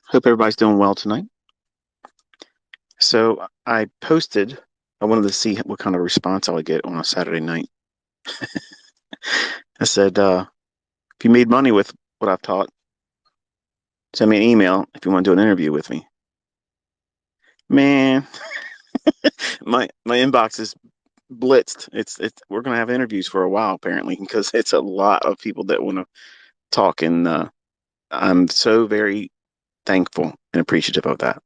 Hope everybody's doing well tonight. So I posted, I wanted to see what kind of response I would get on a Saturday night. I said, if you made money with what I've taught, send me an email if you want to do an interview with me. Man, my inbox is blitzed. It's we're gonna have interviews for a while apparently because it's a lot of people that want to talk, and I'm so very thankful and appreciative of that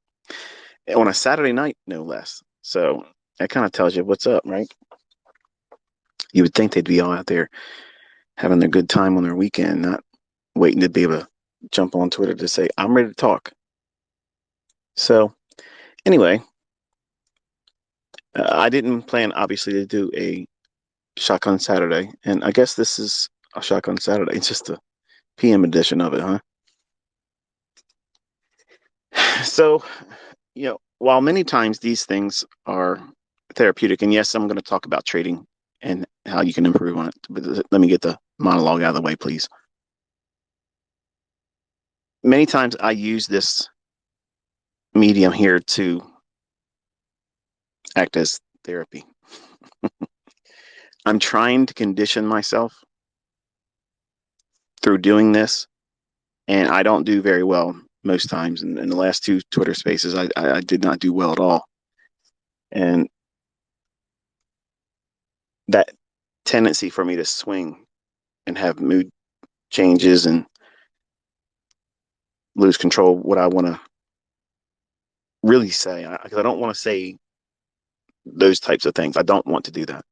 on a Saturday night, no less. So that kind of tells you what's up, right? You would think they'd be all out there having their good time on their weekend, not waiting to be able to jump on Twitter to say, I'm ready to talk. So, anyway, I didn't plan, obviously, to do a Shotgun Saturday. And I guess this is a Shotgun Saturday. It's just a PM edition of it, huh? So, while many times these things are therapeutic, and yes, I'm going to talk about trading and how you can improve on it. But let me get the monologue out of the way, please. Many times I use this medium here to act as therapy. I'm trying to condition myself through doing this, and I don't do very well most times. And in the last two Twitter spaces, I did not do well at all. And that tendency for me to swing and have mood changes and lose control of what I want to really say, because I don't want to say those types of things. I don't want to do that.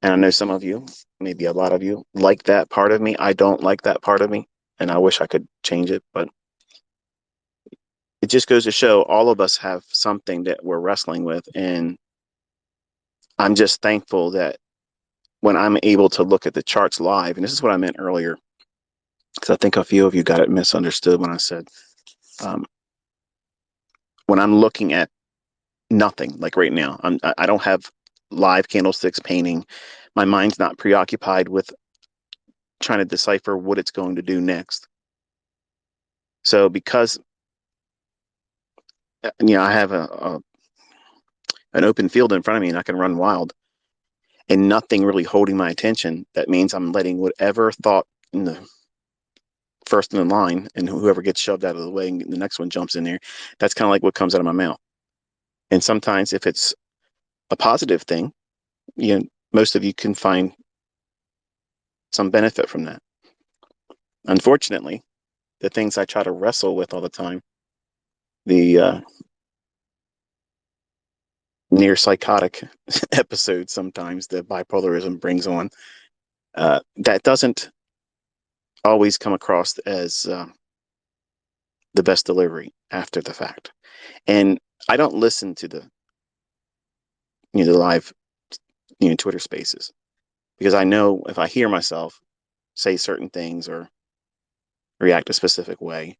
And I know some of you, maybe a lot of you, like that part of me. I don't like that part of me, and I wish I could change it, but it just goes to show all of us have something that we're wrestling with. And I'm just thankful that when I'm able to look at the charts live, and this is what I meant earlier, because I think a few of you got it misunderstood when I said, um, when I'm looking at nothing, like right now, I don't have live candlesticks painting. My mind's not preoccupied with trying to decipher what it's going to do next. So because I have an open field in front of me and I can run wild and nothing really holding my attention, that means I'm letting whatever thought in the first in the line and whoever gets shoved out of the way and the next one jumps in there, that's kind of like what comes out of my mouth. And sometimes if it's a positive thing, most of you can find some benefit from that. Unfortunately, the things I try to wrestle with all the time, the near psychotic episodes sometimes that bipolarism brings on, that doesn't always come across as the best delivery after the fact. And I don't listen to the live Twitter spaces because I know if I hear myself say certain things or react a specific way,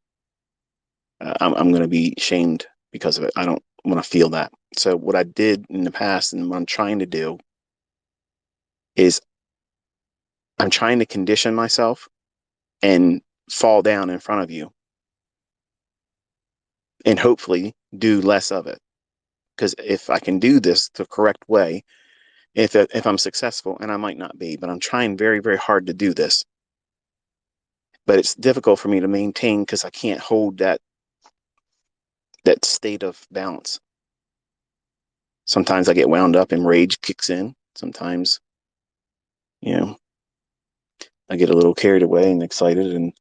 I'm going to be shamed because of it. I don't want to feel that. So what I did in the past and what I'm trying to do is I'm trying to condition myself and fall down in front of you and hopefully do less of it. Because if I can do this the correct way, if I'm successful, and I might not be, but I'm trying very, very hard to do this. But it's difficult for me to maintain because I can't hold that state of balance. Sometimes I get wound up and rage kicks in. Sometimes, you know, I get a little carried away and excited and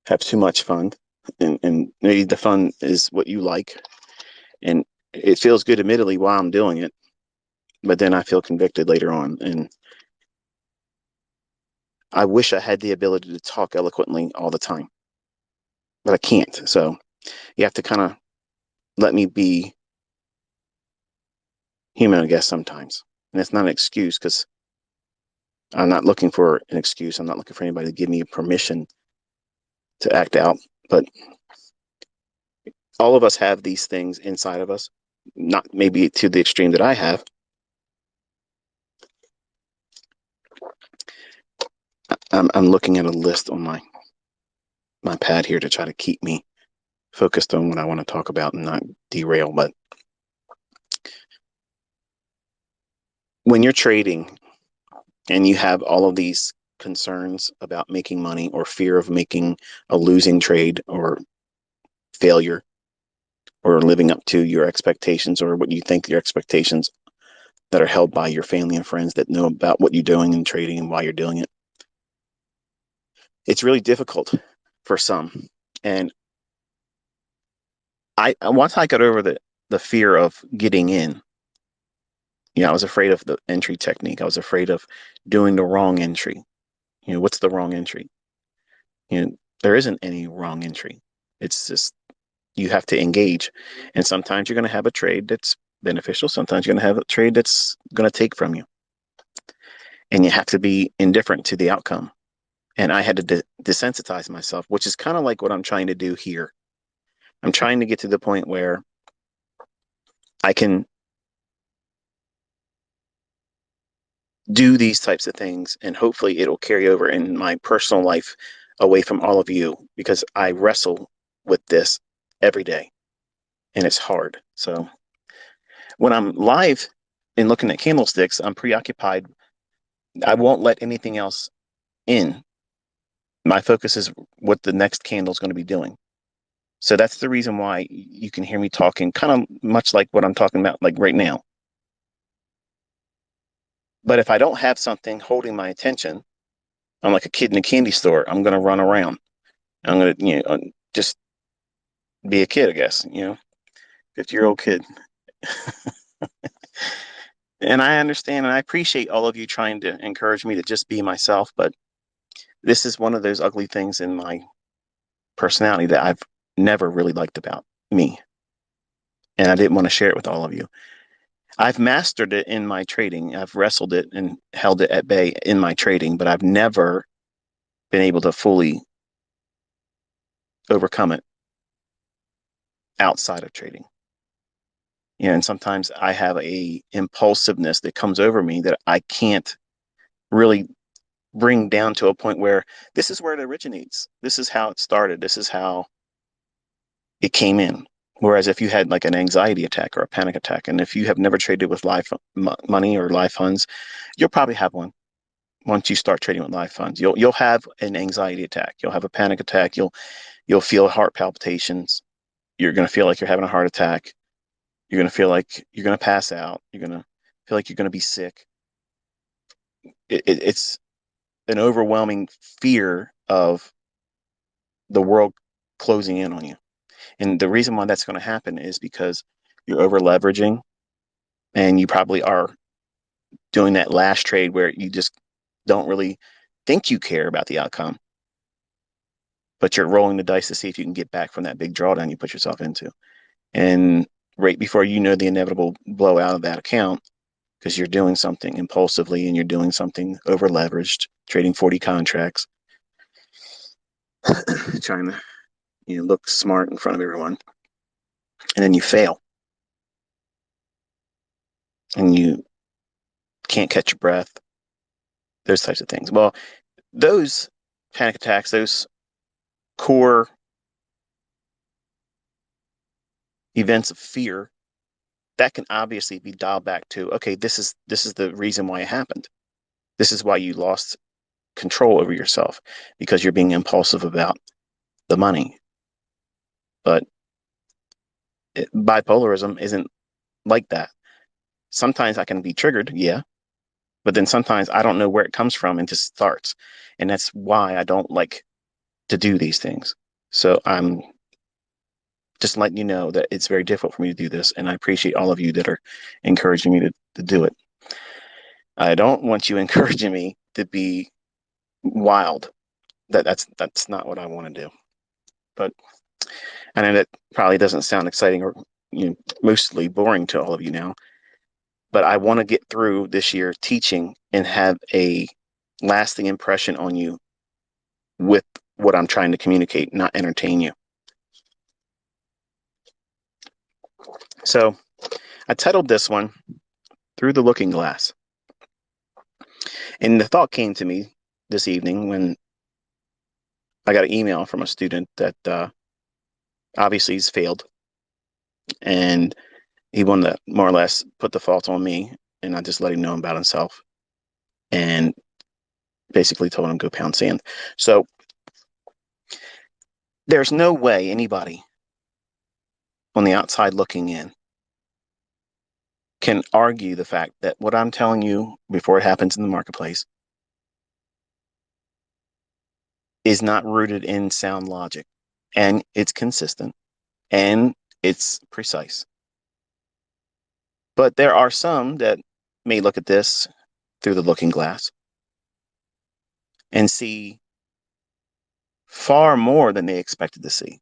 have too much fun. And maybe the fun is what you like. And it feels good, admittedly, while I'm doing it. But then I feel convicted later on. And I wish I had the ability to talk eloquently all the time, but I can't. So you have to kind of let me be human, I guess, sometimes. And it's not an excuse because I'm not looking for an excuse. I'm not looking for anybody to give me permission to act out. But all of us have these things inside of us, not maybe to the extreme that I have. I'm looking at a list on my my pad here to try to keep me focused on what I want to talk about and not derail. But when you're trading and you have all of these concerns about making money or fear of making a losing trade or failure or living up to your expectations or what you think your expectations that are held by your family and friends that know about what you're doing in trading and why you're doing it, it's really difficult for some. And once I got over the fear of getting in, I was afraid of the entry technique. I was afraid of doing the wrong entry. What's the wrong entry? There isn't any wrong entry. It's just you have to engage. And sometimes you're going to have a trade that's beneficial. Sometimes you're going to have a trade that's going to take from you. And you have to be indifferent to the outcome. And I had to desensitize myself, which is kind of like what I'm trying to do here. I'm trying to get to the point where I can do these types of things, and hopefully it'll carry over in my personal life away from all of you, because I wrestle with this every day and it's hard. So when I'm live and looking at candlesticks, I'm preoccupied. I won't let anything else in. My focus is what the next candle is going to be doing. So that's the reason why you can hear me talking kind of much like what I'm talking about, like right now. But if I don't have something holding my attention, I'm like a kid in a candy store. I'm going to run around. I'm going to, just be a kid, I guess, 50-year-old kid. And I understand and I appreciate all of you trying to encourage me to just be myself. But this is one of those ugly things in my personality that I've never really liked about me. And I didn't want to share it with all of you. I've mastered it in my trading. I've wrestled it and held it at bay in my trading, but I've never been able to fully overcome it outside of trading. And sometimes I have a impulsiveness that comes over me that I can't really bring down to a point where this is where it originates. This is how it started. This is how it came in. Whereas if you had like an anxiety attack or a panic attack, and if you have never traded with live money or live funds, you'll probably have one. Once you start trading with live funds, you'll have an anxiety attack. You'll have a panic attack. You'll feel heart palpitations. You're going to feel like you're having a heart attack. You're going to feel like you're going to pass out. You're going to feel like you're going to be sick. It's an overwhelming fear of the world closing in on you. And the reason why that's going to happen is because you're over leveraging, and you probably are doing that last trade where you just don't really think you care about the outcome, but you're rolling the dice to see if you can get back from that big drawdown you put yourself into. And right before you know the inevitable blowout of that account, because you're doing something impulsively and you're doing something over leveraged, trading 40 contracts, trying to look smart in front of everyone, and then you fail and you can't catch your breath, those types of things. Well, those panic attacks, those core events of fear, that can obviously be dialed back to, okay, this is the reason why it happened. This is why you lost control over yourself, because you're being impulsive about the money. But bipolarism isn't like that. Sometimes I can be triggered, yeah, but then sometimes I don't know where it comes from and just starts. And that's why I don't like to do these things. So I'm just letting you know that it's very difficult for me to do this. And I appreciate all of you that are encouraging me to do it. I don't want you encouraging me to be wild. That's not what I want to do. But I know that probably doesn't sound exciting or mostly boring to all of you now. But I want to get through this year teaching and have a lasting impression on you with what I'm trying to communicate, not entertain you. So I titled this one Through the Looking Glass. And the thought came to me this evening when I got an email from a student that obviously he's failed, and he wanted to more or less put the fault on me, and I just let him know about himself and basically told him go pound sand. So there's no way anybody on the outside looking in can argue the fact that what I'm telling you before it happens in the marketplace is not rooted in sound logic, and it's consistent and it's precise. But there are some that may look at this through the looking glass and see far more than they expected to see.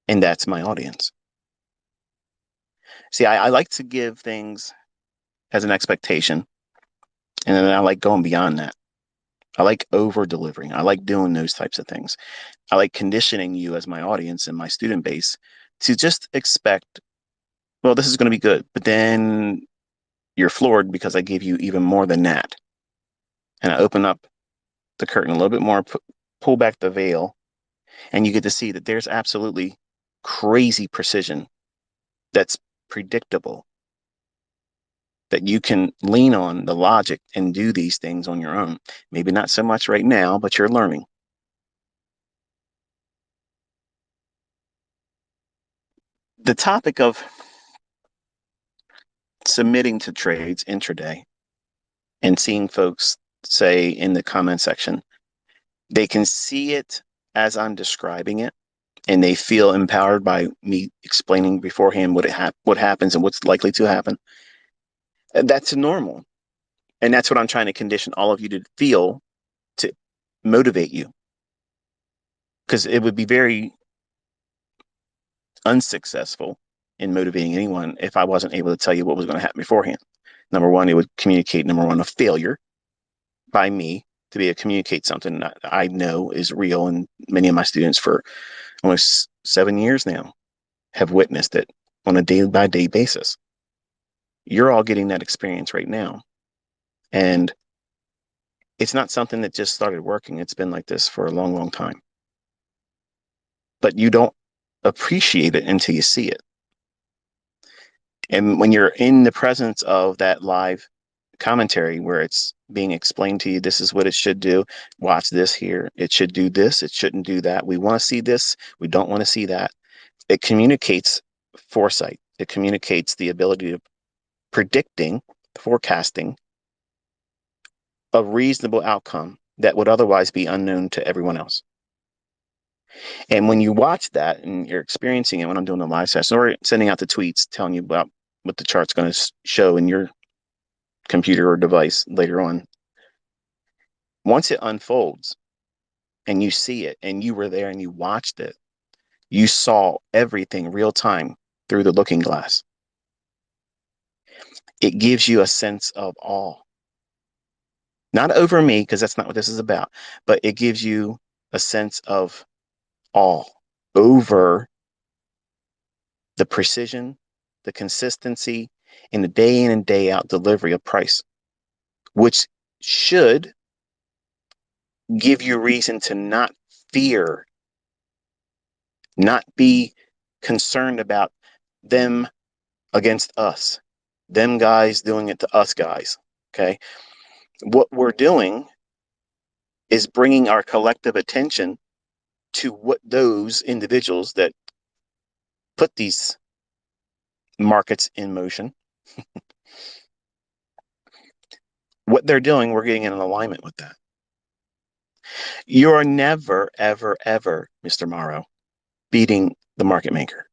And that's my audience. See, I like to give things as an expectation, and then I like going beyond that. I like over delivering. I like doing those types of things. I like conditioning you as my audience and my student base to just expect, well, this is going to be good, but then you're floored because I gave you even more than that. And I open up the curtain a little bit more, pull back the veil, and you get to see that there's absolutely crazy precision that's predictable, that you can lean on the logic and do these things on your own. Maybe not so much right now, but you're learning. The topic of submitting to trades intraday and seeing folks say in the comment section, they can see it as I'm describing it, and they feel empowered by me explaining beforehand what happens and what's likely to happen. That's normal. And that's what I'm trying to condition all of you to feel, to motivate you. Because it would be very unsuccessful in motivating anyone if I wasn't able to tell you what was going to happen beforehand. Number one, it would communicate, a failure by me to be able to communicate something that I know is real. And many of my students for almost 7 years now have witnessed it on a day-by-day basis. You're all getting that experience right now. And it's not something that just started working. It's been like this for a long, long time. But you don't appreciate it until you see it. And when you're in the presence of that live commentary where it's being explained to you, this is what it should do. Watch this here. It should do this. It shouldn't do that. We want to see this. We don't want to see that. It communicates foresight. It communicates the ability of predicting, forecasting a reasonable outcome that would otherwise be unknown to everyone else. And when you watch that and you're experiencing it when I'm doing the live session or sending out the tweets telling you about what the chart's going to show in your computer or device later on, once it unfolds and you see it and you were there and you watched it, you saw everything real time through the looking glass. It gives you a sense of awe. Not over me, because that's not what this is about, but it gives you a sense of awe over the precision, the consistency, and the day in and day out delivery of price, which should give you reason to not fear, not be concerned about them against us, them guys doing it to us guys. Okay. What we're doing is bringing our collective attention to what those individuals that put these markets in motion, what they're doing, we're getting in an alignment with that. You are never, ever, ever, Mr. Morrow, beating the market maker.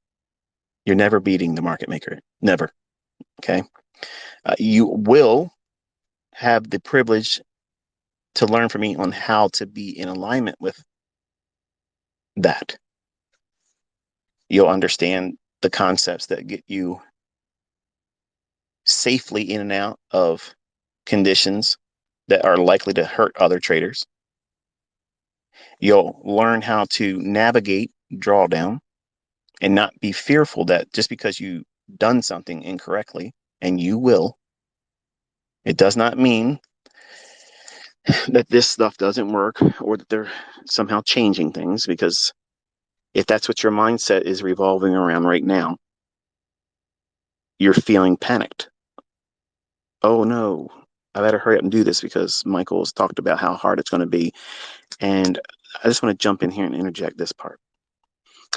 You're never beating the market maker. Never. Okay. You will have the privilege to learn from me on how to be in alignment with that. You'll understand the concepts that get you safely in and out of conditions that are likely to hurt other traders. You'll learn how to navigate drawdown and not be fearful that just because you've done something incorrectly, and you will, it does not mean that this stuff doesn't work or that they're somehow changing things, because if that's what your mindset is revolving around right now, you're feeling panicked. Oh no, I better hurry up and do this because Michael's talked about how hard it's going to be. And I just want to jump in here and interject this part.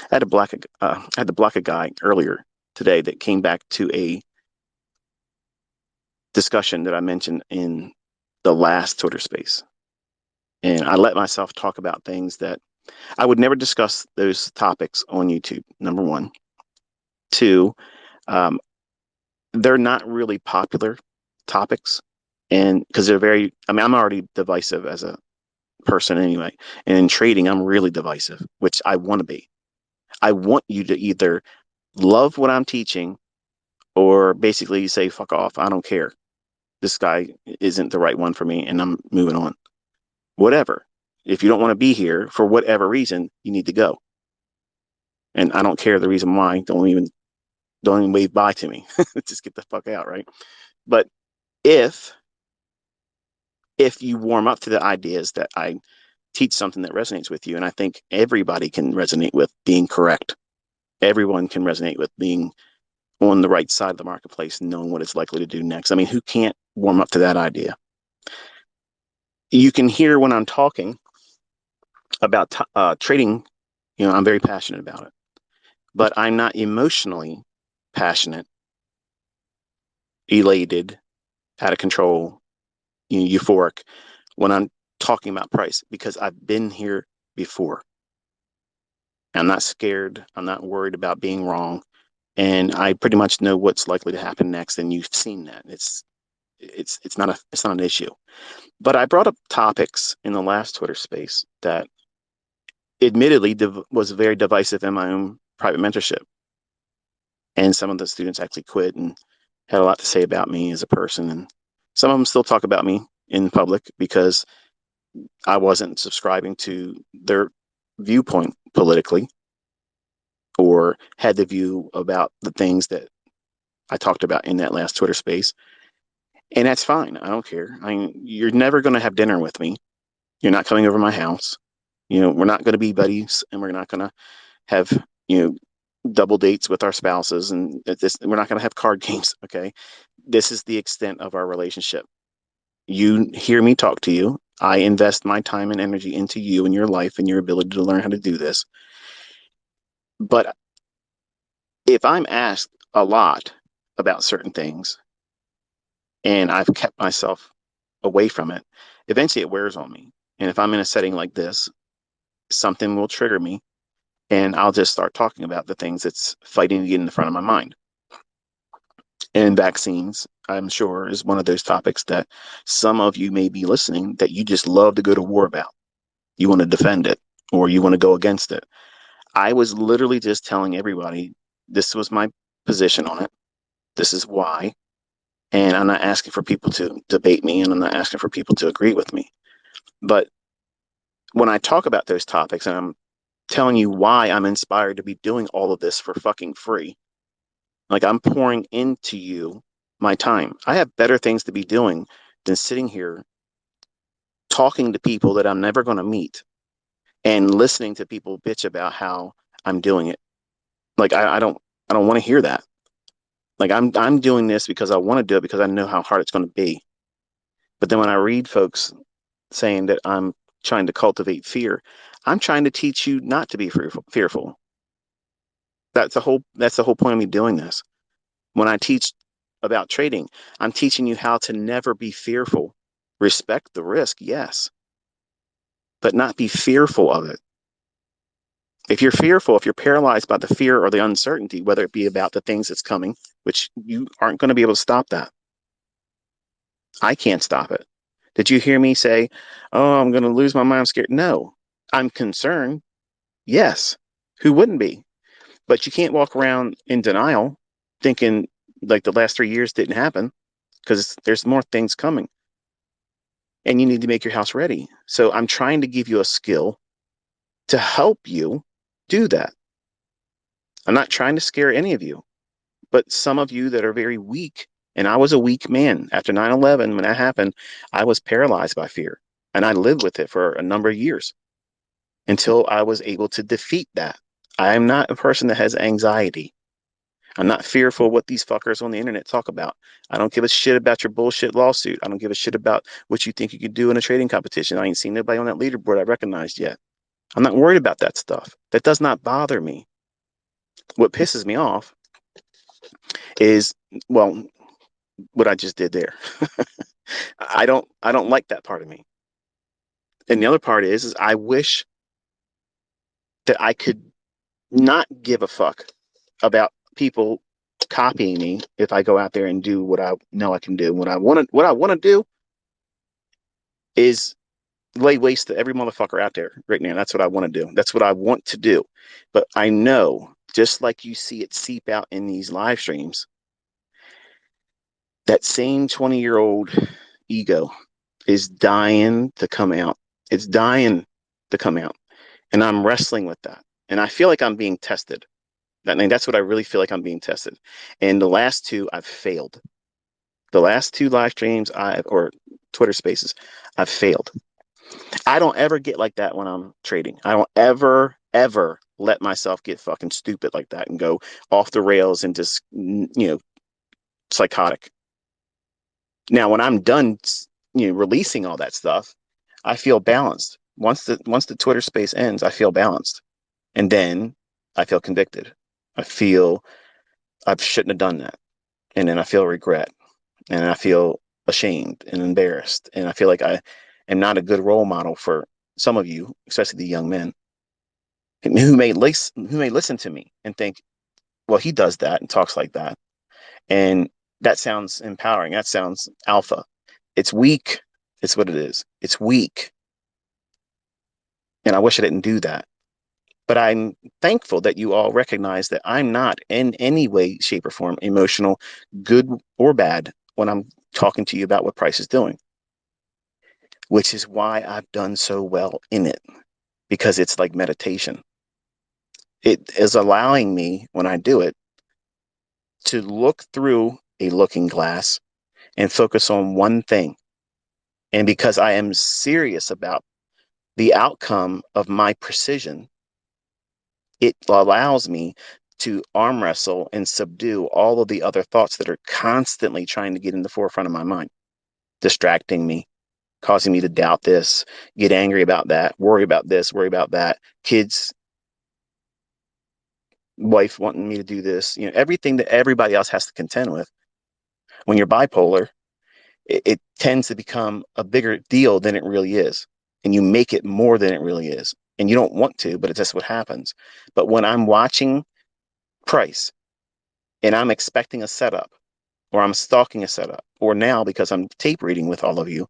I had to block a guy earlier today that came back to a discussion that I mentioned in the last Twitter space. And I let myself talk about things that I would never discuss those topics on YouTube, number one. Two, um, they're not really popular topics. And because they're very, I mean, I'm already divisive as a person anyway. And in trading, I'm really divisive, which I want to be. I want you to either love what I'm teaching or basically say, fuck off. I don't care. This guy isn't the right one for me and I'm moving on. Whatever. If you don't want to be here for whatever reason, you need to go. And I don't care the reason why. Don't even wave bye to me. Just get the fuck out, right? But if you warm up to the ideas that I teach something that resonates with you, and I think everybody can resonate with being correct. Everyone can resonate with being on the right side of the marketplace and knowing what it's likely to do next. I mean, who can't warm up to that idea? You can hear when I'm talking about trading, I'm very passionate about it, but I'm not emotionally passionate, elated, out of control, euphoric when I'm talking about price, because I've been here before. I'm not scared. I'm not worried about being wrong. And I pretty much know what's likely to happen next. And you've seen that. It's not an issue. But I brought up topics in the last Twitter space that admittedly was very divisive in my own private mentorship. And some of the students actually quit and had a lot to say about me as a person. And some of them still talk about me in public because I wasn't subscribing to their viewpoint politically or had the view about the things that I talked about in that last Twitter space. And that's fine. I don't care. I mean, you're never going to have dinner with me. You're not coming over my house. We're not going to be buddies, and we're not going to have, double dates with our spouses, and we're not going to have card games. Okay. This is the extent of our relationship. You hear me talk to you. I invest my time and energy into you and your life and your ability to learn how to do this. But if I'm asked a lot about certain things and I've kept myself away from it, eventually it wears on me. And if I'm in a setting like this, something will trigger me and I'll just start talking about the things that's fighting to get in the front of my mind. And vaccines, I'm sure, is one of those topics that some of you may be listening that you just love to go to war about. You want to defend it or you want to go against it. I was literally just telling everybody this was my position on it. This is why. And I'm not asking for people to debate me and I'm not asking for people to agree with me. But when I talk about those topics and I'm telling you why I'm inspired to be doing all of this for fucking free, like I'm pouring into you my time. I have better things to be doing than sitting here talking to people that I'm never going to meet and listening to people bitch about how I'm doing it. Like I don't want to hear that. Like I'm doing this because I want to do it because I know how hard it's going to be. But then when I read folks saying that I'm trying to cultivate fear, I'm trying to teach you not to be fearful. That's the whole point of me doing this. When I teach about trading, I'm teaching you how to never be fearful. Respect the risk, yes, but not be fearful of it. If you're fearful, if you're paralyzed by the fear or the uncertainty, whether it be about the things that's coming, which you aren't going to be able to stop that. I can't stop it. Did you hear me say, oh, I'm going to lose my mind, I'm scared? No, I'm concerned. Yes. Who wouldn't be? But you can't walk around in denial thinking like the last 3 years didn't happen, because there's more things coming and you need to make your house ready. So I'm trying to give you a skill to help you do that. I'm not trying to scare any of you, but some of you that are very weak, and I was a weak man after 9/11. When that happened, I was paralyzed by fear. And I lived with it for a number of years until I was able to defeat that. I am not a person that has anxiety. I'm not fearful of what these fuckers on the internet talk about. I don't give a shit about your bullshit lawsuit. I don't give a shit about what you think you could do in a trading competition. I ain't seen nobody on that leaderboard I recognized yet. I'm not worried about that stuff. That does not bother me. What pisses me off is, well, what I just did there. I don't like that part of me. And the other part is I wish that I could not give a fuck about people copying me if I go out there and do what I know I can do. What I want to do is lay waste to every motherfucker out there right now. That's what I want to do. That's what I want to do. But I know, just like you see it seep out in these live streams, that same 20-year-old ego is dying to come out. It's dying to come out. And I'm wrestling with that. And I feel like I'm being tested. That's what I really feel like I'm being tested. And the last two, I've failed. The last two live streams or Twitter spaces, I've failed. I don't ever get like that when I'm trading. I don't ever let myself get fucking stupid like that and go off the rails and just, psychotic. Now, when I'm done, releasing all that stuff, I feel balanced. Once the Twitter space ends, I feel balanced. And then I feel convicted. I feel I shouldn't have done that. And then I feel regret. And I feel ashamed and embarrassed. And I feel like I am not a good role model for some of you, especially the young men, who may listen to me and think, well, he does that and talks like that. And that sounds empowering. That sounds alpha. It's weak. It's what it is. It's weak. And I wish I didn't do that. But I'm thankful that you all recognize that I'm not in any way, shape, or form emotional, good or bad, when I'm talking to you about what price is doing, which is why I've done so well in it, because it's like meditation. It is allowing me, when I do it, to look through a looking glass and focus on one thing. And because I am serious about the outcome of my precision, it allows me to arm wrestle and subdue all of the other thoughts that are constantly trying to get in the forefront of my mind, distracting me, causing me to doubt this, get angry about that, worry about this, worry about that, kids, wife wanting me to do this, everything that everybody else has to contend with. When you're bipolar, it tends to become a bigger deal than it really is. And you make it more than it really is. And you don't want to, but it's just what happens. But when I'm watching price and I'm expecting a setup, or I'm stalking a setup, or now because I'm tape reading with all of you,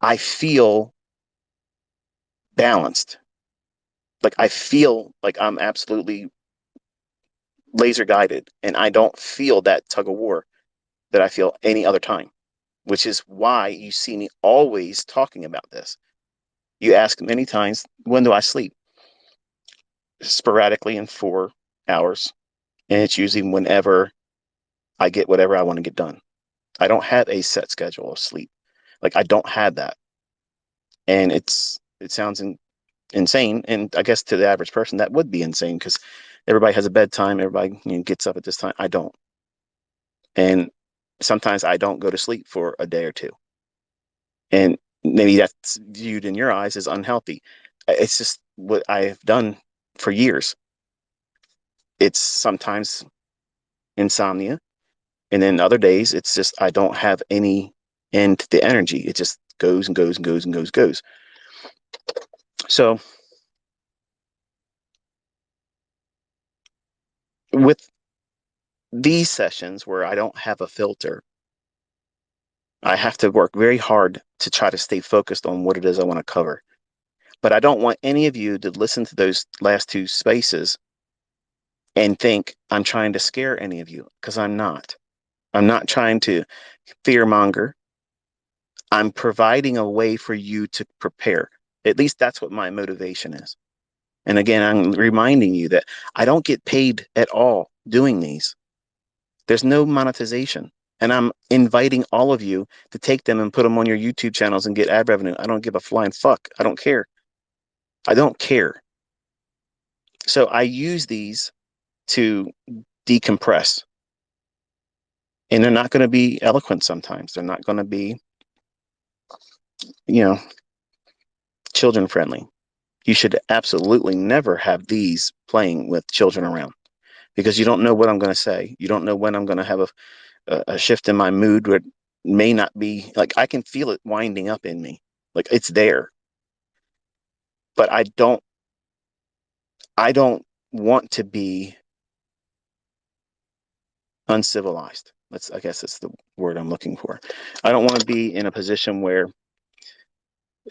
I feel balanced. Like I feel like I'm absolutely laser guided, and I don't feel that tug of war that I feel any other time, which is why you see me always talking about this. You ask many times, when do I sleep? Sporadically in 4 hours. And it's usually whenever I get whatever I want to get done. I don't have a set schedule of sleep. Like I don't have that. And it sounds insane. And I guess to the average person, that would be insane because everybody has a bedtime. Everybody gets up at this time. I don't. And sometimes I don't go to sleep for a day or two. And maybe that's viewed in your eyes as unhealthy. It's just what I've done for years. It's sometimes insomnia. And then other days, it's just I don't have any end to the energy. It just goes and goes and goes and goes. So with these sessions where I don't have a filter, I have to work very hard to try to stay focused on what it is I want to cover. But I don't want any of you to listen to those last two spaces and think I'm trying to scare any of you, because I'm not. I'm not trying to fearmonger. I'm providing a way for you to prepare. At least that's what my motivation is. And again, I'm reminding you that I don't get paid at all doing these. There's no monetization. And I'm inviting all of you to take them and put them on your YouTube channels and get ad revenue. I don't give a flying fuck. I don't care. I don't care. So I use these to decompress. And they're not going to be eloquent sometimes. They're not going to be, you know, children friendly. You should absolutely never have these playing with children around, because you don't know what I'm going to say. You don't know when I'm going to have a shift in my mood where it may not be like, I can feel it winding up in me. Like it's there, but I don't want to be uncivilized. I guess that's the word I'm looking for. I don't want to be in a position where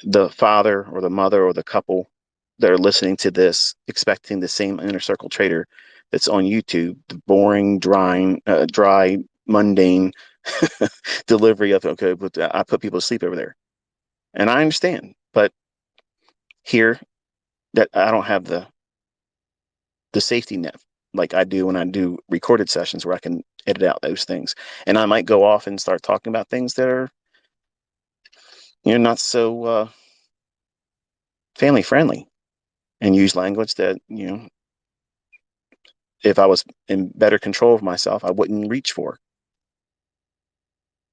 the father or the mother or the couple that are listening to this expecting the same inner circle trader that's on YouTube, the boring, dry, mundane delivery of, okay, but I put people to sleep over there. And I understand, but here, that I don't have the safety net like I do when I do recorded sessions where I can edit out those things. And I might go off and start talking about things that are, not so family friendly, and use language that, if I was in better control of myself, I wouldn't reach for.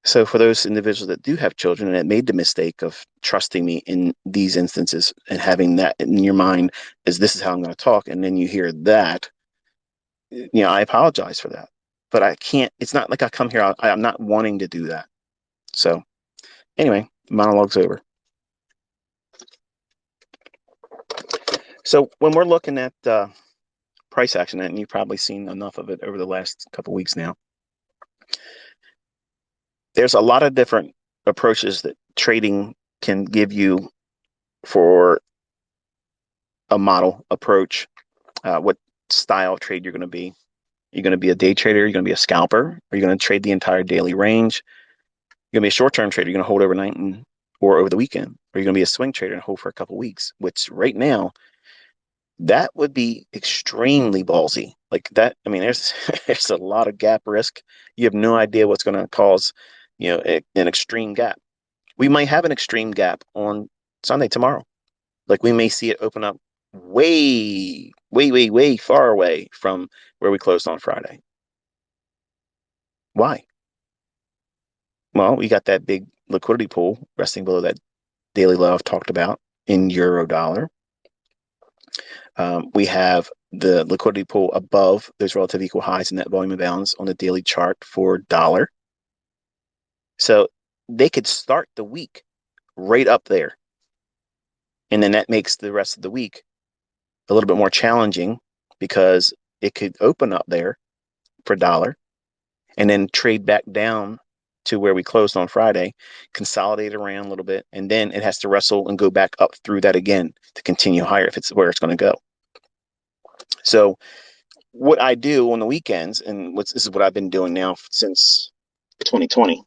So for those individuals that do have children and that made the mistake of trusting me in these instances and having that in your mind as this is how I'm going to talk, and then you hear that, I apologize for that. But I can't, it's not like I come here, I'm not wanting to do that. So anyway, monologue's over. So when we're looking at price action, and you've probably seen enough of it over the last couple of weeks now, there's a lot of different approaches that trading can give you for a model approach. What style of trade you're going to be. You're going to be a day trader, you're going to be a scalper, or you're going to trade the entire daily range. You're going to be a short-term trader, you're going to hold overnight or over the weekend, or you're going to be a swing trader and hold for a couple of weeks, which right now, that would be extremely ballsy. Like that, I mean, there's there's a lot of gap risk. You have no idea what's going to cause, an extreme gap. We might have an extreme gap on Sunday tomorrow. Like we may see it open up way, way, way, way far away from where we closed on Friday. Why? Well, we got that big liquidity pool resting below that daily low I've talked about in euro dollar. We have the liquidity pool above those relative equal highs in net volume imbalance on the daily chart for dollar. So they could start the week right up there. And then that makes the rest of the week a little bit more challenging, because it could open up there for dollar and then trade back down to where we closed on Friday, consolidate around a little bit, and then it has to wrestle and go back up through that again to continue higher if it's where it's going to go. So what I do on the weekends, and this is what I've been doing now since 2020,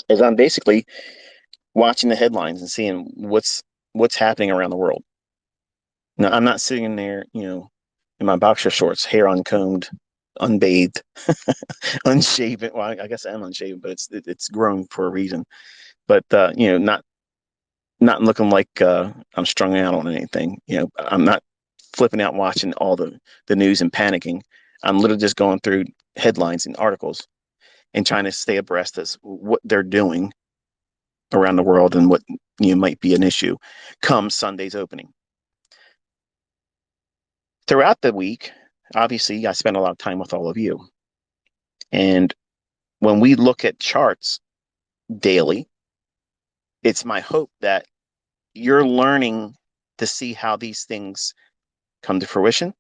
is I'm basically watching the headlines and seeing what's happening around the world. Now, I'm not sitting there, in my boxer shorts, hair uncombed, unbathed, unshaven. Well, I guess I am unshaven, but it's grown for a reason. But not looking like I'm strung out on anything. I'm not flipping out watching all the news and panicking. I'm literally just going through headlines and articles and trying to stay abreast as what they're doing around the world and what might be an issue come Sunday's opening. Throughout the week, obviously, I spend a lot of time with all of you. And when we look at charts daily, it's my hope that you're learning to see how these things come to fruition,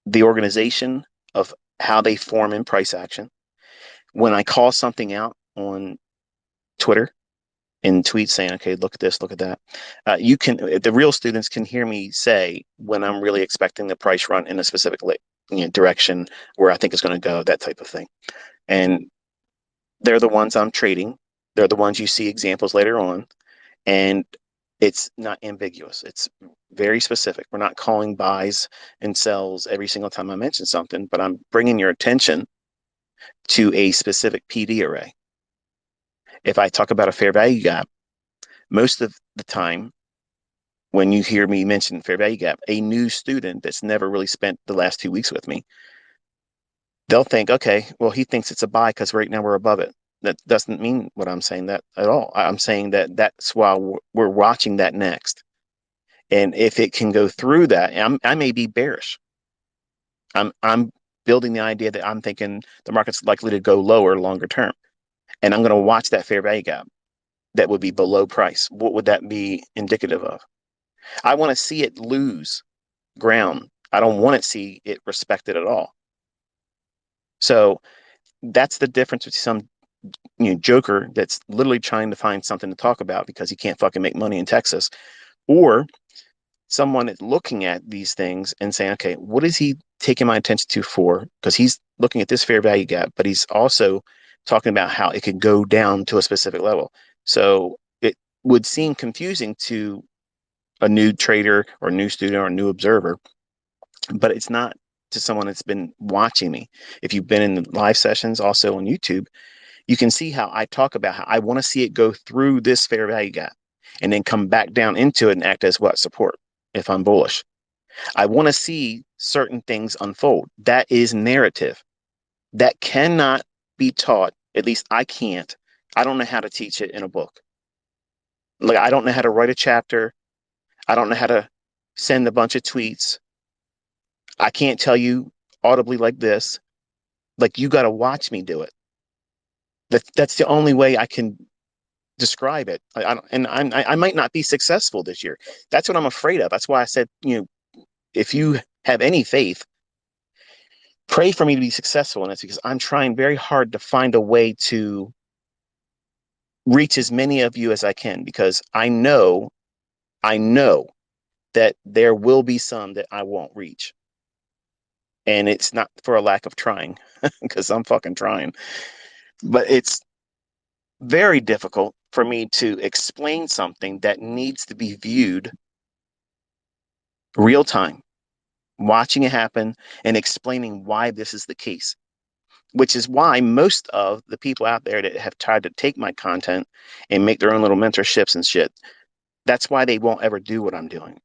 the organization of how they form in price action. When I call something out on Twitter in tweets saying, okay, look at this, look at that, the real students can hear me say when I'm really expecting the price run in a specific direction where I think it's going to go, that type of thing. And they're the ones I'm trading. They're the ones you see examples later on. And it's not ambiguous. It's very specific. We're not calling buys and sells every single time I mention something, but I'm bringing your attention to a specific PD array. If I talk about a fair value gap, most of the time when you hear me mention fair value gap, a new student that's never really spent the last 2 weeks with me, they'll think, okay, well, he thinks it's a buy because right now we're above it. That doesn't mean what I'm saying that at all. I'm saying that that's why we're watching that next. And if it can go through that, I may be bearish. I'm building the idea that I'm thinking the market's likely to go lower longer term. And I'm going to watch that fair value gap that would be below price. What would that be indicative of? I want to see it lose ground. I don't want to see it respected at all. So that's the difference with some joker that's literally trying to find something to talk about because he can't fucking make money in Texas, or someone that's looking at these things and saying, okay, what is he taking my attention to for? Because he's looking at this fair value gap, but he's also talking about how it could go down to a specific level. So it would seem confusing to a new trader or new student or new observer, but it's not to someone that's been watching me. If you've been in the live sessions also on YouTube, you can see how I talk about how I want to see it go through this fair value gap and then come back down into it and act as what? Support if I'm bullish. I want to see certain things unfold. That is narrative. That cannot be taught. At least I can't. I don't know how to teach it in a book. Like, I don't know how to write a chapter. I don't know how to send a bunch of tweets. I can't tell you audibly like this. Like, you got to watch me do it. That's the only way I can describe it. I might not be successful this year. That's what I'm afraid of. That's why I said, if you have any faith, pray for me to be successful in this, because I'm trying very hard to find a way to reach as many of you as I can, because I know that there will be some that I won't reach. And it's not for a lack of trying, because I'm fucking trying. But it's very difficult for me to explain something that needs to be viewed real time, watching it happen and explaining why this is the case, which is why most of the people out there that have tried to take my content and make their own little mentorships and shit, that's why they won't ever do what I'm doing.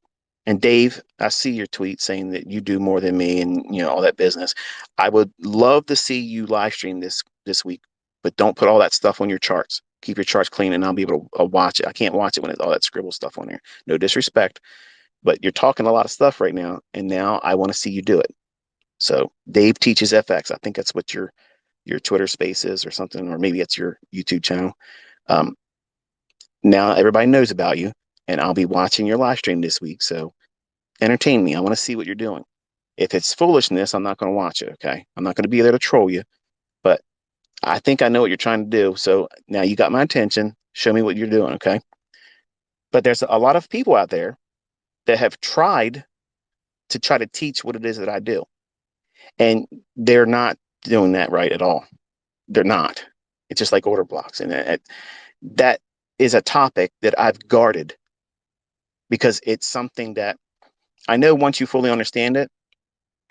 And Dave, I see your tweet saying that you do more than me and all that business. I would love to see you live stream this week, but don't put all that stuff on your charts. Keep your charts clean and I'll be able to watch it. I can't watch it when it's all that scribble stuff on there. No disrespect, but you're talking a lot of stuff right now, and now I want to see you do it. So Dave teaches FX. I think that's what your Twitter space is or something, or maybe it's your YouTube channel. Now everybody knows about you, and I'll be watching your live stream this week. So entertain me. I want to see what you're doing. If it's foolishness, I'm not going to watch it. Okay. I'm not going to be there to troll you, but I think I know what you're trying to do. So now you got my attention. Show me what you're doing. Okay. But there's a lot of people out there that have tried to teach what it is that I do. And they're not doing that right at all. They're not. It's just like order blocks. And that is a topic that I've guarded, because it's something that I know once you fully understand it,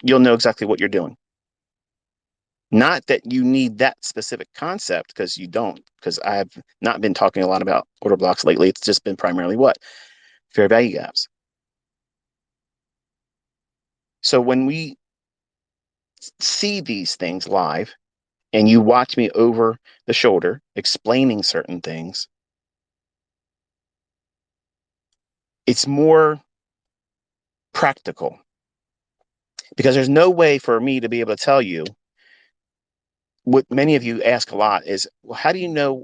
you'll know exactly what you're doing. Not that you need that specific concept, because you don't, because I have not been talking a lot about order blocks lately. It's just been primarily what? Fair value gaps. So when we see these things live and you watch me over the shoulder explaining certain things, it's more practical, because there's no way for me to be able to tell you what many of you ask a lot is, well, how do you know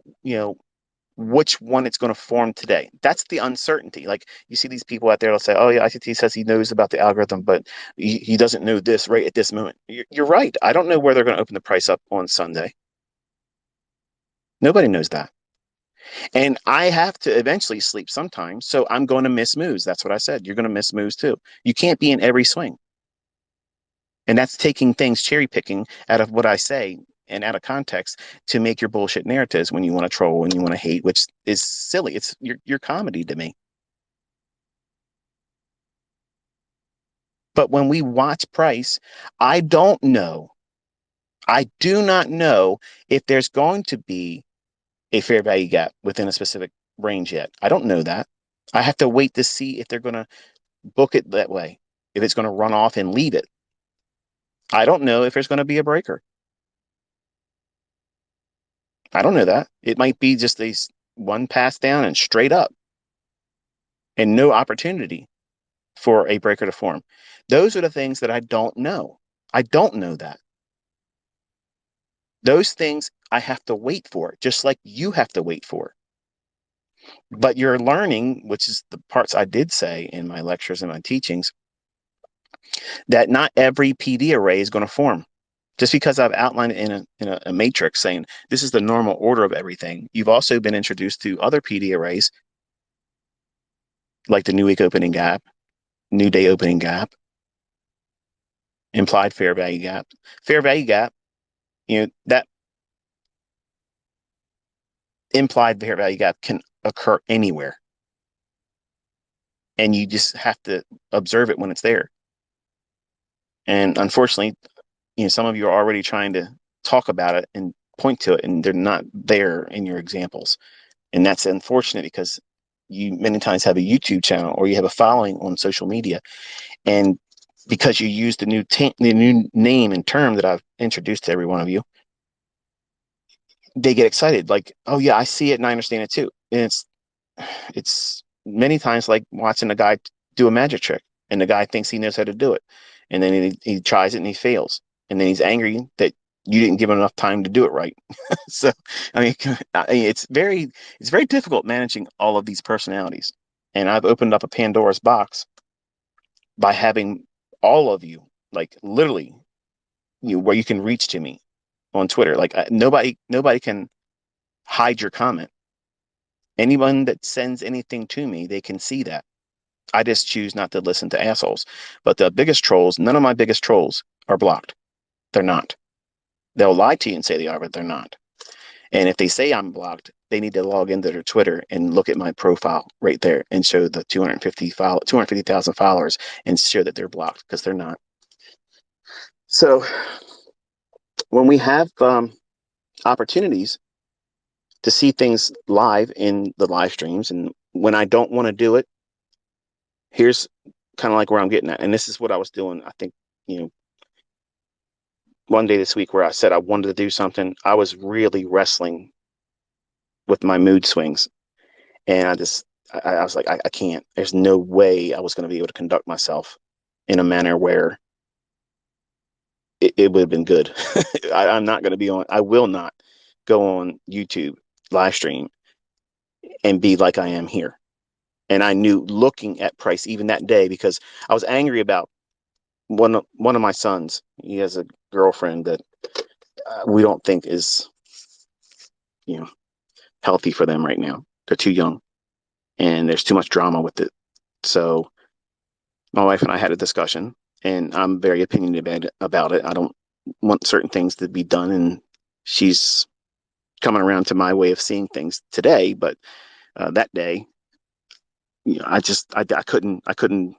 which one it's going to form today? That's the uncertainty. Like, you see these people out there, they'll say, oh yeah, ICT says he knows about the algorithm, but he doesn't know this right at this moment. You're right. I don't know where they're going to open the price up on Sunday. Nobody knows that. And I have to eventually sleep sometimes. So I'm going to miss moves. That's what I said. You're going to miss moves too. You can't be in every swing. And that's taking things, cherry picking out of what I say and out of context to make your bullshit narratives when you want to troll and you want to hate, which is silly. It's your comedy to me. But when we watch price, I don't know I do not know if there's going to be a fair value gap within a specific range yet. I don't know that. I have to wait to see if they're going to book it that way, if it's going to run off and leave it. I don't know if there's going to be a breaker. I don't know that. It might be just a one pass down and straight up and no opportunity for a breaker to form. Those are the things that I don't know. I don't know that. Those things I have to wait for, just like you have to wait for. But you're learning, which is the parts I did say in my lectures and my teachings, that not every PD array is going to form. Just because I've outlined it in a matrix saying this is the normal order of everything, you've also been introduced to other PD arrays like the new week opening gap, new day opening gap, implied fair value gap. Fair value gap, that implied fair value gap can occur anywhere. And you just have to observe it when it's there. And unfortunately, some of you are already trying to talk about it and point to it, and they're not there in your examples. And that's unfortunate because you many times have a YouTube channel or you have a following on social media. And because you use the new name and term that I've introduced to every one of you, they get excited. Like, oh yeah, I see it and I understand it too. And it's many times like watching a guy do a magic trick and the guy thinks he knows how to do it. And then he tries it and he fails. And then he's angry that you didn't give him enough time to do it right. So, I mean, it's very difficult managing all of these personalities. And I've opened up a Pandora's box by having all of you, like literally, where you can reach to me on Twitter. Like nobody can hide your comment. Anyone that sends anything to me, they can see that. I just choose not to listen to assholes. But the biggest trolls, none of my biggest trolls are blocked. They're not. They'll lie to you and say they are, but they're not. And if they say I'm blocked, they need to log into their Twitter and look at my profile right there and show the 250,000 followers and show that they're blocked, because they're not. So when we have opportunities to see things live in the live streams, and when I don't want to do it, here's kind of like where I'm getting at. And this is what I was doing, I think, one day this week where I said I wanted to do something. I was really wrestling with my mood swings. And I was like, I can't. There's no way I was going to be able to conduct myself in a manner where it would have been good. I'm not going to be I will not go on YouTube live stream and be like I am here. And I knew, looking at price even that day, because I was angry about one of my sons. He has a girlfriend that we don't think is, healthy for them right now. They're too young and there's too much drama with it. So my wife and I had a discussion, and I'm very opinionated about it. I don't want certain things to be done, and she's coming around to my way of seeing things today. But that day, I couldn't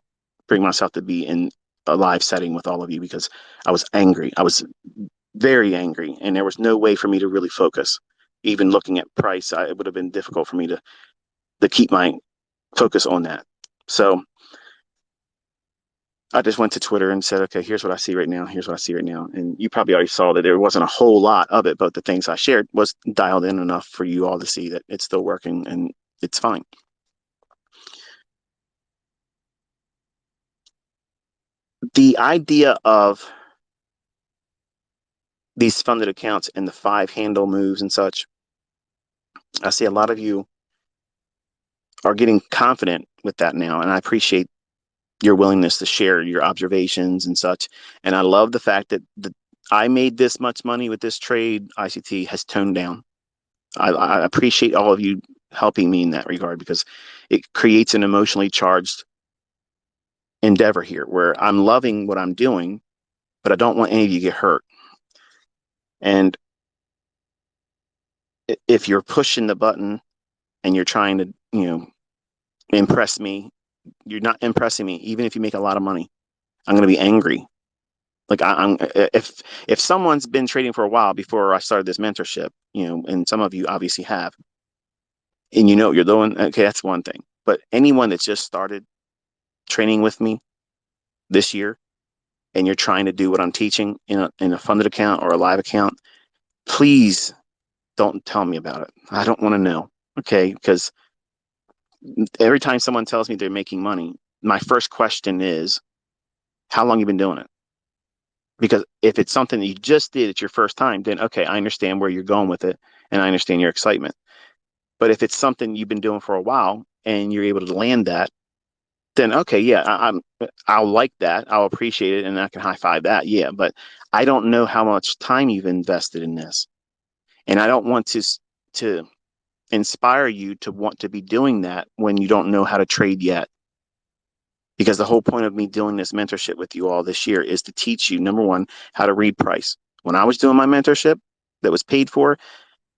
bring myself to be in a live setting with all of you because I was angry. I was very angry, and there was no way for me to really focus. Even looking at price, it would have been difficult for me to keep my focus on that. So I just went to Twitter and said, okay, here's what I see right now. Here's what I see right now. And you probably already saw that there wasn't a whole lot of it, but the things I shared was dialed in enough for you all to see that it's still working and it's fine. The idea of these funded accounts and the 5 handle moves and such, I see a lot of you are getting confident with that now. And I appreciate your willingness to share your observations and such. And I love the fact that I made this much money with this trade. ICT has toned down. I appreciate all of you helping me in that regard, because it creates an emotionally charged endeavor here where I'm loving what I'm doing, but I don't want any of you to get hurt. And if you're pushing the button and you're trying to, impress me, you're not impressing me. Even if you make a lot of money, I'm going to be angry. Like I'm if someone's been trading for a while before I started this mentorship, and some of you obviously have, and you know what you're doing, okay, that's one thing. But anyone that's just started training with me this year, and you're trying to do what I'm teaching in a funded account or a live account, please don't tell me about it. I don't want to know. Okay, because every time someone tells me they're making money, my first question is, how long you been doing it? Because if it's something that you just did, it's your first time, then okay, I understand where you're going with it, and I understand your excitement. But if it's something you've been doing for a while and you're able to land that, then okay, yeah, I'll like that, I'll appreciate it, and I can high five that, yeah. But I don't know how much time you've invested in this, and I don't want to inspire you to want to be doing that when you don't know how to trade yet. Because the whole point of me doing this mentorship with you all this year is to teach you, number one, how to read price. When I was doing my mentorship that was paid for,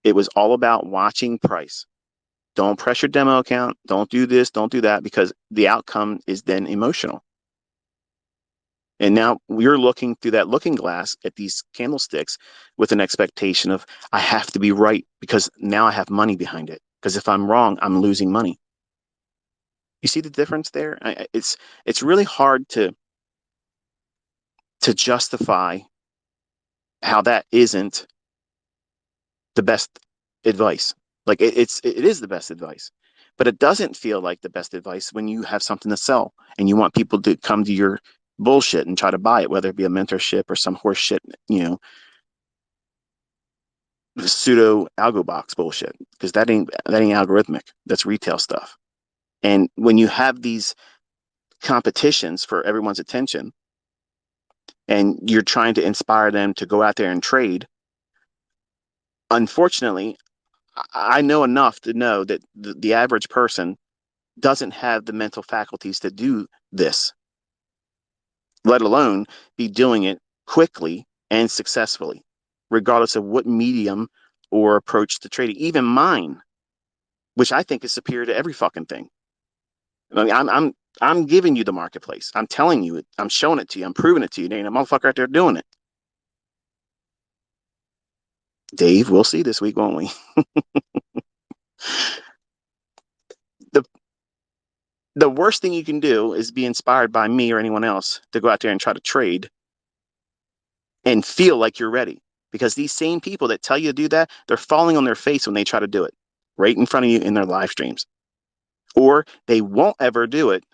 it was all about watching price. Don't press your demo account. Don't do this. Don't do that, because the outcome is then emotional. And now we're looking through that looking glass at these candlesticks with an expectation of, I have to be right because now I have money behind it. Because if I'm wrong, I'm losing money. You see the difference there? It's really hard to justify how that isn't the best advice. Like it is the best advice, but it doesn't feel like the best advice when you have something to sell and you want people to come to your bullshit and try to buy it, whether it be a mentorship or some horse shit, pseudo algo box bullshit, because that ain't algorithmic. That's retail stuff. And when you have these competitions for everyone's attention and you're trying to inspire them to go out there and trade, unfortunately, I know enough to know that the average person doesn't have the mental faculties to do this, let alone be doing it quickly and successfully, regardless of what medium or approach to trading. Even mine, which I think is superior to every fucking thing. I mean, I'm giving you the marketplace. I'm telling you it. I'm showing it to you. I'm proving it to you. There ain't a motherfucker out there doing it. Dave, we'll see this week, won't we? the the worst thing you can do is be inspired by me or anyone else to go out there and try to trade and feel like you're ready. Because these same people that tell you to do that, they're falling on their face when they try to do it right in front of you in their live streams. Or they won't ever do it.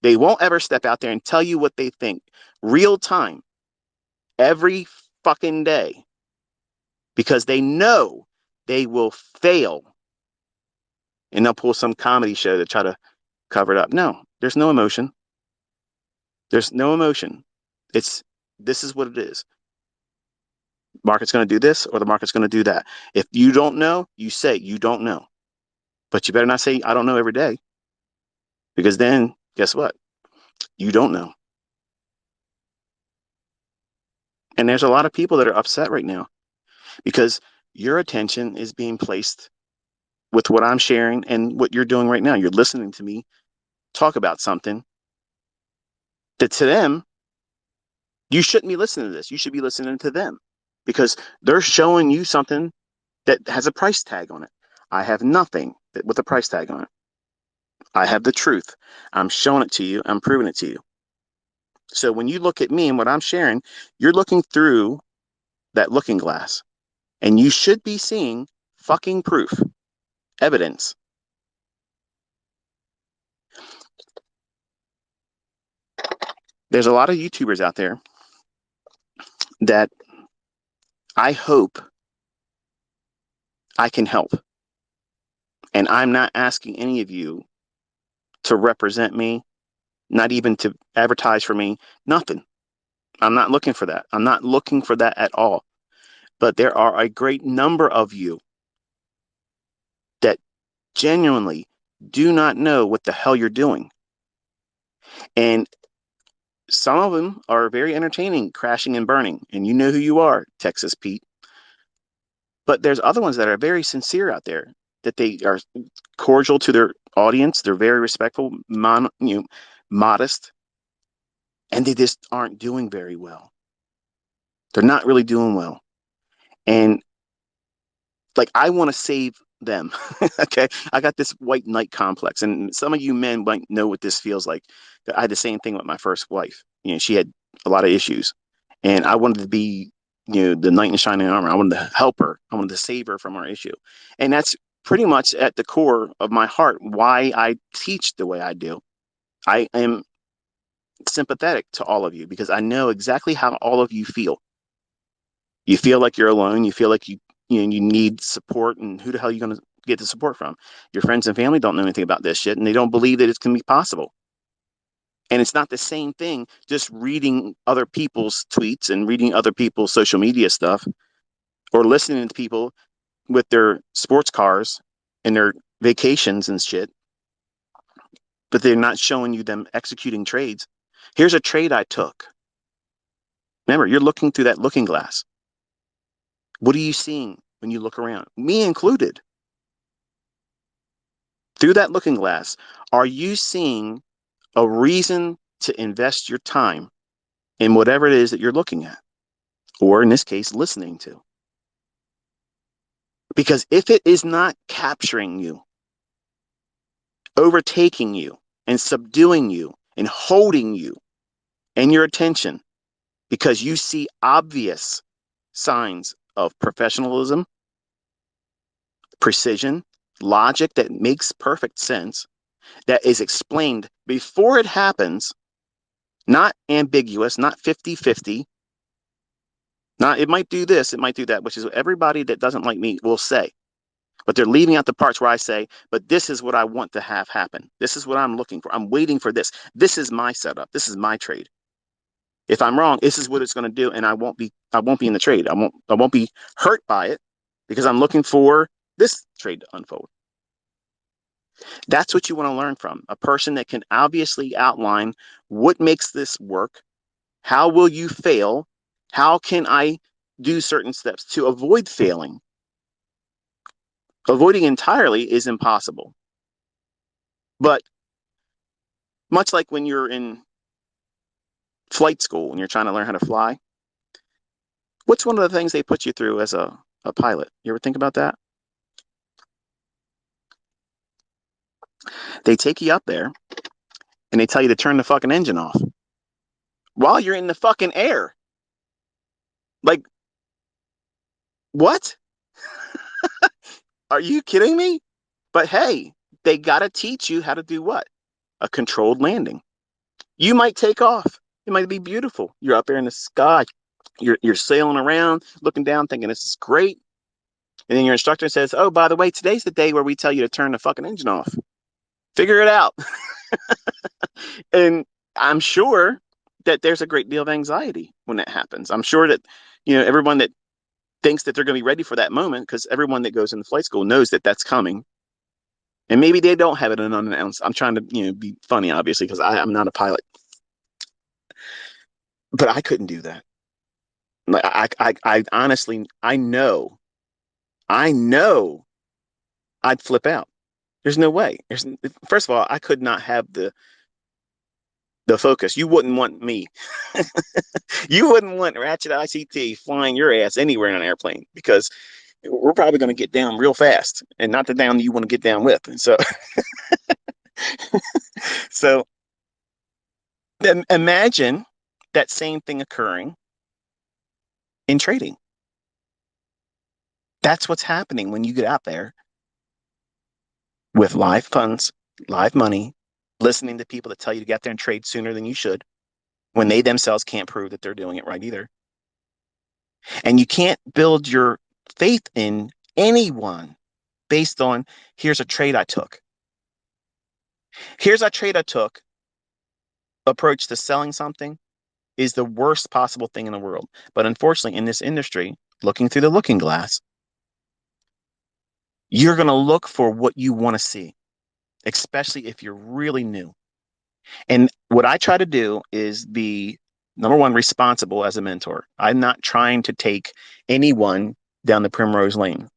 They won't ever step out there and tell you what they think real time every fucking day, because they know they will fail, and they'll pull some comedy show to try to cover it up. No, there's no emotion. There's no emotion. This is what it is. Market's going to do this or the market's going to do that. If you don't know, you say you don't know. But you better not say I don't know every day, because then guess what? You don't know. And there's a lot of people that are upset right now because your attention is being placed with what I'm sharing and what you're doing right now. You're listening to me talk about something that to them, you shouldn't be listening to this. You should be listening to them, because they're showing you something that has a price tag on it. I have nothing with a price tag on it. I have the truth. I'm showing it to you. I'm proving it to you. So when you look at me and what I'm sharing, you're looking through that looking glass, and you should be seeing fucking proof, evidence. There's a lot of YouTubers out there that I hope I can help. And I'm not asking any of you to represent me, not even to advertise for me, nothing. I'm not looking for that. I'm not looking for that at all. But there are a great number of you that genuinely do not know what the hell you're doing. And some of them are very entertaining, crashing and burning. And you know who you are, Texas Pete. But there's other ones that are very sincere out there, that they are cordial to their audience. They're very respectful, modest, and they just aren't doing very well. They're not really doing well. And like, I want to save them. Okay. I got this white knight complex. And some of you men might know what this feels like. I had the same thing with my first wife. She had a lot of issues. And I wanted to be, the knight in shining armor. I wanted to help her. I wanted to save her from our issue. And that's pretty much at the core of my heart why I teach the way I do. I am sympathetic to all of you because I know exactly how all of you feel. You feel like you're alone. You feel like you need support, and who the hell are you going to get the support from? Your friends and family don't know anything about this shit, and they don't believe that it's going to be possible. And it's not the same thing just reading other people's tweets and reading other people's social media stuff or listening to people with their sports cars and their vacations and shit, but they're not showing you them executing trades. Here's a trade I took. Remember, you're looking through that looking glass. What are you seeing when you look around? Me included. Through that looking glass, are you seeing a reason to invest your time in whatever it is that you're looking at? Or in this case, listening to? Because if it is not capturing you, overtaking you, and subduing you, and holding you and your attention, because you see obvious signs of professionalism, precision, logic that makes perfect sense, that is explained before it happens, not ambiguous, not 50-50, not it might do this, it might do that, which is what everybody that doesn't like me will say. But they're leaving out the parts where I say, but this is what I want to have happen. This is what I'm looking for. I'm waiting for this. This is my setup. This is my trade. If I'm wrong, this is what it's going to do, and I won't be in the trade. I won't be hurt by it because I'm looking for this trade to unfold. That's what you want to learn from a person that can obviously outline what makes this work. How will you fail? How can I do certain steps to avoid failing? Avoiding entirely is impossible. But much like when you're in flight school and you're trying to learn how to fly, what's one of the things they put you through as a pilot? You ever think about that? They take you up there and they tell you to turn the fucking engine off while you're in the fucking air. Like, what? Are you kidding me? But hey, they got to teach you how to do what? A controlled landing. You might take off. It might be beautiful. You're up there in the sky. You're sailing around, looking down, thinking this is great. And then your instructor says, "Oh, by the way, today's the day where we tell you to turn the fucking engine off. Figure it out." And I'm sure that there's a great deal of anxiety when that happens. I'm sure that, everyone that thinks that they're going to be ready for that moment, because everyone that goes into flight school knows that that's coming. And maybe they don't have it unannounced. I'm trying to, be funny, obviously, because I'm not a pilot. But I couldn't do that. Like, I honestly, I know I'd flip out. There's no way. First of all, I could not have the focus. You wouldn't want me. You wouldn't want Ratchet ICT flying your ass anywhere in an airplane because we're probably going to get down real fast, and not the down you want to get down with. And so imagine that same thing occurring in trading. That's what's happening when you get out there with live funds, live money, listening to people that tell you to get there and trade sooner than you should, when they themselves can't prove that they're doing it right either. And you can't build your faith in anyone based on, here's a trade I took. Here's a trade I took. Approach to selling something is the worst possible thing in the world. But unfortunately, in this industry, looking through the looking glass, you're going to look for what you want to see, especially if you're really new. And what I try to do is be, number one, responsible as a mentor. I'm not trying to take anyone down the primrose lane.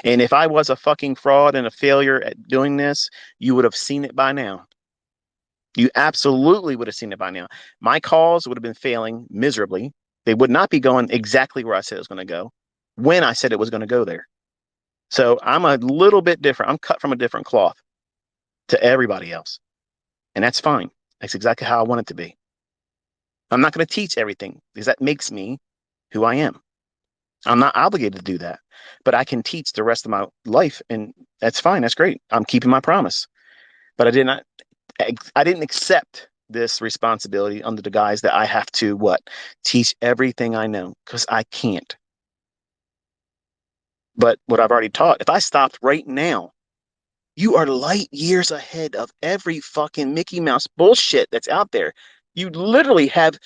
And if I was a fucking fraud and a failure at doing this, you would have seen it by now. You absolutely would have seen it by now. My calls would have been failing miserably. They would not be going exactly where I said it was going to go when I said it was going to go there. So I'm a little bit different. I'm cut from a different cloth to everybody else. And that's fine. That's exactly how I want it to be. I'm not going to teach everything because that makes me who I am. I'm not obligated to do that, but I can teach the rest of my life, and that's fine. That's great. I'm keeping my promise. But I didn't accept this responsibility under the guise that I have to what? Teach everything I know, because I can't. But what I've already taught, if I stopped right now, you are light years ahead of every fucking Mickey Mouse bullshit that's out there. You literally have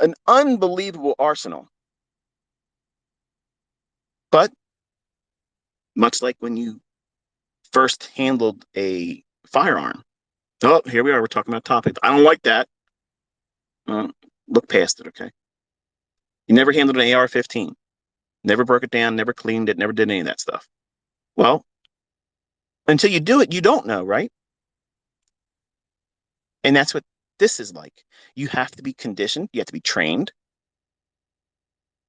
an unbelievable arsenal. But much like when you first handled a firearm, oh, here we are. We're talking about topics. I don't like that. Look past it, okay? You never handled an AR-15. Never broke it down, never cleaned it, never did any of that stuff. Well, until you do it, you don't know, right? And that's what this is like. You have to be conditioned. You have to be trained.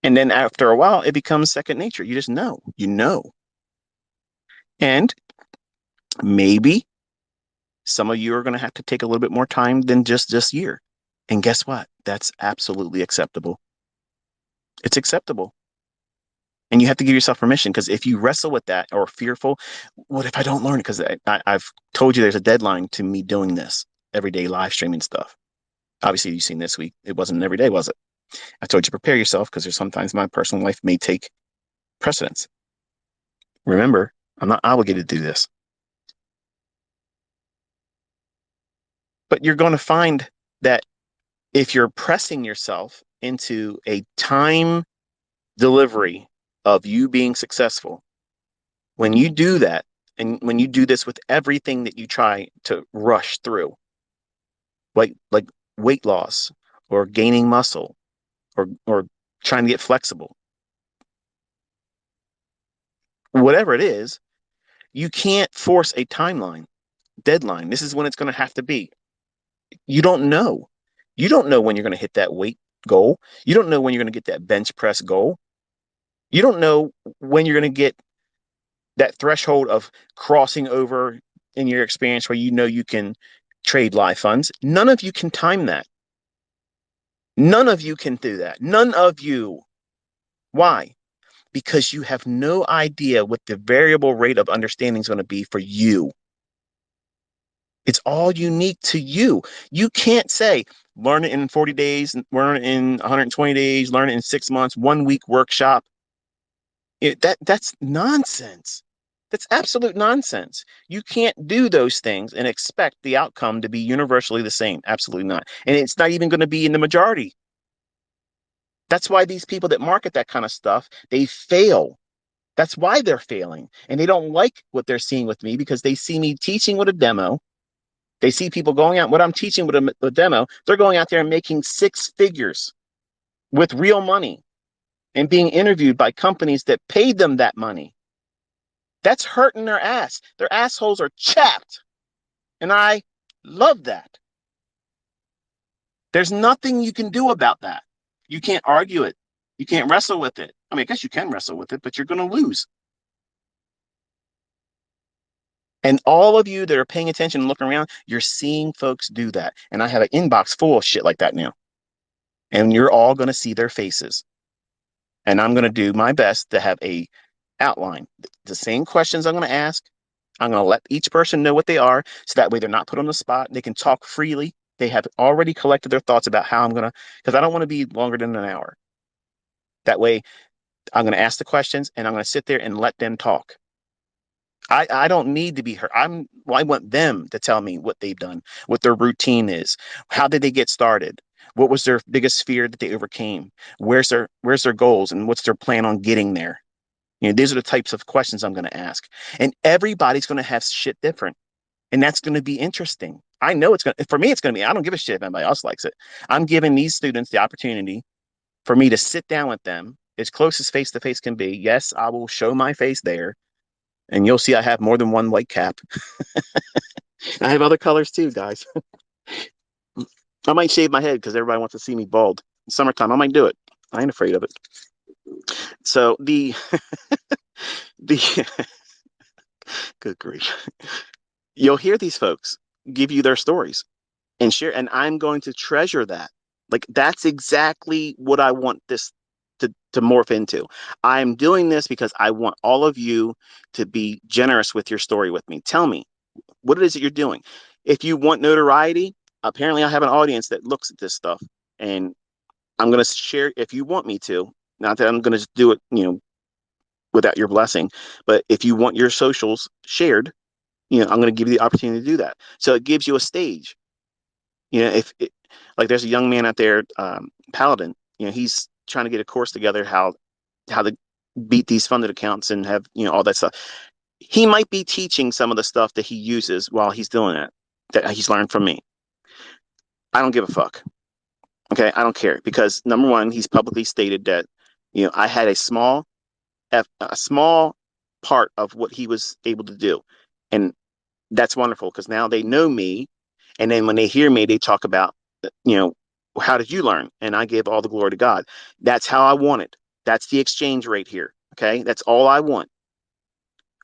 And then after a while, it becomes second nature. You just know. You know. And maybe some of you are going to have to take a little bit more time than just this year. And guess what? That's absolutely acceptable. It's acceptable. And you have to give yourself permission, because if you wrestle with that or fearful, what if I don't learn it? Because I've told you there's a deadline to me doing this everyday live streaming stuff. Obviously, you've seen this week. It wasn't every day, was it? I told you prepare yourself, because there's sometimes my personal life may take precedence. Remember, I'm not obligated to do this. But you're going to find that if you're pressing yourself into a time delivery of you being successful, when you do that, and when you do this with everything that you try to rush through, like weight loss or gaining muscle or trying to get flexible, whatever it is, you can't force a timeline, deadline. This is when it's going to have to be. You don't know. You don't know when you're going to hit that weight goal. You don't know when you're going to get that bench press goal. You don't know when you're going to get that threshold of crossing over in your experience where you know you can trade live funds. None of you can time that. None of you can do that. None of you. Why? Because you have no idea what the variable rate of understanding is going to be for you. It's all unique to you. You can't say, learn it in 40 days, learn it in 120 days, learn it in 6 months, 1 week workshop. That's nonsense. That's absolute nonsense. You can't do those things and expect the outcome to be universally the same. Absolutely not. And it's not even going to be in the majority. That's why these people that market that kind of stuff, they fail. That's why they're failing. And they don't like what they're seeing with me, because they see me teaching with a demo. They see people going out, what I'm teaching with a demo, they're going out there and making 6 figures with real money and being interviewed by companies that paid them that money. That's hurting their ass. Their assholes are chapped. And I love that. There's nothing you can do about that. You can't argue it. You can't wrestle with it. I mean, I guess you can wrestle with it, but you're going to lose. And all of you that are paying attention and looking around, you're seeing folks do that. And I have an inbox full of shit like that now. And you're all going to see their faces. And I'm going to do my best to have a outline. The same questions I'm going to ask, I'm going to let each person know what they are, so that way they're not put on the spot. They can talk freely. They have already collected their thoughts about how I'm going to, because I don't want to be longer than an hour. That way, I'm going to ask the questions and I'm going to sit there and let them talk. I don't need to be heard. I want them to tell me what they've done, what their routine is, how did they get started, what was their biggest fear that they overcame, where's their goals, and what's their plan on getting there. These are the types of questions I'm going to ask, and everybody's going to have shit different, and that's going to be interesting. I know it's going to, for me, it's going to be, I don't give a shit if anybody else likes it. I'm giving these students the opportunity for me to sit down with them as close as face to face can be. Yes, I will show my face there. And you'll see I have more than one white cap. I have other colors too, guys. I might shave my head because everybody wants to see me bald. In summertime, I might do it. I ain't afraid of it. So the good grief, you'll hear these folks give you their stories and share, and I'm going to treasure that. Like that's exactly what I want this to morph into. I'm doing this because I want all of you to be generous with your story with me. Tell me what it is that you're doing. If you want notoriety, apparently I have an audience that looks at this stuff, and I'm going to share if you want me to. Not that I'm going to do it, without your blessing, but if you want your socials shared, I'm going to give you the opportunity to do that. So it gives you a stage. If it, like there's a young man out there, Paladin, he's trying to get a course together how to beat these funded accounts and have all that stuff. He might be teaching some of the stuff that he uses while he's doing that he's learned from me. I don't give a fuck. Okay, I don't care because number one, he's publicly stated that I had a small part of what he was able to do, and that's wonderful because now they know me, and then when they hear me, they talk about how did you learn, and I give all the glory to God. That's how I want it. That's the exchange rate here. Okay, that's all I want.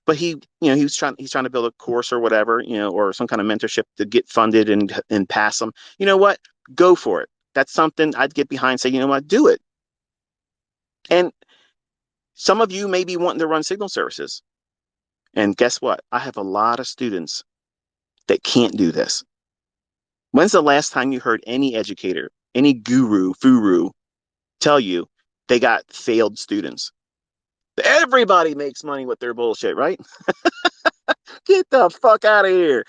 But he's trying to build a course or whatever, or some kind of mentorship to get funded and pass them. You know what? Go for it. That's something I'd get behind. Say, you know what? Do it. And some of you may be wanting to run signal services. And guess what? I have a lot of students that can't do this. When's the last time you heard any educator, any guru, furu tell you they got failed students? Everybody makes money with their bullshit, right? Get the fuck out of here.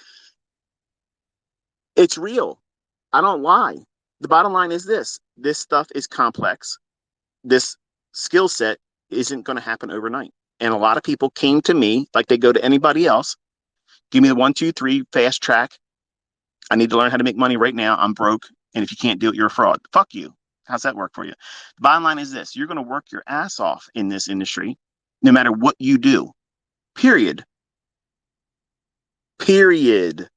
It's real. I don't lie. The bottom line is this stuff is complex. This skill set isn't going to happen overnight. And a lot of people came to me like they go to anybody else. Give me the 1, 2, 3 fast track. I need to learn how to make money right now. I'm broke. And if you can't do it, you're a fraud. Fuck you. How's that work for you? The bottom line is this. You're going to work your ass off in this industry, no matter what you do. Period. Period.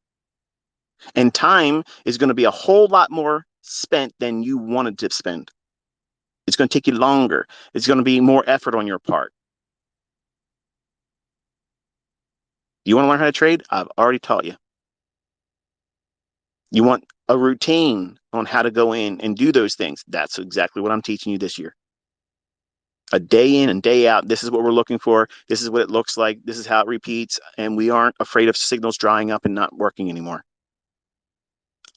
And time is going to be a whole lot more spent than you wanted to spend. It's going to take you longer. It's going to be more effort on your part. You want to learn how to trade? I've already taught you. You want a routine on how to go in and do those things. That's exactly what I'm teaching you this year. A day in and day out. This is what we're looking for. This is what it looks like. This is how it repeats. And we aren't afraid of signals drying up and not working anymore.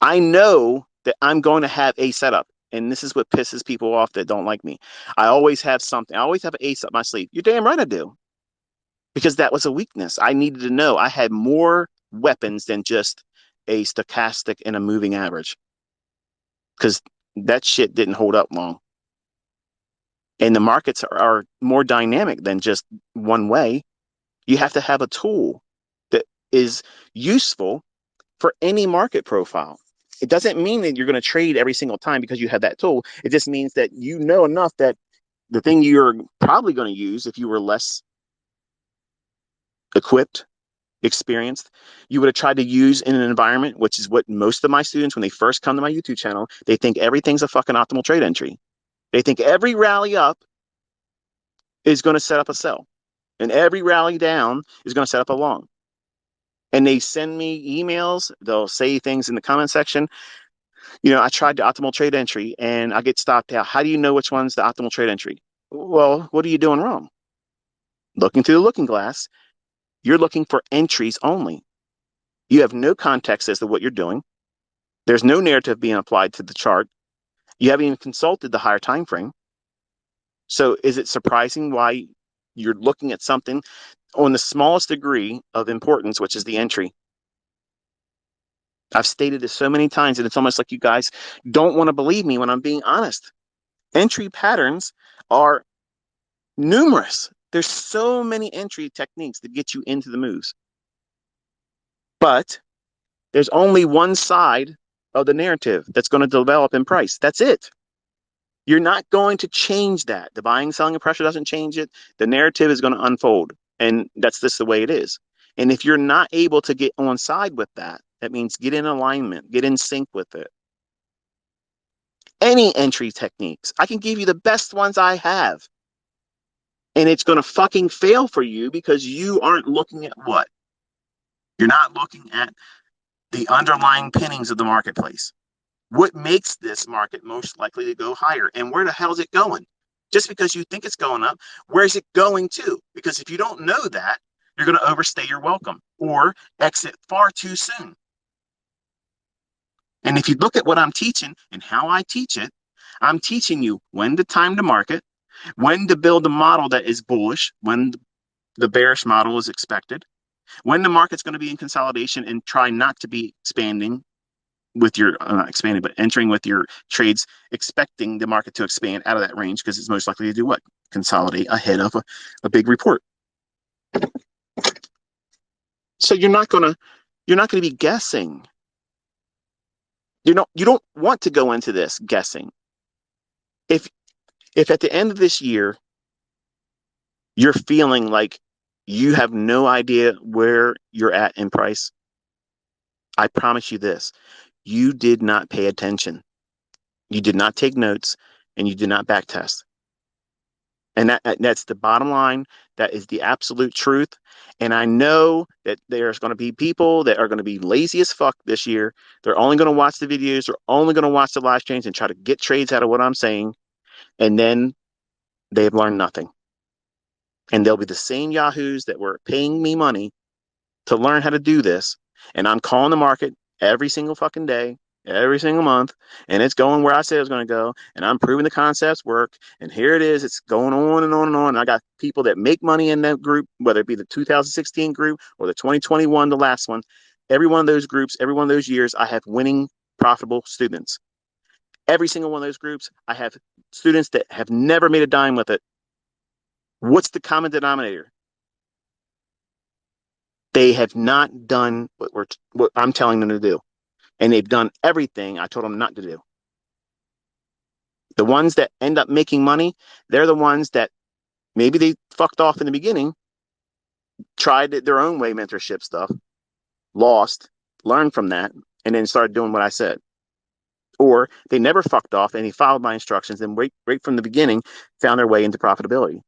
I know that I'm going to have a setup. And this is what pisses people off that don't like me. I always have something. I always have an ace up my sleeve. You're damn right I do. Because that was a weakness. I needed to know I had more weapons than just a stochastic and a moving average. Because that shit didn't hold up long. And the markets are more dynamic than just one way. You have to have a tool that is useful for any market profile. It doesn't mean that you're going to trade every single time because you have that tool. It just means that you know enough that the thing you're probably going to use if you were less equipped, experienced, you would have tried to use in an environment, which is what most of my students, when they first come to my YouTube channel, they think everything's a fucking optimal trade entry. They think every rally up is going to set up a sell, and every rally down is going to set up a long. And they send me emails. They'll say things in the comment section. I tried the optimal trade entry and I get stopped out. How do you know which one's the optimal trade entry? Well, what are you doing wrong? Looking through the looking glass, you're looking for entries only. You have no context as to what you're doing. There's no narrative being applied to the chart. You haven't even consulted the higher time frame. So is it surprising why you're looking at something on the smallest degree of importance, which is the entry? I've stated this so many times, and it's almost like you guys don't want to believe me when I'm being honest. Entry patterns are numerous. There's so many entry techniques to get you into the moves. But there's only one side of the narrative that's going to develop in price. That's it. You're not going to change that. The buying, selling, and pressure doesn't change it. The narrative is going to unfold. And that's just the way it is. And if you're not able to get on side with that, that means get in alignment, get in sync with it. any entry techniques. I can give you the best ones I have. And it's going to fucking fail for you because you aren't looking at what? You're not looking at the underlying pinnings of the marketplace. What makes this market most likely to go higher? And where the hell is it going? Just because you think it's going up, where's it going to? Because if you don't know that, you're going to overstay your welcome or exit far too soon. And if you look at what I'm teaching and how I teach it, I'm teaching you when to time to market, when to build a model that is bullish, when the bearish model is expected, when the market's going to be in consolidation and try not to be expanding with your, not expanding, but entering with your trades, expecting the market to expand out of that range because it's most likely to do what? Consolidate ahead of a big report. So you're not going to be guessing. You don't want to go into this guessing. If at the end of this year you're feeling like you have no idea where you're at in price, I promise you this: you did not pay attention, you did not take notes, and you did not backtest. And that's the bottom line. That is the absolute truth. And I know that there's going to be people that are going to be lazy as fuck this year. They're only going to watch the videos. They're only going to watch the live streams and try to get trades out of what I'm saying. And then they have learned nothing. And they'll be the same yahoos that were paying me money to learn how to do this. And I'm calling the market every single fucking day, every single month, and it's going where I said it was going to go. And I'm proving the concepts work. And here it is. It's going on and on and on. And I got people that make money in that group, whether it be the 2016 group or the 2021, the last one. Every one of those groups, every one of those years, I have winning, profitable students. Every single one of those groups, I have students that have never made a dime with it. What's the common denominator? They have not done what I'm telling them to do. And they've done everything I told them not to do. The ones that end up making money, they're the ones that maybe they fucked off in the beginning, tried their own way mentorship stuff, lost, learned from that, and then started doing what I said. Or they never fucked off and they followed my instructions and right from the beginning found their way into profitability.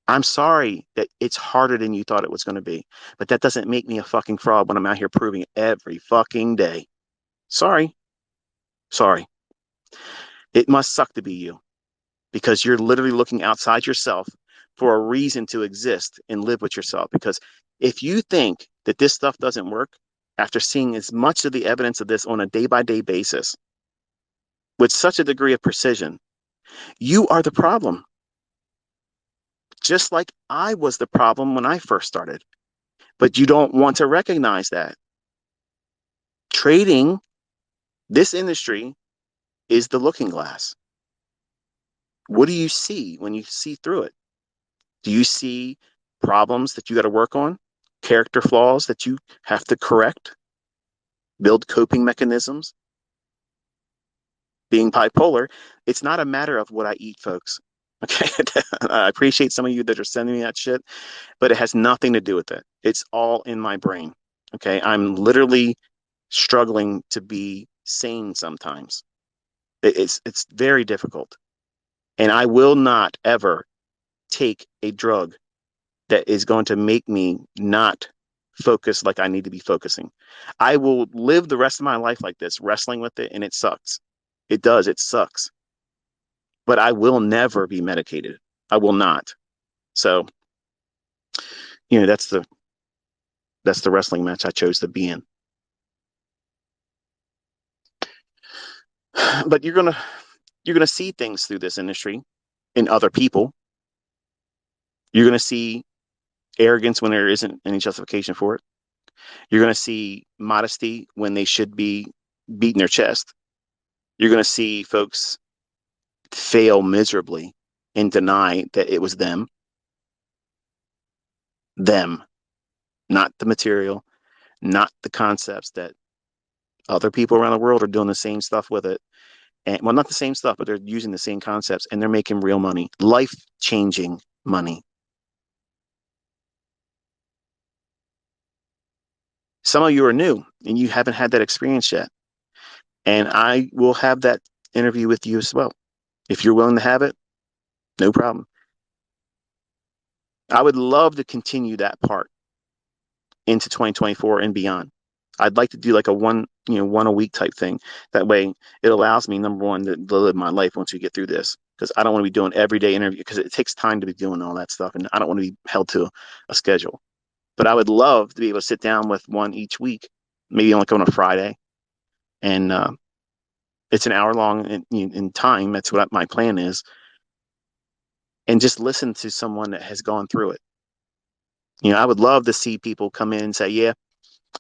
I'm sorry that it's harder than you thought it was going to be, but that doesn't make me a fucking fraud when I'm out here proving it every fucking day. Sorry. It must suck to be you because you're literally looking outside yourself for a reason to exist and live with yourself. Because if you think that this stuff doesn't work after seeing as much of the evidence of this on a day-by-day basis with such a degree of precision, you are the problem. Just like I was the problem when I first started. But you don't want to recognize that. Trading, this industry, is the looking glass. What do you see when you see through it? Do you see problems that you got to work on? Character flaws that you have to correct? Build coping mechanisms? Being bipolar, it's not a matter of what I eat, folks. Okay. I appreciate some of you that are sending me that shit, but it has nothing to do with it. It's all in my brain. Okay. I'm literally struggling to be sane sometimes. It's very difficult. And I will not ever take a drug that is going to make me not focus like I need to be focusing. I will live the rest of my life like this, wrestling with it, and it sucks. It does. It sucks. But I will never be medicated. I will not. So, that's the wrestling match I chose to be in. But you're gonna see things through this industry in other people. You're gonna see arrogance when there isn't any justification for it. You're gonna see modesty when they should be beating their chest. You're gonna see folks fail miserably and deny that it was them, not the material, not the concepts that other people around the world are doing the same stuff with it. And well, not the same stuff, but they're using the same concepts and they're making real money, life-changing money. Some of you are new and you haven't had that experience yet. And I will have that interview with you as well. If you're willing to have it, no problem. I would love to continue that part into 2024 and beyond. I'd like to do like a one a week type thing. That way it allows me, number one, to live my life once we get through this. Because I don't want to be doing everyday interview because it takes time to be doing all that stuff. And I don't want to be held to a schedule. But I would love to be able to sit down with one each week, maybe like on a Friday. And it's an hour long in time. That's what my plan is. And just listen to someone that has gone through it. I would love to see people come in and say, yeah,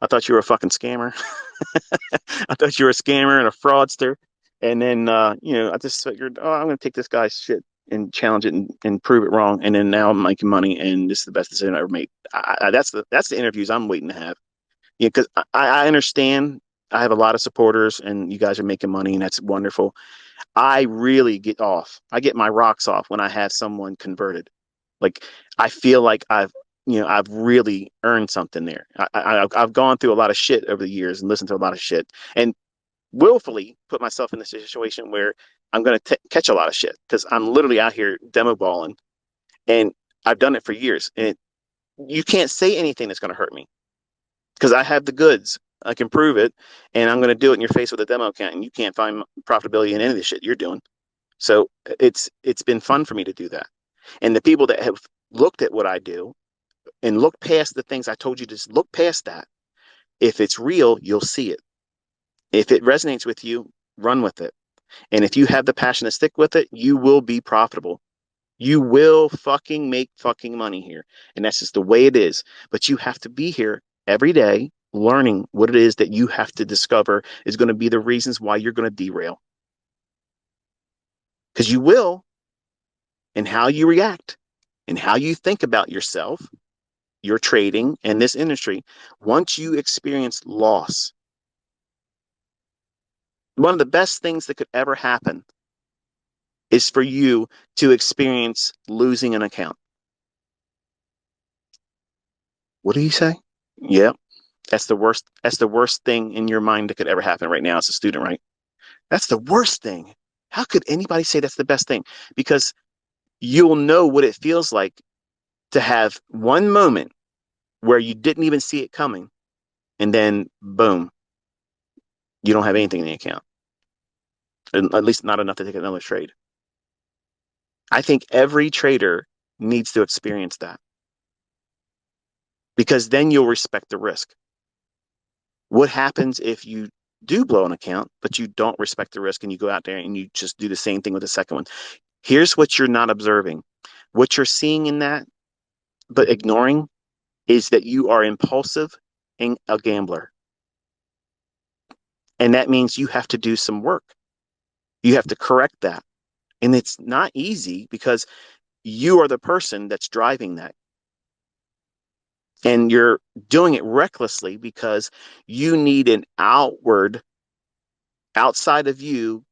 I thought you were a fucking scammer. I thought you were a scammer and a fraudster. And then, I just figured, oh, I'm going to take this guy's shit and challenge it and prove it wrong. And then now I'm making money, and this is the best decision I ever made. That's the interviews I'm waiting to have. Yeah, because I understand I have a lot of supporters, and you guys are making money, and that's wonderful. I really get off. I get my rocks off when I have someone converted. Like I feel like I've really earned something there. I've gone through a lot of shit over the years and listened to a lot of shit, and willfully put myself in a situation where I'm going to catch a lot of shit because I'm literally out here demo balling, and I've done it for years. And you can't say anything that's going to hurt me because I have the goods. I can prove it, and I'm going to do it in your face with a demo account, and you can't find profitability in any of the shit you're doing. So it's been fun for me to do that. And the people that have looked at what I do and look past the things I told you to just look past that. If it's real, you'll see it. If it resonates with you, run with it. And if you have the passion to stick with it, you will be profitable. You will fucking make fucking money here. And that's just the way it is. But you have to be here every day learning what it is that you have to discover is going to be the reasons why you're going to derail. Because you will, and how you react and how you think about yourself, your trading, and this industry, once you experience loss, one of the best things that could ever happen is for you to experience losing an account. What do you say? Yeah, that's the worst. That's the worst thing in your mind that could ever happen right now as a student, right? That's the worst thing. How could anybody say that's the best thing? Because you'll know what it feels like to have one moment where you didn't even see it coming, and then boom, you don't have anything in the account, at least not enough to take another trade. I think every trader needs to experience that because then you'll respect the risk. What happens if you do blow an account, but you don't respect the risk and you go out there and you just do the same thing with the second one? Here's what you're not observing. What you're seeing in that, but ignoring, is that you are impulsive and a gambler. And that means you have to do some work. You have to correct that. And it's not easy because you are the person that's driving that. And you're doing it recklessly because you need an outside of you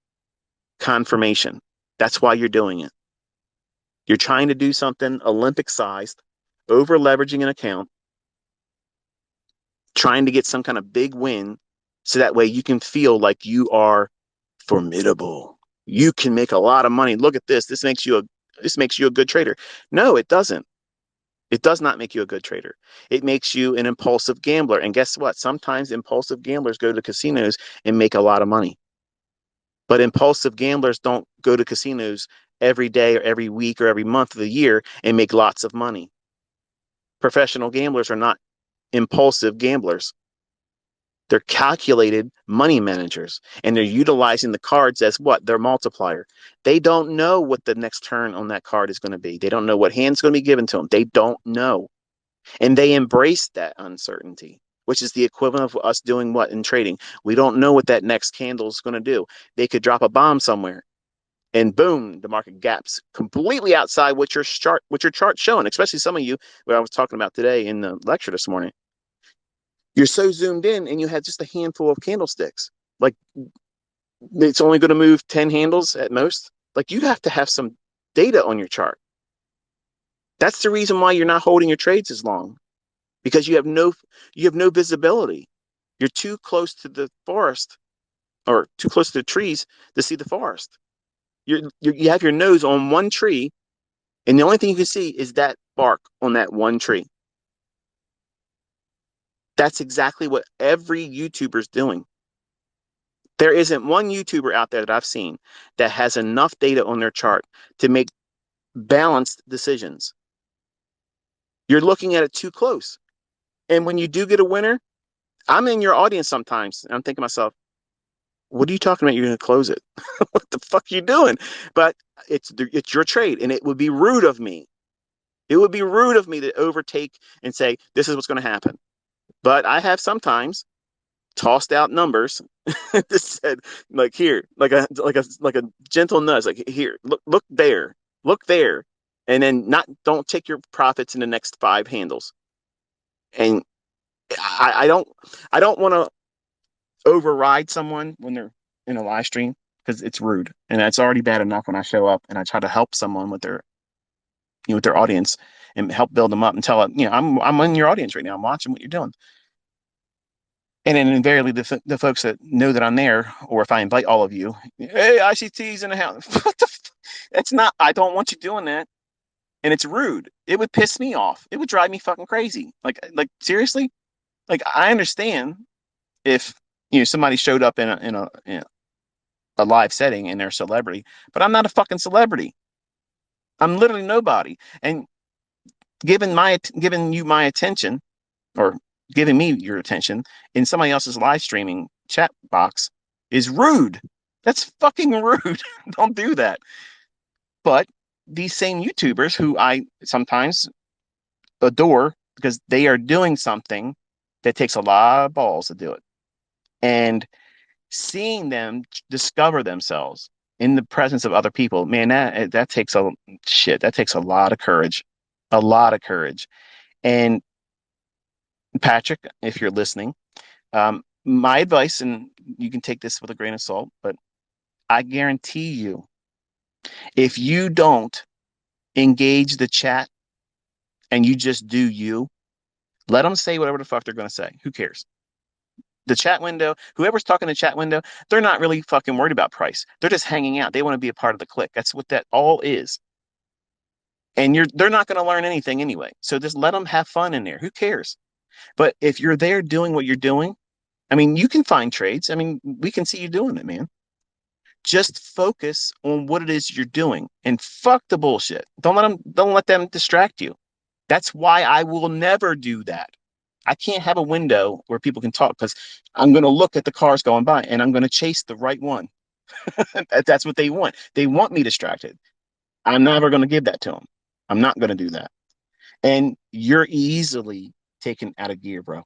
confirmation. That's why you're doing it. You're trying to do something Olympic sized, over leveraging an account, trying to get some kind of big win so that way you can feel like you are formidable. You can make a lot of money. Look at this. This makes you a good trader. No, it doesn't. It does not make you a good trader. It makes you an impulsive gambler. And guess what? Sometimes impulsive gamblers go to casinos and make a lot of money. But impulsive gamblers don't go to casinos every day or every week or every month of the year and make lots of money. Professional gamblers are not impulsive gamblers. They're calculated money managers, and they're utilizing the cards as what? Their multiplier. They don't know what the next turn on that card is going to be. They don't know what hand's going to be given to them. They don't know. And they embrace that uncertainty, which is the equivalent of us doing what in trading? We don't know what that next candle is going to do. They could drop a bomb somewhere, and boom, the market gaps completely outside what your chart's showing, especially some of you, what I was talking about today in the lecture this morning. You're so zoomed in and you had just a handful of candlesticks. Like it's only going to move 10 handles at most. Like you have to have some data on your chart. That's the reason why you're not holding your trades as long, because you have no visibility. You're too close to the forest or too close to the trees to see the forest. You have your nose on one tree, and the only thing you can see is that bark on that one tree. That's exactly what every YouTuber is doing. There isn't one YouTuber out there that I've seen that has enough data on their chart to make balanced decisions. You're looking at it too close. And when you do get a winner, I'm in your audience sometimes. And I'm thinking to myself, what are you talking about? You're going to close it. What the fuck are you doing? But it's your trade, and it would be rude of me. It would be rude of me to overtake and say, this is what's going to happen. But I have sometimes tossed out numbers that said, like, here, like a gentle nudge, like, here, look there, look there, and then don't take your profits in the next 5 handles. And I don't want to override someone when they're in a live stream because it's rude, and it's already bad enough when I show up and I try to help someone with their with their audience and help build them up and tell them, I'm in your audience right now. I'm watching what you're doing. And then invariably, the folks that know that I'm there, or if I invite all of you, hey, ICT's in the house. What the? It's not. I don't want you doing that, and it's rude. It would piss me off. It would drive me fucking crazy. Like seriously. Like I understand if somebody showed up in a live setting and they're a celebrity, but I'm not a fucking celebrity. I'm literally nobody. And giving you my attention, or giving me your attention in somebody else's live streaming chat box is rude. That's fucking rude. Don't do that. But these same YouTubers who I sometimes adore because they are doing something that takes a lot of balls to do it. And seeing them discover themselves in the presence of other people, man, that takes that takes a lot of courage. A lot of courage. And Patrick, if you're listening, my advice, and you can take this with a grain of salt, but I guarantee you, if you don't engage the chat and you just do you, let them say whatever the fuck they're going to say. Who cares? The chat window, whoever's talking in the chat window, they're not really fucking worried about price. They're just hanging out. They want to be a part of the clique. That's what that all is. And they're not going to learn anything anyway. So just let them have fun in there. Who cares? But if you're there doing what you're doing, I mean, you can find trades. I mean, we can see you doing it, man. Just focus on what it is you're doing and fuck the bullshit. Don't let them distract you. That's why I will never do that. I can't have a window where people can talk because I'm going to look at the cars going by and I'm going to chase the right one. That's what they want. They want me distracted. I'm never going to give that to them. I'm not going to do that. And you're easily taken out of gear, bro.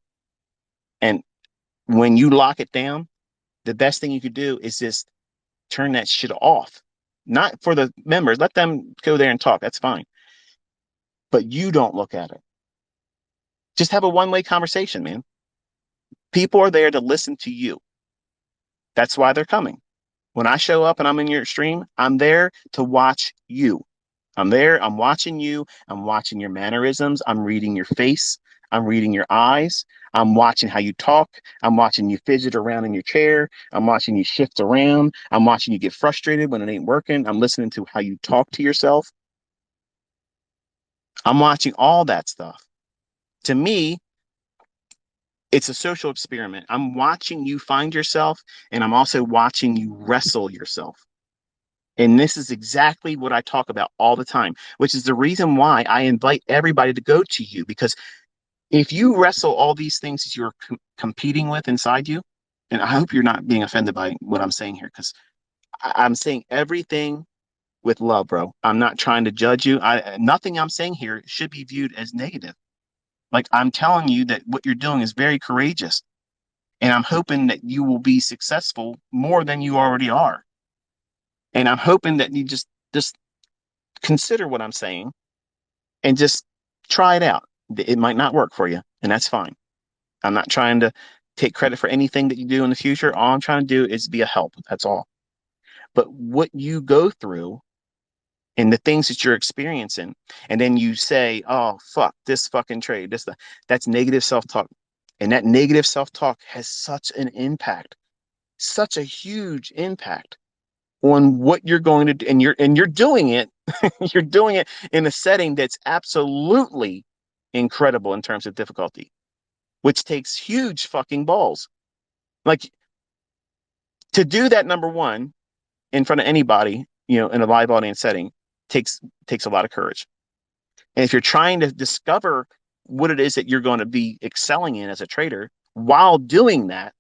And when you lock it down, the best thing you could do is just turn that shit off. Not for the members. Let them go there and talk. That's fine. But you don't look at it. Just have a one-way conversation, man. People are there to listen to you. That's why they're coming. When I show up and I'm in your stream, I'm there to watch you. I'm there. I'm watching you. I'm watching your mannerisms. I'm reading your face. I'm reading your eyes. I'm watching how you talk. I'm watching you fidget around in your chair. I'm watching you shift around. I'm watching you get frustrated when it ain't working. I'm listening to how you talk to yourself. I'm watching all that stuff. To me, it's a social experiment. I'm watching you find yourself, and I'm also watching you wrestle yourself. And this is exactly what I talk about all the time, which is the reason why I invite everybody to go to you. Because if you wrestle all these things that you're competing with inside you, and I hope you're not being offended by what I'm saying here, because I'm saying everything with love, bro. I'm not trying to judge you. Nothing I'm saying here should be viewed as negative. Like I'm telling you that what you're doing is very courageous. And I'm hoping that you will be successful more than you already are. And I'm hoping that you just consider what I'm saying and just try it out. It might not work for you, and that's fine. I'm not trying to take credit for anything that you do in the future. All I'm trying to do is be a help. That's all. But what you go through and the things that you're experiencing, and then you say, "Oh, fuck this fucking trade." That's negative self-talk, and that negative self-talk has such an impact. such a huge impact on what you're going to do. And you're doing it, you're doing it in a setting that's absolutely incredible in terms of difficulty, which takes huge fucking balls. Like to do that, number one, in front of anybody, in a live audience setting, takes a lot of courage. And if you're trying to discover what it is that you're going to be excelling in as a trader while doing that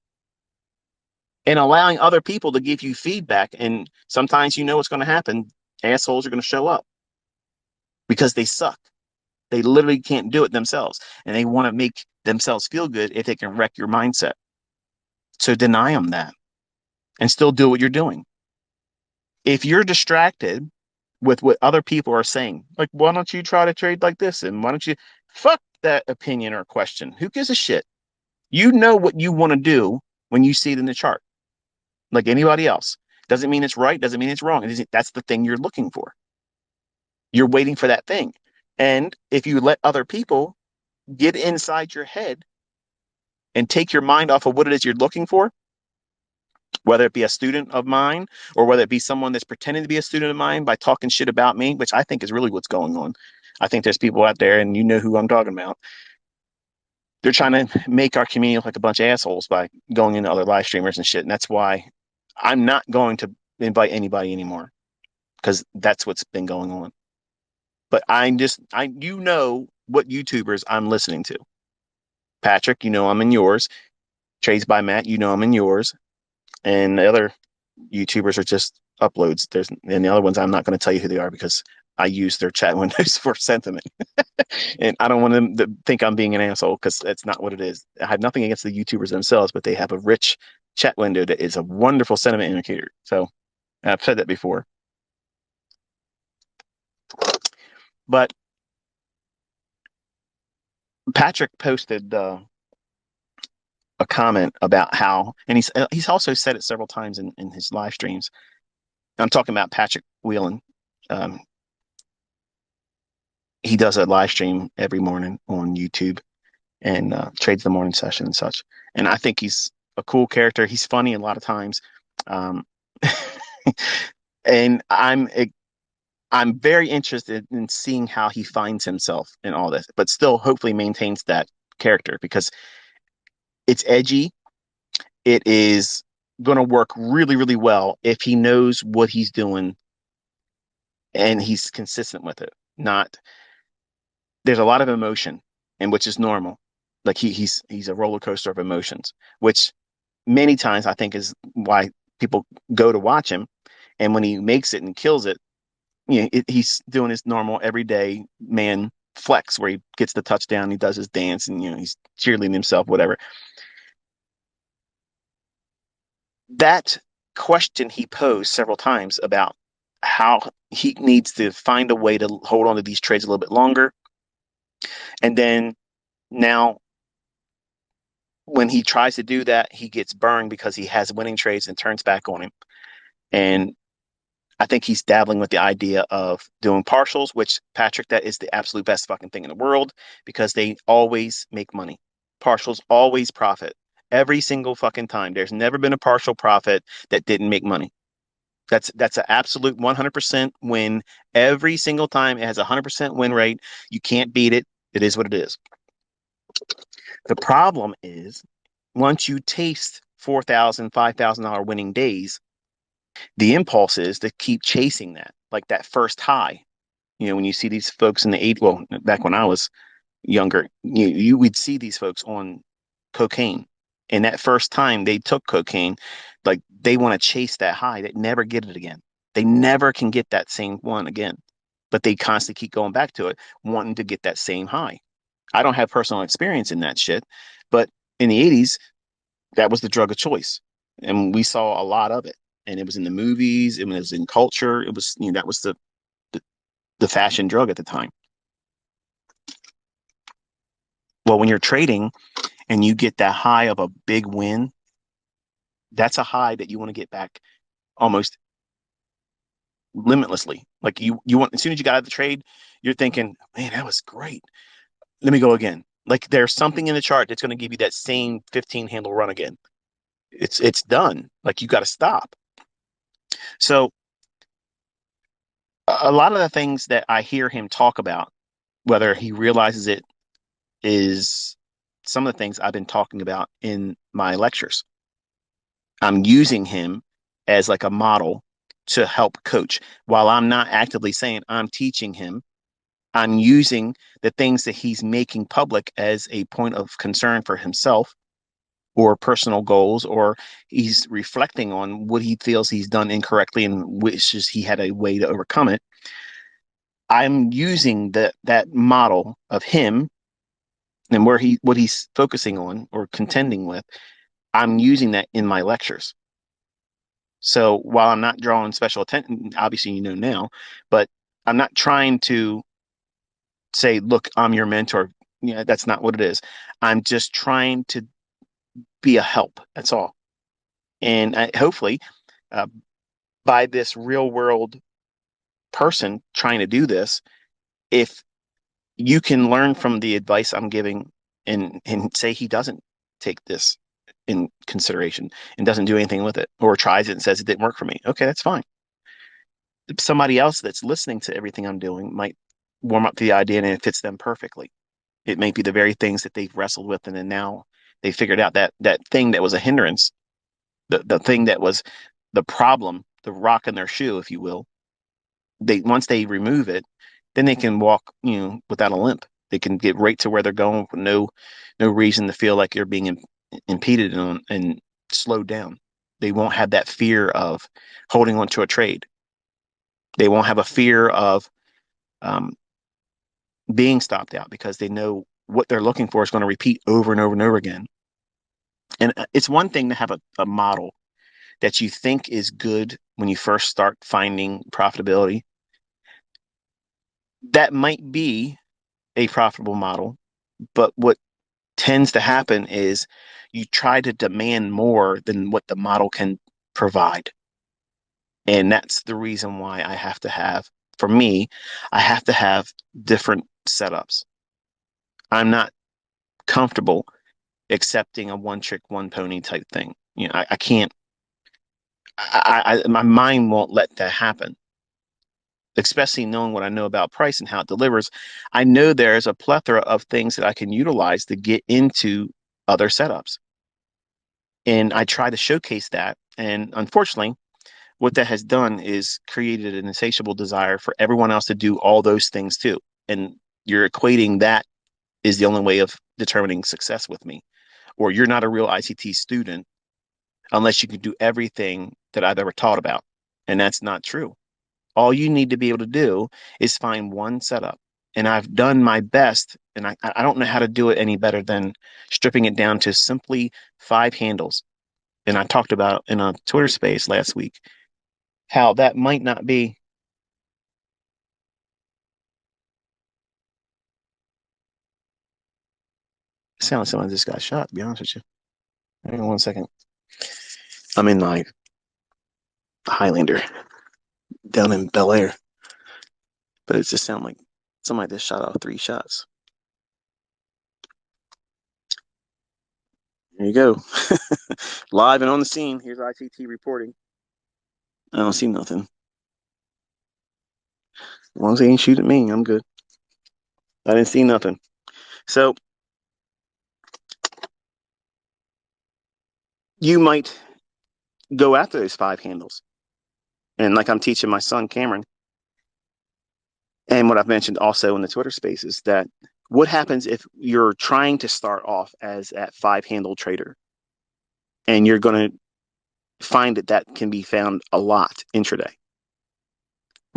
and allowing other people to give you feedback, and sometimes what's going to happen, assholes are going to show up because they suck. They literally can't do it themselves, and they want to make themselves feel good if they can wreck your mindset. So deny them that and still do what you're doing. If you're distracted with what other people are saying, like, why don't you try to trade like this? And why don't you fuck that opinion or question? Who gives a shit? You know what you want to do when you see it in the chart, like anybody else. Doesn't mean it's right, doesn't mean it's wrong. That's the thing you're looking for. You're waiting for that thing. And if you let other people get inside your head and take your mind off of what it is you're looking for, whether it be a student of mine or whether it be someone that's pretending to be a student of mine by talking shit about me, which I think is really what's going on. I think there's people out there, and you know who I'm talking about. They're trying to make our community look like a bunch of assholes by going into other live streamers and shit. And that's why I'm not going to invite anybody anymore, because that's what's been going on. But you know what YouTubers I'm listening to. Patrick, I'm in yours. Trades by Matt, I'm in yours. And the other YouTubers are just uploads. And the other ones, I'm not going to tell you who they are because I use their chat windows for sentiment. And I don't want them to think I'm being an asshole, because that's not what it is. I have nothing against the YouTubers themselves, but they have a rich chat window that is a wonderful sentiment indicator. So I've said that before. But Patrick posted a comment about how, and he's also said it several times in his live streams. I'm talking about Patrick Whelan. Um, he does a live stream every morning on YouTube and trades the morning session and such. And I think he's a cool character. He's funny a lot of times. Um, and I'm very interested in seeing how he finds himself in all this, but still hopefully maintains that character, because it's edgy. It is going to work really, really well if he knows what he's doing and he's consistent with it. Not There's a lot of emotion, and which is normal. Like he's a roller coaster of emotions, which many times I think is why people go to watch him. And when he makes it and kills it, he's doing his normal everyday man flex where he gets the touchdown, he does his dance, and he's cheerleading himself, whatever. That question he posed several times about how he needs to find a way to hold on to these trades a little bit longer. And then now when he tries to do that, he gets burned because he has winning trades and turns back on him. And I think he's dabbling with the idea of doing partials, which, Patrick, that is the absolute best fucking thing in the world, because they always make money. Partials always profit every single fucking time. There's never been a partial profit that didn't make money. That's an absolute 100% win every single time. It has a 100% win rate. You can't beat it. It is what it is. The problem is, once you taste $4,000, $5,000 winning days, the impulse is to keep chasing that, like that first high. When you see these folks in the back when I was younger, you would see these folks on cocaine. And that first time they took cocaine, like they want to chase that high. They never get it again. They never can get that same one again, but they constantly keep going back to it, wanting to get that same high. I don't have personal experience in that shit, but in the 80s, that was the drug of choice. And we saw a lot of it. And it was in the movies, it was in culture. It was, that was the fashion drug at the time. Well, when you're trading and you get that high of a big win, that's a high that you want to get back almost limitlessly. Like you want, as soon as you got out of the trade, you're thinking, man, that was great. Let me go again. Like there's something in the chart that's going to give you that same 15 handle run again. It's done. Like you got to stop. So a lot of the things that I hear him talk about, whether he realizes it, is some of the things I've been talking about in my lectures. I'm using him as like a model to help coach. While I'm not actively saying I'm teaching him, I'm using the things that he's making public as a point of concern for himself or personal goals, or he's reflecting on what he feels he's done incorrectly and wishes he had a way to overcome it. I'm using that model of him and where he what he's focusing on or contending with. I'm using that in my lectures. So while I'm not drawing special attention, obviously you know now, but I'm not trying to say, look, I'm your mentor. Yeah, that's not what it is. I'm just trying to be a help. That's all. And hopefully, uh, by this real world person trying to do this, if you can learn from the advice I'm giving and say he doesn't take this in consideration and doesn't do anything with it or tries it and says it didn't work for me. Okay, that's fine. Somebody else that's listening to everything I'm doing might warm up to the idea and it fits them perfectly. It may be the very things that they've wrestled with and then now they figured out that thing that was a hindrance, the thing that was the problem, the rock in their shoe, if you will. They once they remove it, then they can walk, without a limp. They can get right to where they're going with no reason to feel like you're being impeded and slowed down. They won't have that fear of holding on to a trade. They won't have a fear of um, being stopped out because they know what they're looking for is going to repeat over and over and over again. And it's one thing to have a model that you think is good when you first start finding profitability. That might be a profitable model, but what tends to happen is you try to demand more than what the model can provide. And that's the reason why for me, I have to have different setups. I'm not comfortable accepting a one trick, one pony type thing. I can't, my mind won't let that happen, especially knowing what I know about price and how it delivers. I know there's a plethora of things that I can utilize to get into other setups. And I try to showcase that. And unfortunately, what that has done is created an insatiable desire for everyone else to do all those things too. And you're equating that is the only way of determining success with me, or you're not a real ICT student unless you can do everything that I've ever taught about. And that's not true. All you need to be able to do is find one setup. And I've done my best, and I don't know how to do it any better than stripping it down to simply 5 handles. And I talked about in a Twitter space last week how that might not be. It sounds like someone just got shot, to be honest with you. Hang on one second. I'm in my Highlander down in Bel Air, but it just sounded like somebody just shot off 3 shots. There you go. Live and on the scene. Here's ICT reporting. I don't see nothing. As long as they ain't shoot at me, I'm good. I didn't see nothing. So you might go after those 5 handles. And like I'm teaching my son, Cameron, and what I've mentioned also in the Twitter spaces, that what happens if you're trying to start off as that 5 handle trader and you're going to find that can be found a lot intraday.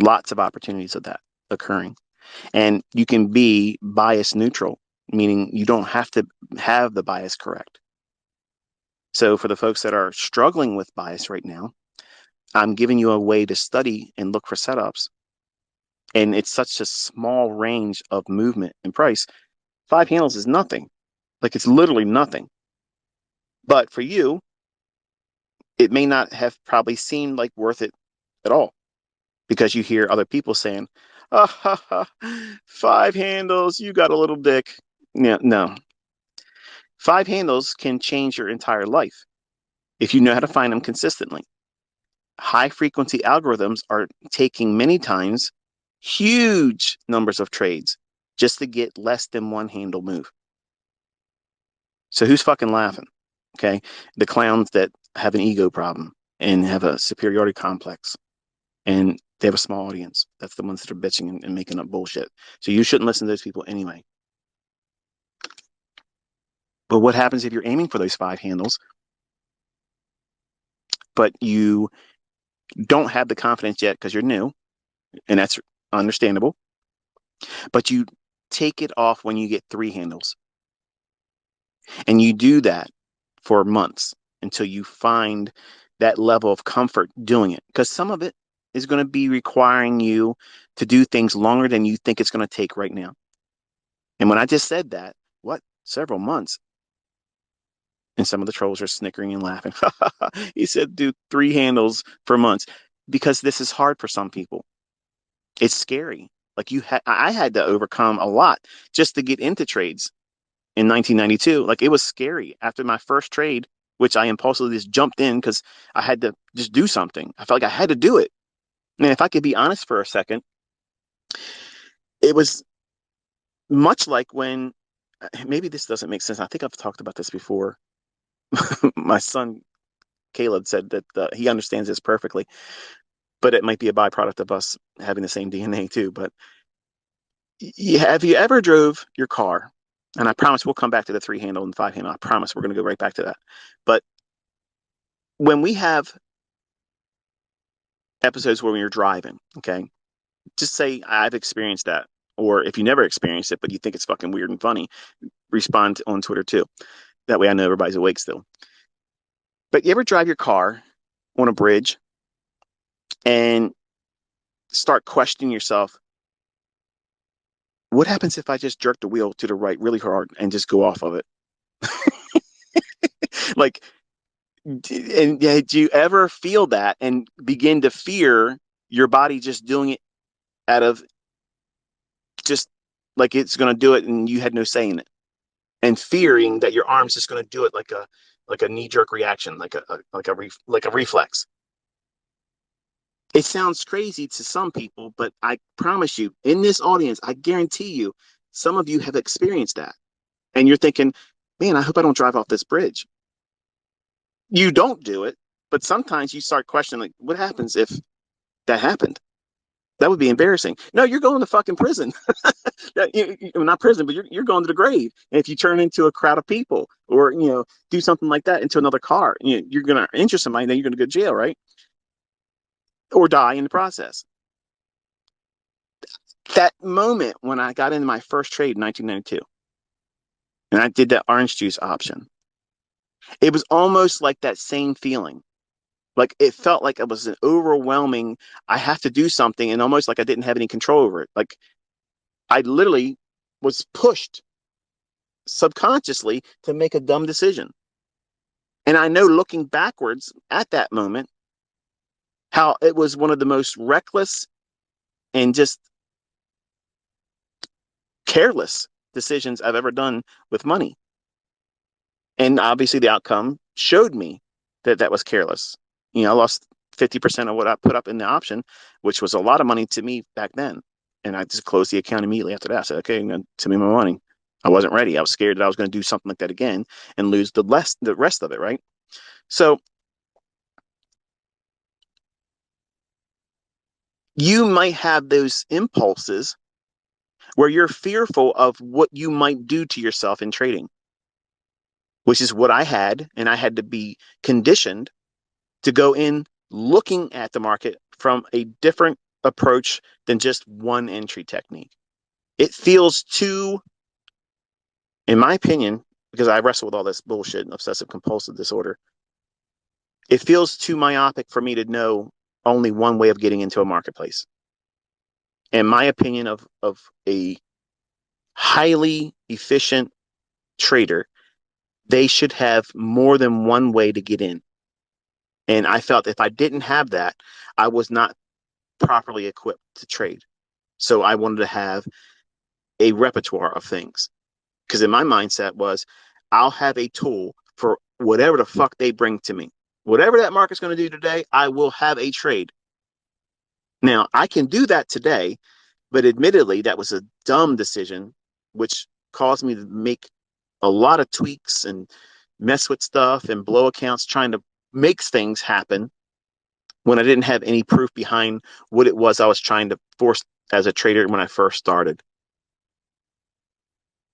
Lots of opportunities of that occurring. And you can be bias neutral, meaning you don't have to have the bias correct. So for the folks that are struggling with bias right now, I'm giving you a way to study and look for setups. And it's such a small range of movement and price. 5 handles is nothing. Like it's literally nothing. But for you, it may not have probably seemed like worth it at all because you hear other people saying, oh, ha, ha, 5 handles, you got a little dick. Yeah, no. 5 handles can change your entire life. if you know how to find them consistently. High frequency algorithms are taking many times huge numbers of trades just to get less than one handle move. So who's fucking laughing? Okay. The clowns that have an ego problem and have a superiority complex and they have a small audience. That's the ones that are bitching and making up bullshit. So you shouldn't listen to those people anyway. But what happens if you're aiming for those 5 handles, but you don't have the confidence yet because you're new, and that's understandable, but you take it off when you get 3 handles. And you do that for months until you find that level of comfort doing it. Because some of it is going to be requiring you to do things longer than you think it's going to take right now. And when I just said that, what? Several months. And some of the trolls are snickering and laughing. He said do 3 handles for months because this is hard for some people. It's scary. Like I had to overcome a lot just to get into trades in 1992. Like it was scary after my first trade, which I impulsively just jumped in because I had to just do something. I felt like I had to do it. And if I could be honest for a second, it was much like when maybe this doesn't make sense. I think I've talked about this before. My son Caleb said that he understands this perfectly, but it might be a byproduct of us having the same DNA too. But have you ever drove your car? And I promise we'll come back to the 3 handle and 5 handle. I promise we're going to go right back to that. But when we have episodes where you're driving, okay, just say I've experienced that. Or if you never experienced it, but you think it's fucking weird and funny, respond on Twitter too. That way I know everybody's awake still. But you ever drive your car on a bridge and start questioning yourself, what happens if I just jerk the wheel to the right really hard and just go off of it? Like, and did you ever feel that and begin to fear your body just doing it out of just like it's going to do it and you had no say in it, and fearing that your arm's just going to do it like a knee jerk reaction, like a reflex? It sounds crazy to some people, but I promise you, in this audience, I guarantee you, some of you have experienced that. And you're thinking, man, I hope I don't drive off this bridge. You don't do it, but sometimes you start questioning, like, what happens if that happened? That would be embarrassing. No, you're going to fucking prison. Not prison, but you're going to the grave. And if you turn into a crowd of people or, do something like that into another car, you're going to injure somebody, then you're going to go to jail, right? Or die in the process. That moment when I got into my first trade in 1992 and I did that orange juice option, it was almost like that same feeling. Like it felt like it was an overwhelming, I have to do something, and almost like I didn't have any control over it. Like I literally was pushed subconsciously to make a dumb decision. And I know looking backwards at that moment, how it was one of the most reckless and just careless decisions I've ever done with money. And obviously the outcome showed me that that was careless. I lost 50% of what I put up in the option, which was a lot of money to me back then. And I just closed the account immediately after that. I said, okay, send me my money. I wasn't ready. I was scared that I was going to do something like that again and lose the rest of it, right? So you might have those impulses where you're fearful of what you might do to yourself in trading, which is what I had. And I had to be conditioned to go in looking at the market from a different approach than just one entry technique. It feels too, in my opinion, because I wrestle with all this bullshit and obsessive compulsive disorder, it feels too myopic for me to know only one way of getting into a marketplace. In my opinion of a highly efficient trader, they should have more than one way to get in. And I felt if I didn't have that, I was not properly equipped to trade. So I wanted to have a repertoire of things. Because in my mindset was, I'll have a tool for whatever the fuck they bring to me. Whatever that market's going to do today, I will have a trade. Now, I can do that today, but admittedly, that was a dumb decision, which caused me to make a lot of tweaks and mess with stuff and blow accounts trying to make things happen when I didn't have any proof behind what it was I was trying to force as a trader when I first started.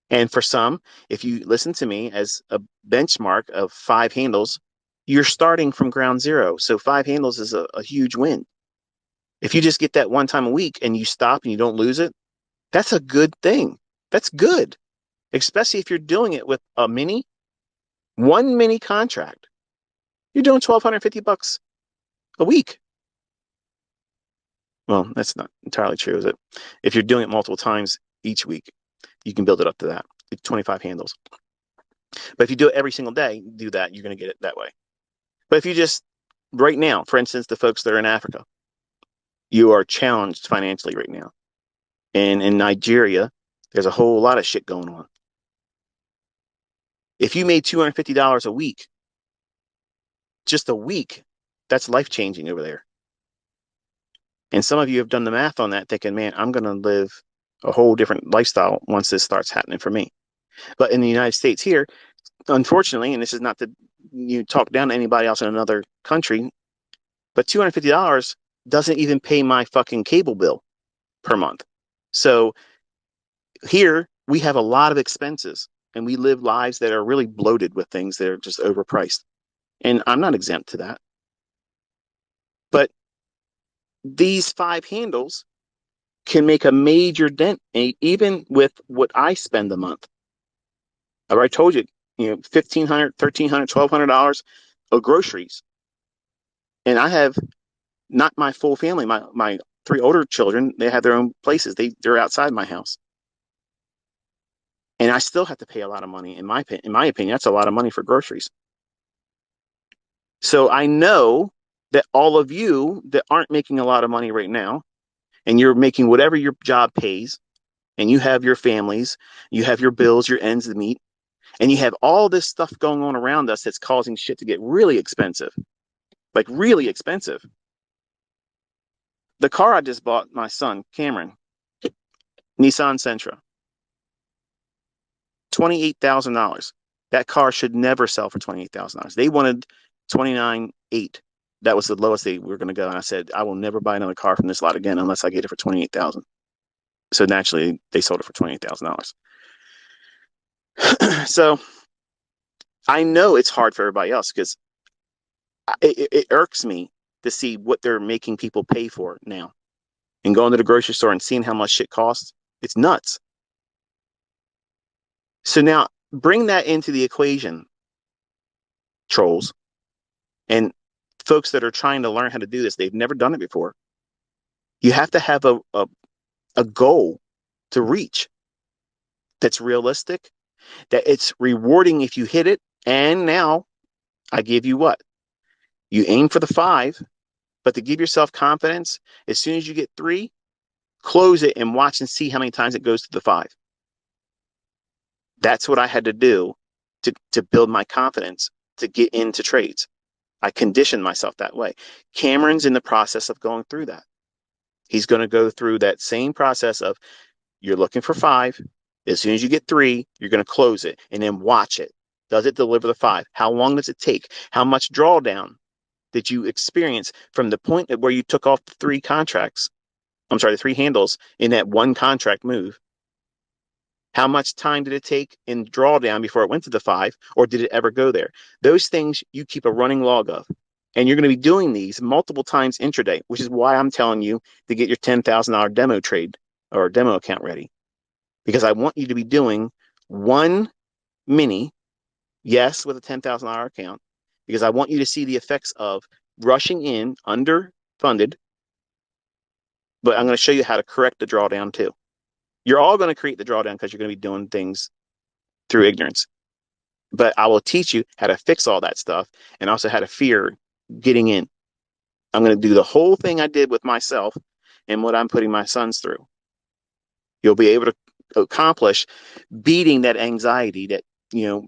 And for some, if you listen to me as a benchmark of 5 handles, you're starting from ground zero. So 5 handles is a huge win. If you just get that one time a week and you stop and you don't lose it, that's a good thing. That's good, especially if you're doing it with one mini contract. You're doing $1,250 a week. Well, that's not entirely true, is it? If you're doing it multiple times each week, you can build it up to that, 25 handles. But if you do it every single day, do that, you're going to get it that way. But if you just, right now, for instance, the folks that are in Africa, you are challenged financially right now. And in Nigeria, there's a whole lot of shit going on. If you made $250 a week, just a week, that's life-changing over there. And some of you have done the math on that, thinking, man, I'm going to live a whole different lifestyle once this starts happening for me. But in the United States here, unfortunately, and this is not to talk down to anybody else in another country, but $250 doesn't even pay my fucking cable bill per month. So here we have a lot of expenses and we live lives that are really bloated with things that are just overpriced. And I'm not exempt to that. But these 5 handles can make a major dent, even with what I spend a month. I already told you, $1,500, $1,300, $1,200 of groceries. And I have not my full family. My 3 older children, they have their own places. They're outside my house. And I still have to pay a lot of money. In my opinion, that's a lot of money for groceries. So I know that all of you that aren't making a lot of money right now, and you're making whatever your job pays, and you have your families, you have your bills, your ends to meet, and you have all this stuff going on around us that's causing shit to get really expensive, like really expensive. The car I just bought my son, Cameron, Nissan Sentra, $28,000. That car should never sell for $28,000. They wanted $29,800. That was the lowest they were going to go. And I said, I will never buy another car from this lot again unless I get it for $28,000. So naturally, they sold it for $28,000. So I know it's hard for everybody else because it irks me to see what they're making people pay for now. And going to the grocery store and seeing how much shit costs, it's nuts. So now bring that into the equation, trolls, and folks that are trying to learn how to do this. They've never done it before. You have to have a goal to reach that's realistic, that it's rewarding if you hit it. And now I give you what? You aim for the 5, but to give yourself confidence, as soon as you get 3, close it and watch and see how many times it goes to the 5. That's what I had to do to build my confidence to get into trades. I conditioned myself that way. Cameron's in the process of going through that. He's going to go through that same process of you're looking for 5. As soon as you get 3, you're going to close it and then watch it. Does it deliver the 5? How long does it take? How much drawdown did you experience from the point at where you took off the 3 contracts? I'm sorry, the 3 handles in that one contract move. How much time did it take in drawdown before it went to the 5, or did it ever go there? Those things you keep a running log of. And you're going to be doing these multiple times intraday, which is why I'm telling you to get your $10,000 demo trade or demo account ready. Because I want you to be doing one mini, yes, with a $10,000 account, because I want you to see the effects of rushing in underfunded. But I'm going to show you how to correct the drawdown too. You're all going to create the drawdown because you're going to be doing things through ignorance. But I will teach you how to fix all that stuff and also how to fear getting in. I'm going to do the whole thing I did with myself and what I'm putting my sons through. You'll be able to accomplish beating that anxiety, that,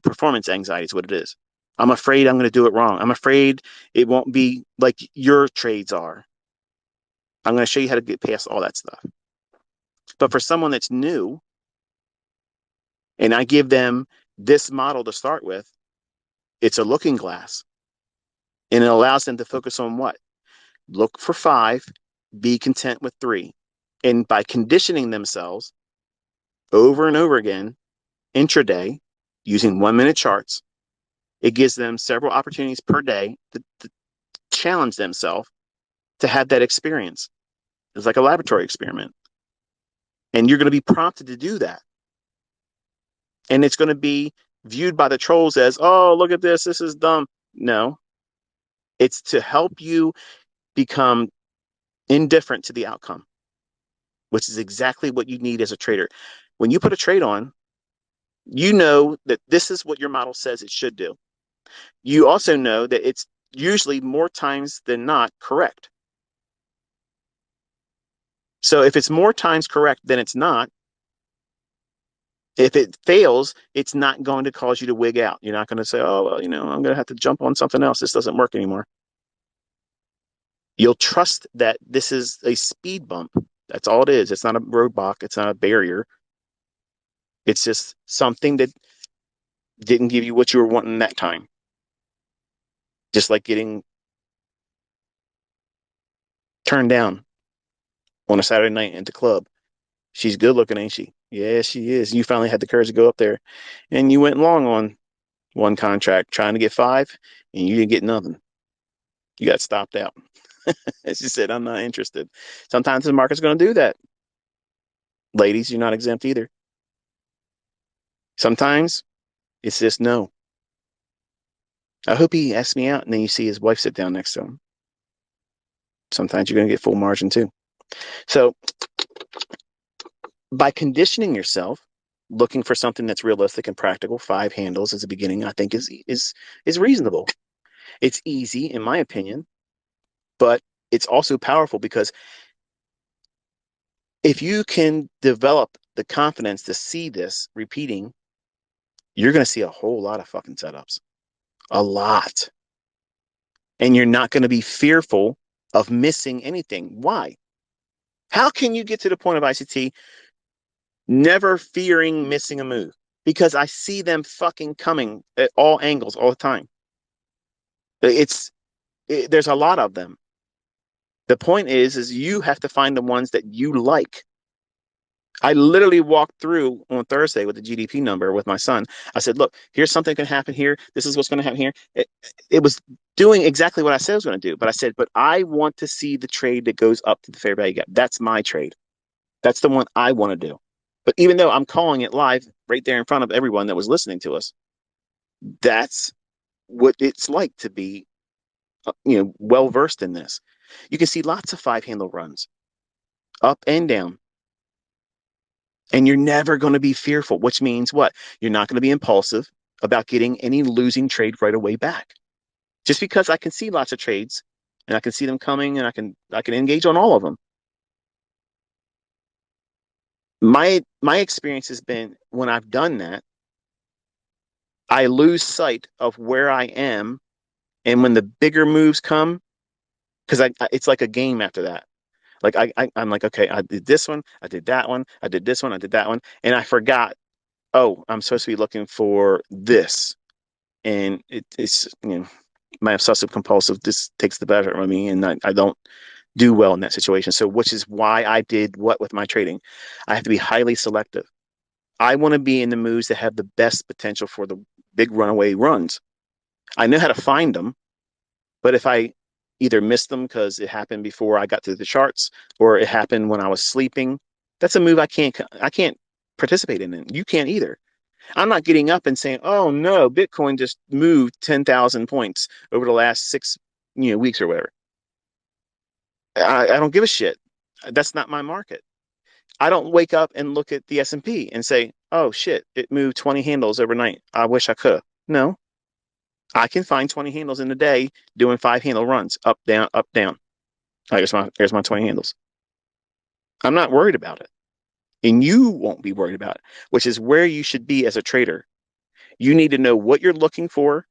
performance anxiety is what it is. I'm afraid I'm going to do it wrong. I'm afraid it won't be like your trades are. I'm going to show you how to get past all that stuff. But for someone that's new, and I give them this model to start with, it's a looking glass. And it allows them to focus on what? Look for 5, be content with 3. And by conditioning themselves over and over again, intraday, using 1-minute charts, it gives them several opportunities per day to challenge themselves to have that experience. It's like a laboratory experiment. And you're going to be prompted to do that. And it's going to be viewed by the trolls as, oh, look at this. This is dumb. No, it's to help you become indifferent to the outcome, which is exactly what you need as a trader. When you put a trade on, you know that this is what your model says it should do. You also know that it's usually more times than not correct. So if it's more times correct than it's not, if it fails, it's not going to cause you to wig out. You're not going to say, oh, well, I'm going to have to jump on something else. This doesn't work anymore. You'll trust that this is a speed bump. That's all it is. It's not a roadblock. It's not a barrier. It's just something that didn't give you what you were wanting that time. Just like getting turned down on a Saturday night at the club. She's good looking, ain't she? Yeah, she is. You finally had the courage to go up there, and you went long on one contract trying to get 5, and you didn't get nothing. You got stopped out. As she said, I'm not interested. Sometimes the market's going to do that. Ladies, you're not exempt either. Sometimes it's just no. I hope he asks me out, and then you see his wife sit down next to him. Sometimes you're going to get full margin too. So by conditioning yourself, looking for something that's realistic and practical, 5 handles as a beginning, I think is reasonable. It's easy, in my opinion, but it's also powerful because if you can develop the confidence to see this repeating, you're going to see a whole lot of fucking setups. A lot. And you're not going to be fearful of missing anything. Why? How can you get to the point of ICT never fearing missing a move? Because I see them fucking coming at all angles all the time. There's a lot of them. The point is you have to find the ones that you like. I literally walked through on Thursday with the GDP number with my son. I said, look, here's something can happen here. This is what's going to happen here. It was doing exactly what I said it was going to do. But I said, but I want to see the trade that goes up to the fair value gap. That's my trade. That's the one I want to do. But even though I'm calling it live right there in front of everyone that was listening to us, that's what it's like to be, well versed in this. You can see lots of 5-handle runs, up and down. And you're never going to be fearful, which means what? You're not going to be impulsive about getting any losing trade right away back. Just because I can see lots of trades and I can see them coming and I can engage on all of them. My experience has been when I've done that, I lose sight of where I am, and when the bigger moves come, because it's like a game after that. Like I'm like, okay, I did this one, I did that one, I did this one, I did that one, and I forgot. Oh, I'm supposed to be looking for this, and it's my obsessive compulsive just takes the better of me, and I don't do well in that situation. So, which is why I did what with my trading. I have to be highly selective. I want to be in the moves that have the best potential for the big runaway runs. I know how to find them, but if I either missed them because it happened before I got to the charts or it happened when I was sleeping, that's a move I can't participate in. And you can't either. I'm not getting up and saying, "Oh no, Bitcoin just moved 10,000 points over the last 6 weeks or whatever." I don't give a shit. That's not my market. I don't wake up and look at the S&P and say, "Oh shit, it moved 20 handles overnight. I wish I could." No, I can find 20 handles in a day doing 5-handle runs, up, down, up, down. Here's my 20 handles. I'm not worried about it. And you won't be worried about it, which is where you should be as a trader. You need to know what you're looking for,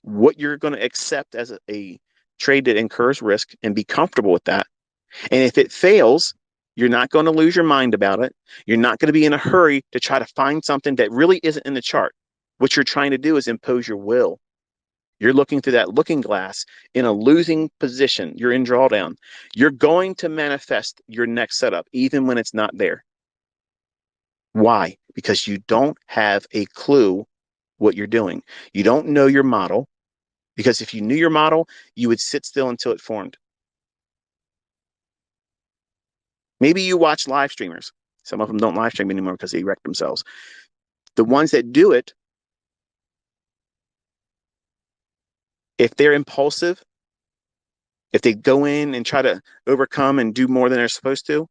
what you're going to accept as a trade that incurs risk and be comfortable with that. And if it fails, you're not going to lose your mind about it. You're not going to be in a hurry to try to find something that really isn't in the chart. What you're trying to do is impose your will. You're looking through that looking glass in a losing position. You're in drawdown. You're going to manifest your next setup, even when it's not there. Why? Because you don't have a clue what you're doing. You don't know your model, because if you knew your model, you would sit still until it formed. Maybe you watch live streamers. Some of them don't live stream anymore because they wreck themselves. The ones that do it, if they're impulsive, if they go in and try to overcome and do more than they're supposed to,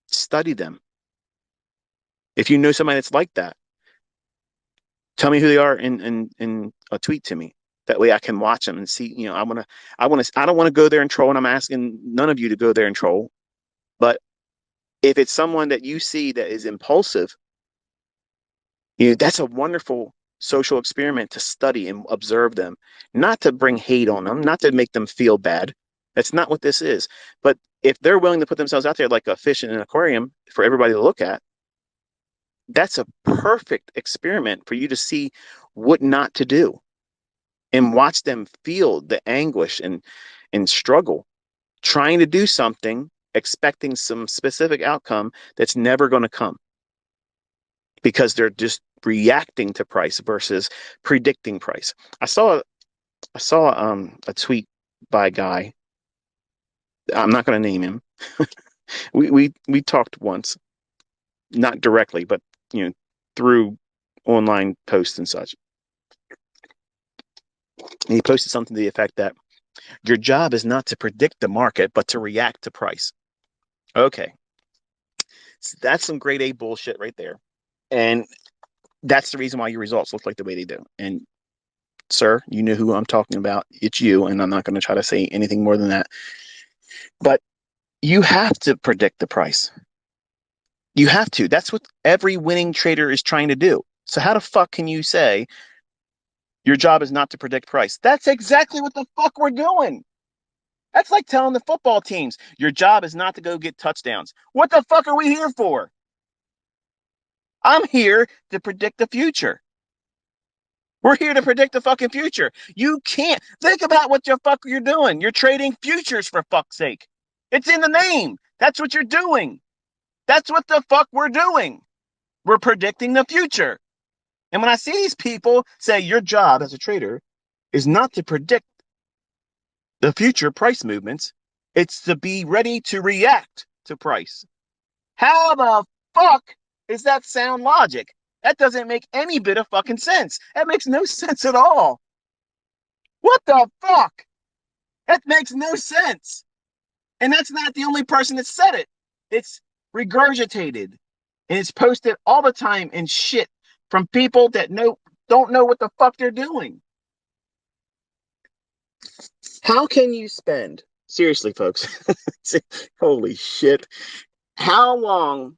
study them. If you know somebody that's like that, tell me who they are in a tweet to me. That way I can watch them and see, I don't want to go there and troll, and I'm asking none of you to go there and troll. But if it's someone that you see that is impulsive, that's a wonderful social experiment to study and observe them, not to bring hate on them, not to make them feel bad. That's not what this is. But if they're willing to put themselves out there like a fish in an aquarium for everybody to look at, that's a perfect experiment for you to see what not to do and watch them feel the anguish and struggle trying to do something, expecting some specific outcome that's never going to come because they're just reacting to price versus predicting price. I saw a tweet by a guy. I'm not going to name him. We talked once, not directly, but through online posts and such. And he posted something to the effect that your job is not to predict the market, but to react to price. Okay. So that's some grade A bullshit right there. And that's the reason why your results look like the way they do. And sir, you know who I'm talking about. It's you. And I'm not going to try to say anything more than that. But you have to predict the price. You have to. That's what every winning trader is trying to do. So how the fuck can you say your job is not to predict price? That's exactly what the fuck we're doing. That's like telling the football teams, your job is not to go get touchdowns. What the fuck are we here for? I'm here to predict the future. We're here to predict the fucking future. You can't think about what the fuck you're doing. You're trading futures, for fuck's sake. It's in the name. That's what you're doing. That's what the fuck we're doing. We're predicting the future. And when I see these people say your job as a trader is not to predict the future price movements, it's to be ready to react to price. How the fuck is that sound logic? That doesn't make any bit of fucking sense. That makes no sense at all. What the fuck? That makes no sense. And that's not the only person that said it. It's regurgitated and it's posted all the time in shit from people that don't know what the fuck they're doing. How can you spend, seriously, folks, holy shit, how long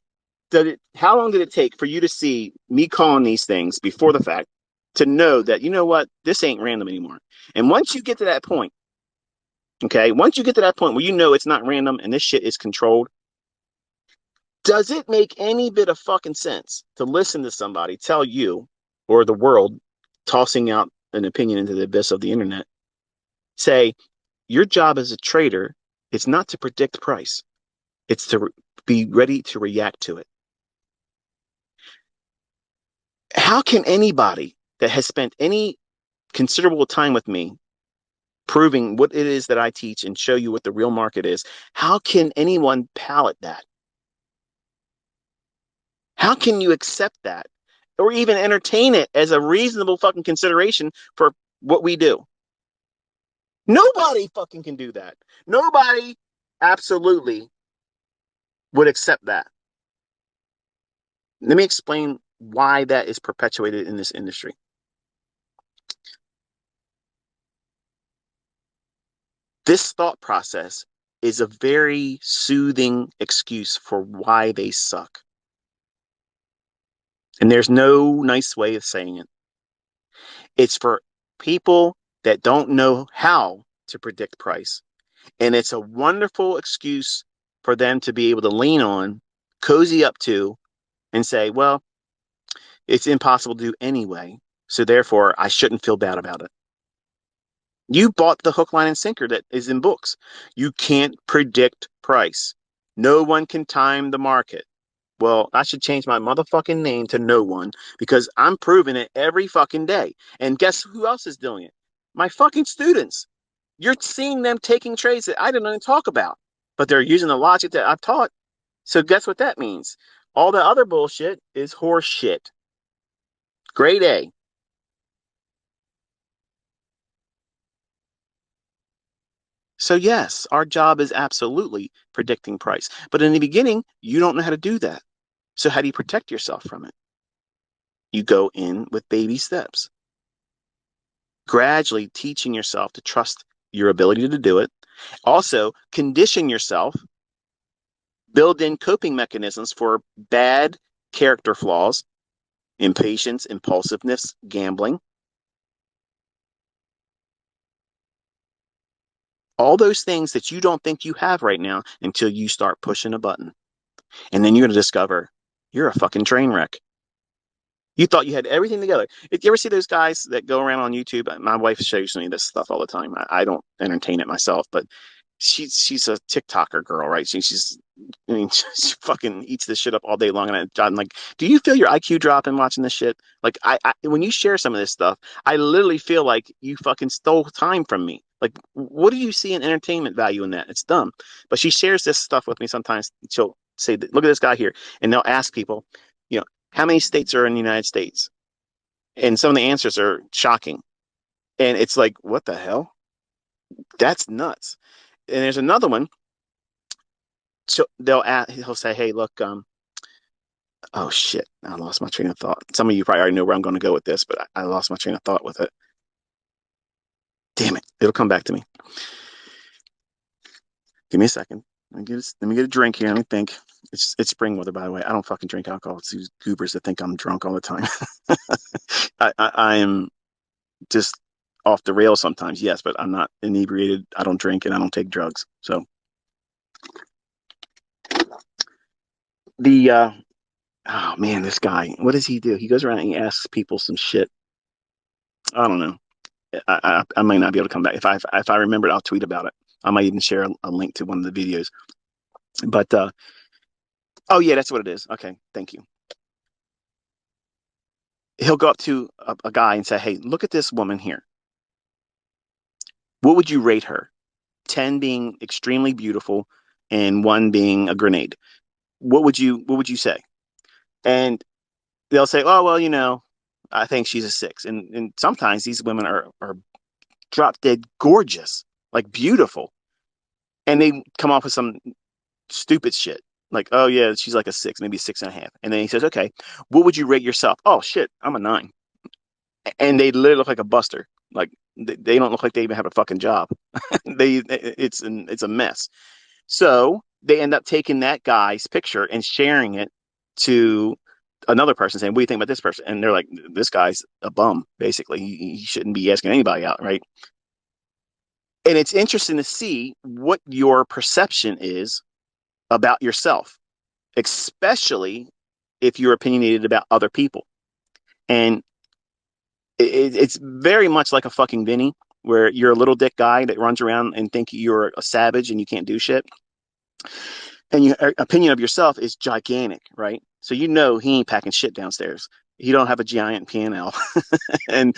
did it take for you to see me calling these things before the fact to know that, you know what, this ain't random anymore? And once you get to that point, okay, once you get to that point where you know it's not random and this shit is controlled, does it make any bit of fucking sense to listen to somebody tell you, or the world tossing out an opinion into the abyss of the internet, say your job as a trader is not to predict price, it's to be ready to react to it? How can anybody that has spent any considerable time with me proving what it is that I teach and show you what the real market is, how can anyone palate that? How can you accept that or even entertain it as a reasonable fucking consideration for what we do? Nobody fucking can do that. Nobody absolutely would accept that. Let me explain why that is perpetuated in this industry. This thought process is a very soothing excuse for why they suck. And there's no nice way of saying it. It's for people that don't know how to predict price. And it's a wonderful excuse for them to be able to lean on, cozy up to, and say, well, it's impossible to do anyway. So therefore, I shouldn't feel bad about it. You bought the hook, line, and sinker that is in books. You can't predict price. No one can time the market. Well, I should change my motherfucking name to no one because I'm proving it every fucking day. And guess who else is doing it? My fucking students. You're seeing them taking trades that I didn't even talk about, but they're using the logic that I've taught. So guess what that means? All the other bullshit is horse shit. Grade A. So yes, our job is absolutely predicting price. But in the beginning, you don't know how to do that. So how do you protect yourself from it? You go in with baby steps, gradually teaching yourself to trust your ability to do it. Also, condition yourself, build in coping mechanisms for bad character flaws, impatience, impulsiveness, gambling. All those things that you don't think you have right now until you start pushing a button. And then you're going to discover you're a fucking train wreck. You thought you had everything together. If you ever see those guys that go around on YouTube, my wife shows me this stuff all the time. I don't entertain it myself, but she's a TikToker girl, right? She's I mean, she fucking eats this shit up all day long. And I'm like, do you feel your IQ dropping watching this shit? Like, when you share some of this stuff, I literally feel like you fucking stole time from me. Like, what do you see in entertainment value in that? It's dumb. But she shares this stuff with me sometimes. She'll say, look at this guy here. And they'll ask people, you know, how many states are in the United States? And some of the answers are shocking. And it's like, what the hell? That's nuts. And there's another one. So he'll say, hey, look, oh shit, I lost my train of thought. Some of you probably already know where I'm going to go with this, but I lost my train of thought with it. Damn it. It'll come back to me. Give me a second. Let me get a drink here. Let me think. It's spring weather, by the way. I don't fucking drink alcohol. It's these goobers that think I'm drunk all the time. I am just off the rails sometimes, yes, but I'm not inebriated. I don't drink and I don't take drugs. So the oh man, this guy, what does he do? He goes around and he asks people some shit. I don't know. I might not be able to come back. If I remember it, I'll tweet about it. I might even share a link to one of the videos. But oh yeah, that's what it is. Okay, thank you. He'll go up to a guy and say, "Hey, look at this woman here. What would you rate her? 10 being extremely beautiful and one being a grenade. What would you say?" And they'll say, "Oh well, I think she's a 6." And sometimes these women are drop dead gorgeous, like beautiful, and they come off with some stupid shit. Like, oh yeah, she's like a 6, maybe 6.5. And then he says, okay, what would you rate yourself? Oh shit, I'm a 9. And they literally look like a buster. Like they don't look like they even have a fucking job. It's a mess. So they end up taking that guy's picture and sharing it to another person, saying, "What do you think about this person?" And they're like, "This guy's a bum. Basically, he shouldn't be asking anybody out, right?" And it's interesting to see what your perception is about yourself, especially if you're opinionated about other people. And it's very much like a fucking Vinny, where you're a little dick guy that runs around and think you're a savage and you can't do shit. And your opinion of yourself is gigantic, right? So he ain't packing shit downstairs. He don't have a giant P&L. And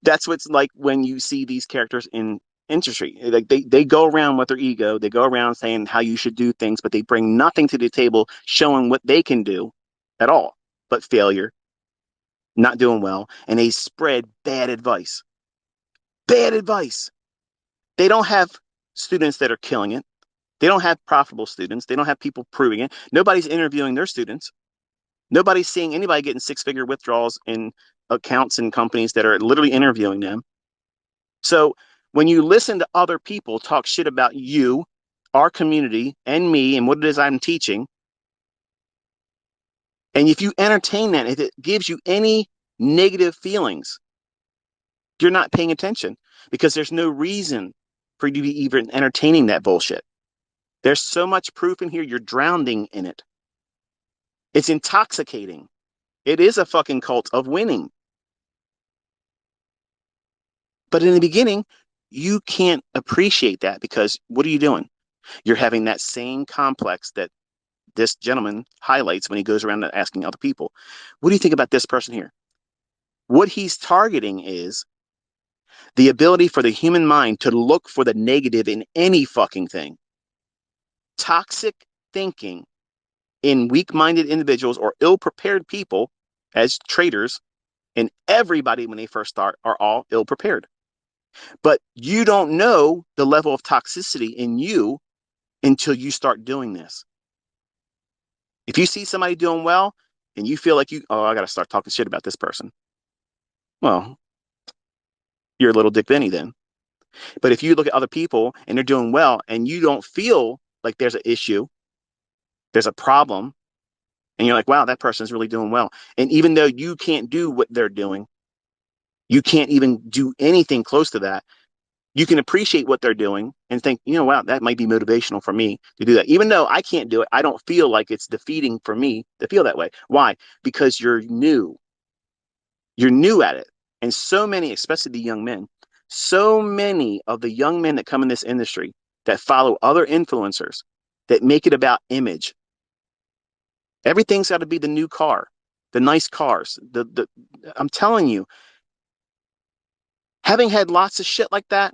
that's what's like when you see these characters in industry. Like they go around with their ego, they go around saying how you should do things, but they bring nothing to the table showing what they can do at all but failure, not doing well, and they spread bad advice. Bad advice. They don't have students that are killing it. They don't have profitable students. They don't have people proving it. Nobody's interviewing their students. Nobody's seeing anybody getting 6-figure withdrawals in accounts and companies that are literally interviewing them. So when you listen to other people talk shit about you, our community, and me, and what it is I'm teaching, and if you entertain that, if it gives you any negative feelings, You're not paying attention because there's no reason for you to be even entertaining that bullshit. There's so much proof in here, you're drowning in it. It's intoxicating. It is a fucking cult of winning. But in the beginning, you can't appreciate that because what are you doing? You're having that same complex that this gentleman highlights when he goes around asking other people, what do you think about this person here? What he's targeting is the ability for the human mind to look for the negative in any fucking thing. Toxic thinking in weak-minded individuals or ill-prepared people as traders, and everybody when they first start are all ill-prepared. But you don't know the level of toxicity in you until you start doing this. If you see somebody doing well and you feel like I got to start talking shit about this person. Well, you're a little Dick Benny then. But if you look at other people and they're doing well and you don't feel like there's an issue, there's a problem, and you're like, wow, that person's really doing well. And even though you can't do what they're doing, you can't even do anything close to that. You can appreciate what they're doing and think, wow, that might be motivational for me to do that. Even though I can't do it, I don't feel like it's defeating for me to feel that way. Why? Because you're new. You're new at it. And so many, especially the young men, so many of the young men that come in this industry that follow other influencers that make it about everything's got to be the new car, the nice cars. I'm telling you, having had lots of shit like that,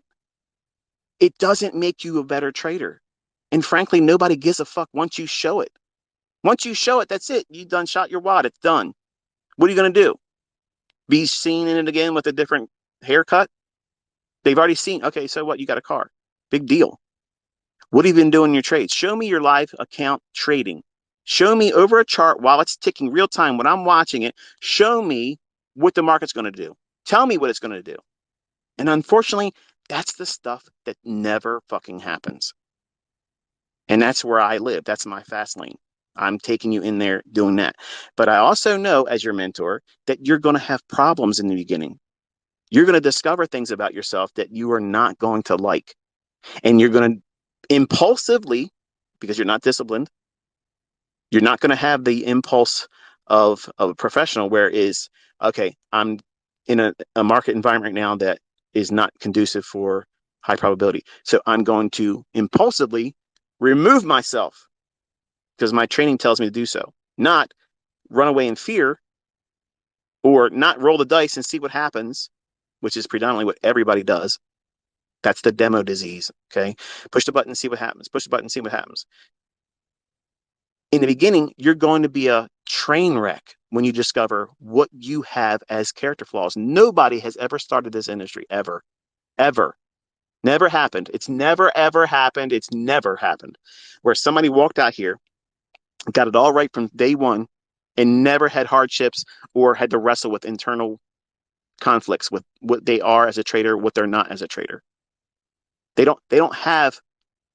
it doesn't make you a better trader. And frankly, nobody gives a fuck once you show it. Once you show it, that's it. You done shot your wad. It's done. What are you going to do? Be seen in it again with a different haircut? They've already seen, okay, so what? You got a car. Big deal. What have you been doing in your trades? Show me your live account trading. Show me over a chart while it's ticking real time when I'm watching it. Show me what the market's going to do. Tell me what it's going to do. And unfortunately, that's the stuff that never fucking happens. And that's where I live. That's my fast lane. I'm taking you in there doing that. But I also know as your mentor that you're going to have problems in the beginning. You're going to discover things about yourself that you are not going to like. And you're going to impulsively, because you're not disciplined, you're not going to have the impulse of a professional where it is, okay, I'm in a market environment right now that is not conducive for high probability. So I'm going to impulsively remove myself because my training tells me to do so, not run away in fear or not roll the dice and see what happens, which is predominantly what everybody does. That's the demo disease, okay? Push the button, see what happens. Push the button, see what happens. In the beginning, you're going to be a train wreck when you discover what you have as character flaws. Nobody has ever started this industry, ever, ever. Never happened. It's never, ever happened. It's never happened. Where somebody walked out here, got it all right from day one, and never had hardships or had to wrestle with internal conflicts with what they are as a trader, what they're not as a trader. They don't have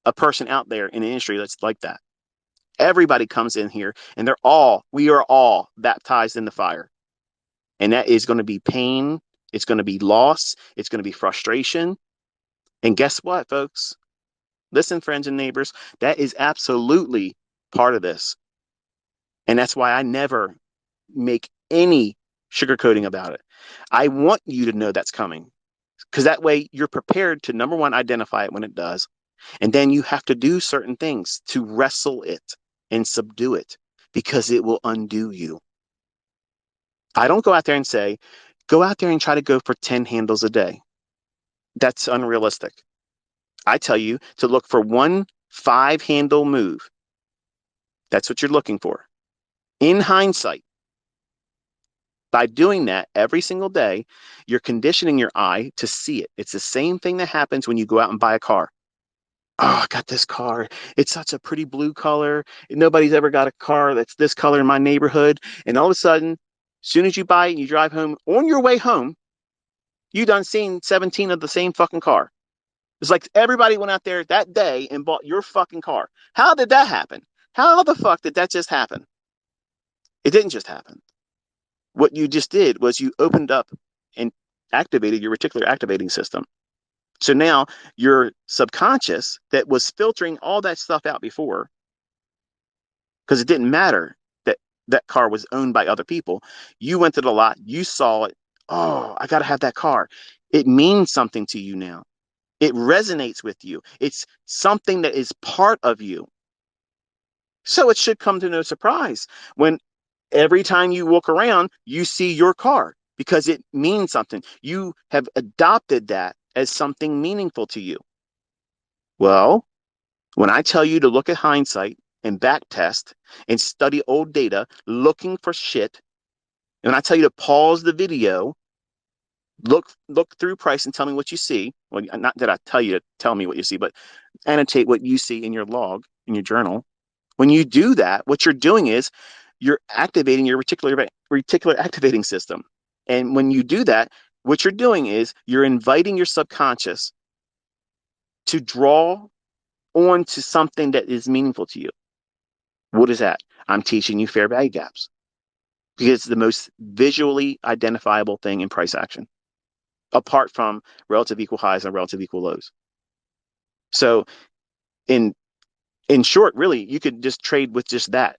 a person out there in the industry that's like that. Everybody comes in here and we are all baptized in the fire. And that is going to be pain. It's going to be loss. It's going to be frustration. And guess what, folks? Listen, friends and neighbors, that is absolutely part of this. And that's why I never make any sugarcoating about it. I want you to know that's coming because that way you're prepared to, number one, identify it when it does. And then you have to do certain things to wrestle it and subdue it because it will undo you. I don't go out there and say, go out there and try to go for 10 handles a day. That's unrealistic. I tell you to look for one 5-handle move. That's what you're looking for. In hindsight, by doing that every single day, you're conditioning your eye to see it. It's the same thing that happens when you go out and buy a car. Oh, I got this car. It's such a pretty blue color. Nobody's ever got a car that's this color in my neighborhood. And all of a sudden, as soon as you buy it and you drive home, on your way home, you done seen 17 of the same fucking car. It's like everybody went out there that day and bought your fucking car. How did that happen? How the fuck did that just happen? It didn't just happen. What you just did was you opened up and activated your reticular activating system. So now your subconscious that was filtering all that stuff out before, because it didn't matter that that car was owned by other people. You went to the lot, you saw it. Oh, I got to have that car. It means something to you now. It resonates with you. It's something that is part of you. So it should come to no surprise when every time you walk around, you see your car because it means something. You have adopted that as something meaningful to you. Well, when I tell you to look at hindsight and back test and study old data looking for shit, and I tell you to pause the video, look through price and tell me what you see. Well, not that I tell you to tell me what you see, but annotate what you see in your log, in your journal. When you do that, what you're doing is you're activating your reticular activating system. And when you do that, what you're doing is you're inviting your subconscious to draw on to something that is meaningful to you. What is that? I'm teaching you fair value gaps because it's the most visually identifiable thing in price action, apart from relative equal highs and relative equal lows. So in short, really, you could just trade with just that.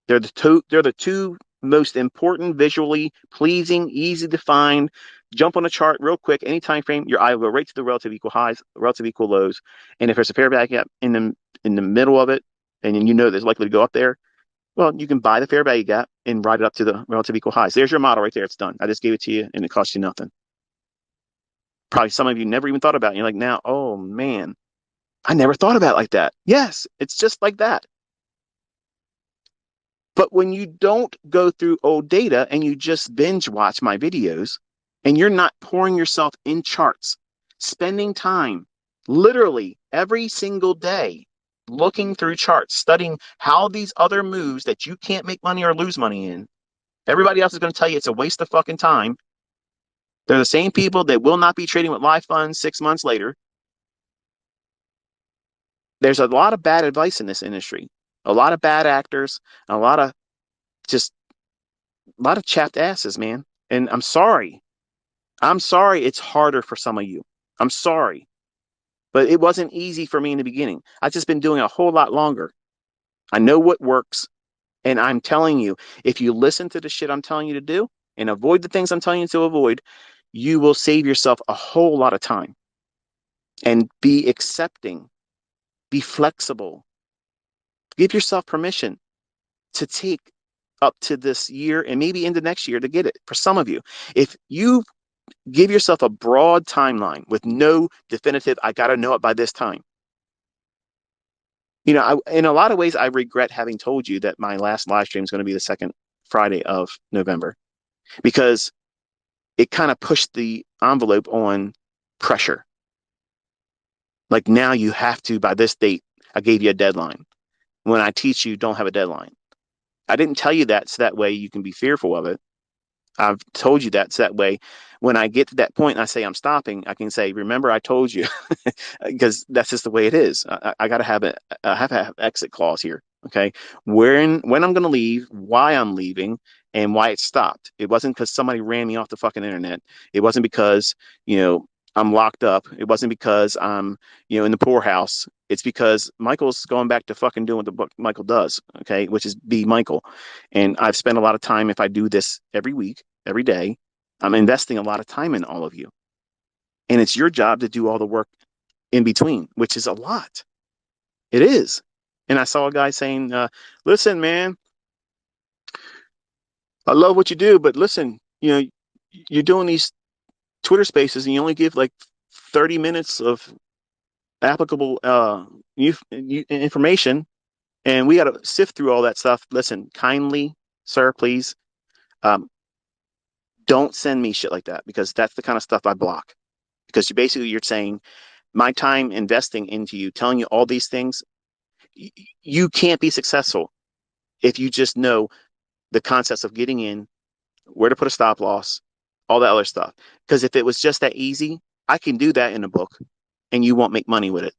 They're the two most important, visually pleasing, easy to find. Jump on a chart real quick, any time frame, your eye will go right to the relative equal highs, relative equal lows. And if there's a fair value gap in the middle of it, and you know there's likely to go up there, well, you can buy the fair value gap and ride it up to the relative equal highs. There's your model right there. It's done. I just gave it to you and it cost you nothing. Probably some of you never even thought about it. You're like, now, oh man, I never thought about it like that. Yes, it's just like that. But when you don't go through old data and you just binge watch my videos and you're not pouring yourself in charts, spending time literally every single day looking through charts, studying how these other moves that you can't make money or lose money in, everybody else is going to tell you it's a waste of fucking time. They're the same people that will not be trading with live funds 6 months later. There's a lot of bad advice in this industry, a lot of bad actors, a lot of just a lot of chapped asses, man. And I'm sorry. I'm sorry it's harder for some of you. I'm sorry. But it wasn't easy for me in the beginning. I've just been doing it a whole lot longer. I know what works. And I'm telling you, if you listen to the shit I'm telling you to do and avoid the things I'm telling you to avoid, you will save yourself a whole lot of time. And be accepting, be flexible, give yourself permission to take up to this year and maybe into next year to get it for some of you. If you give yourself a broad timeline with no definitive, I got to know it by this time. You know, in a lot of ways, I regret having told you that my last live stream is going to be the second Friday of November because it kind of pushed the envelope on pressure. Like now you have to, by this date, I gave you a deadline. When I teach you, don't have a deadline. I didn't tell you that so that way you can be fearful of it. I've told you that so that way when I get to that point and I say I'm stopping, I can say, remember I told you, because that's just the way it is. I got to have I have to have exit clause here. Okay. When I'm going to leave, why I'm leaving, and why it stopped. It wasn't because somebody ran me off the fucking internet. It wasn't because, I'm locked up. It wasn't because I'm, in the poorhouse. It's because Michael's going back to fucking doing what the book Michael does, okay, which is be Michael. And I've spent a lot of time, if I do this every week, every day, I'm investing a lot of time in all of you. And it's your job to do all the work in between, which is a lot. It is. And I saw a guy saying, listen, man, I love what you do, but listen, you're doing these Twitter spaces and you only give like 30 minutes of applicable information, and we got to sift through all that stuff. Listen, kindly, sir, please, don't send me shit like that, because that's the kind of stuff I block. Because you're saying my time investing into you, telling you all these things, you can't be successful if you just know the concepts of getting in, where to put a stop loss, all that other stuff. Because if it was just that easy, I can do that in a book and you won't make money with it.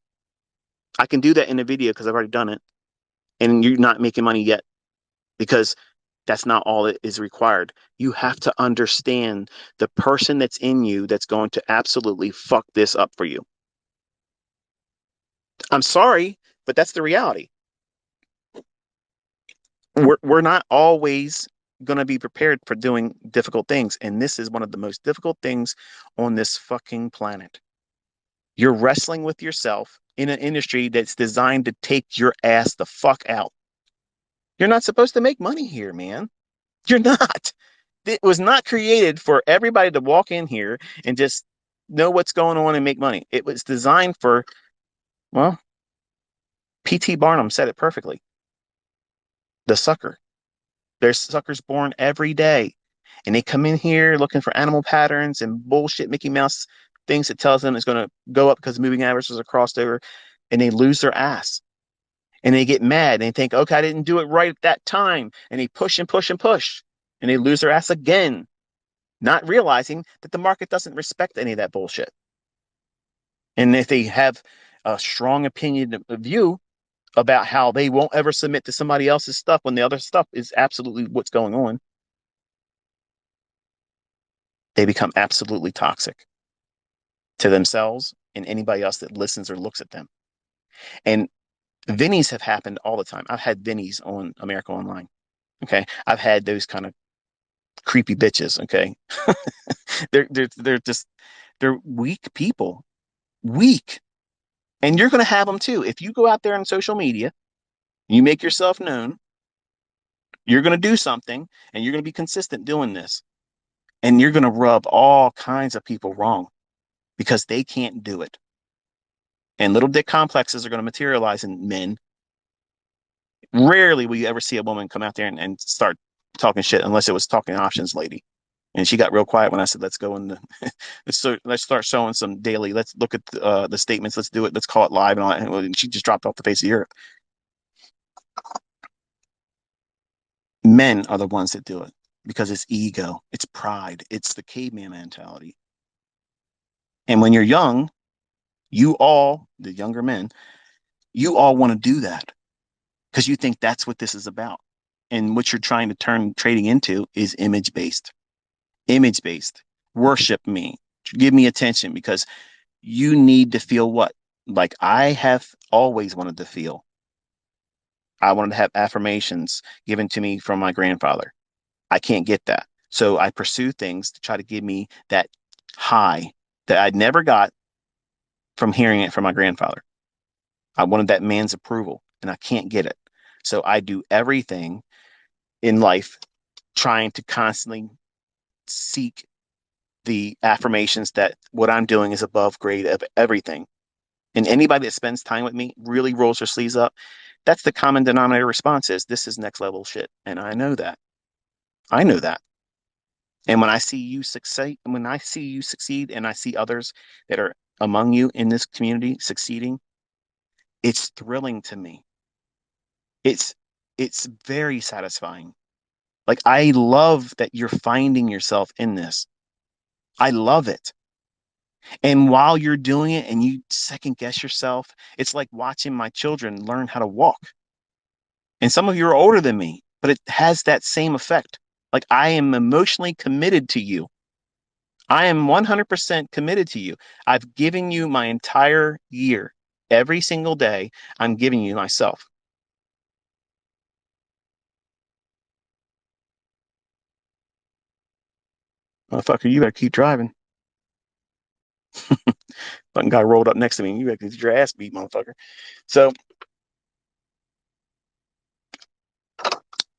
I can do that in a video because I've already done it and you're not making money yet because That's not all that is required. You have to understand the person that's in you that's going to absolutely fuck this up for you. I'm sorry, but that's the reality. We're not always going to be prepared for doing difficult things. And this is one of the most difficult things on this fucking planet. You're wrestling with yourself in an industry that's designed to take your ass the fuck out. You're not supposed to make money here, man. You're not. It was not created for everybody to walk in here and just know what's going on and make money. It was designed for, well, P.T. Barnum said it perfectly. The sucker. There's suckers born every day. And they come in here looking for animal patterns and bullshit Mickey Mouse things that tells them it's going to go up because moving averages are crossed over, and they lose their ass. And they get mad and they think, okay, I didn't do it right at that time. And they push and push and push. And they lose their ass again, not realizing that the market doesn't respect any of that bullshit. And if they have a strong opinion of you about how they won't ever submit to somebody else's stuff when the other stuff is absolutely what's going on, they become absolutely toxic to themselves and anybody else that listens or looks at them. And Vinnies have happened all the time. I've had Vinnies on America Online. Okay. I've had those kind of creepy bitches. Okay. they're just, they're weak people. Weak. And you're going to have them too. If you go out there on social media, you make yourself known, you're going to do something and you're going to be consistent doing this. And you're going to rub all kinds of people wrong because they can't do it. And little dick complexes are going to materialize in men. Rarely will you ever see a woman come out there and start talking shit unless it was talking options lady. And she got real quiet when I said, let's go in the, let's start showing some daily, let's look at the statements, let's do it, let's call it live and all that. And she just dropped off the face of the earth. Men are the ones that do it because it's ego, it's pride, it's the caveman mentality. And when you're young, you all, the younger men, you all want to do that because you think that's what this is about. And what you're trying to turn trading into is image based. Image based. Worship me. Give me attention because you need to feel what? Like I have always wanted to feel. I wanted to have affirmations given to me from my grandfather. I can't get that. So I pursue things to try to give me that high that I'd never got from hearing it from my grandfather. I wanted that man's approval and I can't get it. So I do everything in life trying to constantly seek the affirmations that what I'm doing is above grade of everything. And anybody that spends time with me really rolls their sleeves up. That's the common denominator response is this is next level shit. And I know that. I know that. And when I see you succeed, and I see others that are among you in this community succeeding, it's thrilling to me. It's it's very satisfying. Like I love that you're finding yourself in this. I love it. And while you're doing it and you second guess yourself, it's like watching my children learn how to walk. And some of you are older than me, but it has that same effect. Like I am emotionally committed to you. I am 100% committed to you. I've given you my entire year. Every single day, I'm giving you myself. Motherfucker, you better keep driving. Fucking guy rolled up next to me. You better get your ass beat, motherfucker. So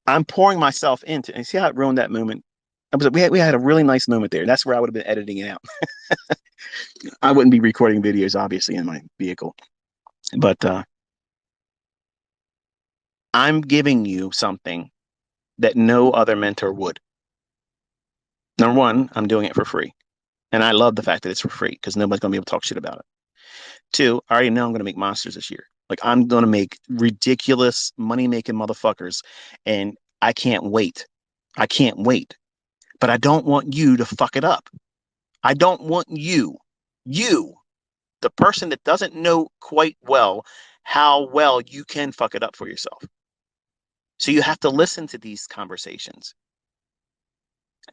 I'm pouring myself into, and see how it ruined that moment. We had a really nice moment there. That's where I would have been editing it out. I wouldn't be recording videos, obviously, in my vehicle, but I'm giving you something that no other mentor would. Number one, I'm doing it for free. And I love the fact that it's for free because nobody's going to be able to talk shit about it. Two, I already know I'm going to make monsters this year. Like I'm going to make ridiculous money making motherfuckers. And I can't wait. I can't wait. But I don't want you to fuck it up. I don't want you, the person that doesn't know quite well how well you can fuck it up for yourself. So you have to listen to these conversations.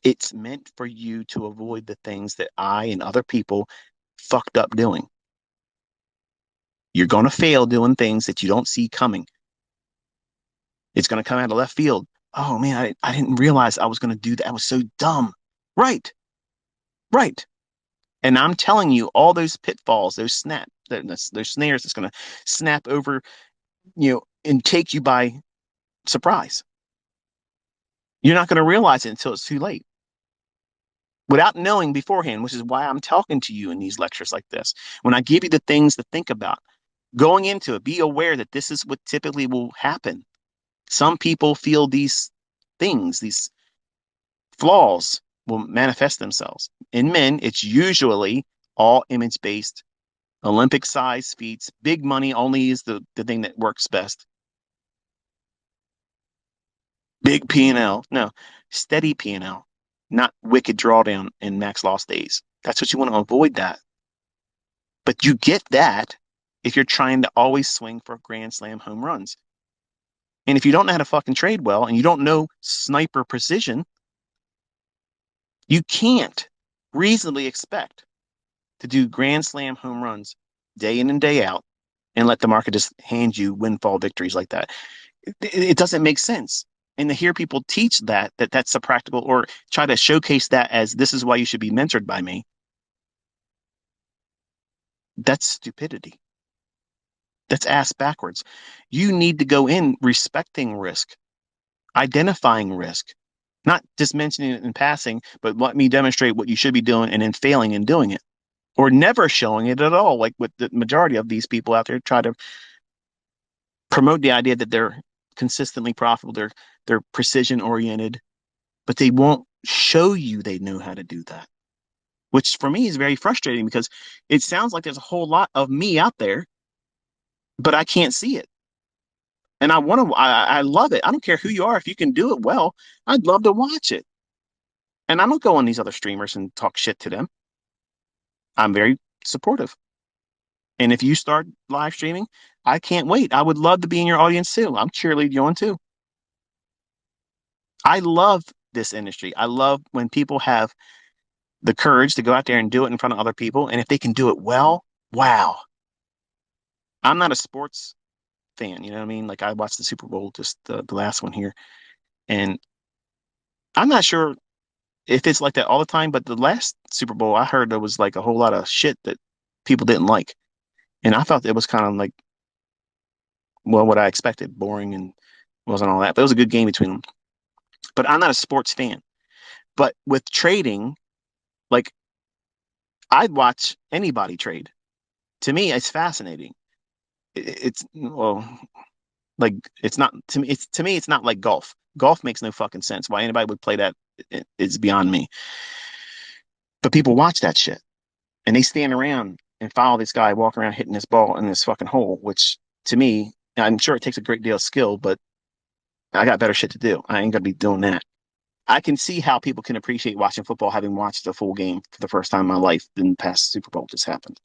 It's meant for you to avoid the things that I and other people fucked up doing. You're going to fail doing things that you don't see coming. It's going to come out of left field. Oh man, I didn't realize I was going to do that. I was so dumb. Right, right. And I'm telling you, all those pitfalls, those snares that's going to snap over, and take you by surprise. You're not going to realize it until it's too late. Without knowing beforehand, which is why I'm talking to you in these lectures like this. When I give you the things to think about, going into it, be aware that this is what typically will happen. Some people feel these things, these flaws will manifest themselves. In men, it's usually all image based, Olympic size feats. Big money only is the thing that works best. Big P&L. No, steady P&L, not wicked drawdown in max loss days. That's what you want to avoid that. But you get that if you're trying to always swing for grand slam home runs. And if you don't know how to fucking trade well and you don't know sniper precision, you can't reasonably expect to do grand slam home runs day in and day out and let the market just hand you windfall victories like that. It doesn't make sense. And to hear people teach that's a practical, or try to showcase that as this is why you should be mentored by me, that's stupidity. That's ass backwards. You need to go in respecting risk, identifying risk, not just mentioning it in passing, but let me demonstrate what you should be doing and then failing in doing it, or never showing it at all. Like what the majority of these people out there try to promote the idea that they're consistently profitable, they're precision oriented, but they won't show you they know how to do that, which for me is very frustrating because it sounds like there's a whole lot of me out there, but I can't see it. And I love it. I don't care who you are. If you can do it well, I'd love to watch it. And I don't go on these other streamers and talk shit to them. I'm very supportive. And if you start live streaming, I can't wait. I would love to be in your audience too. I'm cheerleading you on too. I love this industry. I love when people have the courage to go out there and do it in front of other people. And if they can do it well, wow. I'm not a sports fan, you know what I mean? Like I watched the Super Bowl, just the last one here. And I'm not sure if it's like that all the time, but the last Super Bowl, I heard there was like a whole lot of shit that people didn't like. And I felt it was kind of like, well, what I expected, boring and wasn't all that. But it was a good game between them. But I'm not a sports fan. But with trading, like I'd watch anybody trade. To me, it's fascinating. It's well, like it's not to me. It's not like golf. Golf makes no fucking sense. Why anybody would play that is beyond me. But people watch that shit and they stand around and follow this guy walking around hitting this ball in this fucking hole. Which to me, I'm sure it takes a great deal of skill, but I got better shit to do. I ain't gonna be doing that. I can see how people can appreciate watching football, having watched a full game for the first time in my life. In the past Super Bowl just happened.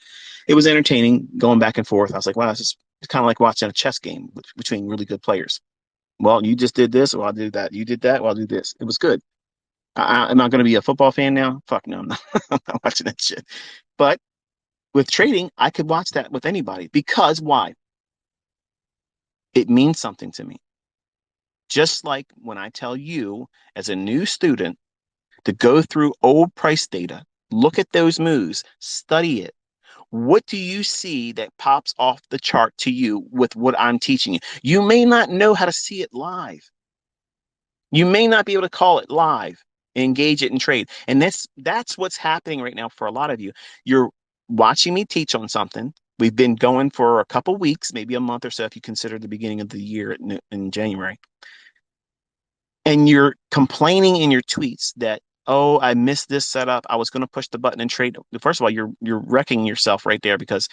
It was entertaining, going back and forth. I was like, wow, it's kind of like watching a chess game between really good players. Well, you just did this, well, I'll do that. You did that, well, I'll do this. It was good. Am I going to be a football fan now? Fuck no, I'm not, I'm not watching that shit. But with trading, I could watch that with anybody because why? It means something to me. Just like when I tell you as a new student to go through old price data, look at those moves, study it. What do you see that pops off the chart to you with what I'm teaching you? You may not know how to see it live. You may not be able to call it live, engage it in trade. And that's what's happening right now for a lot of you. You're watching me teach on something. We've been going for a couple weeks, maybe a month or so if you consider the beginning of the year in January. And you're complaining in your tweets that, oh, I missed this setup. I was going to push the button and trade. First of all, you're wrecking yourself right there because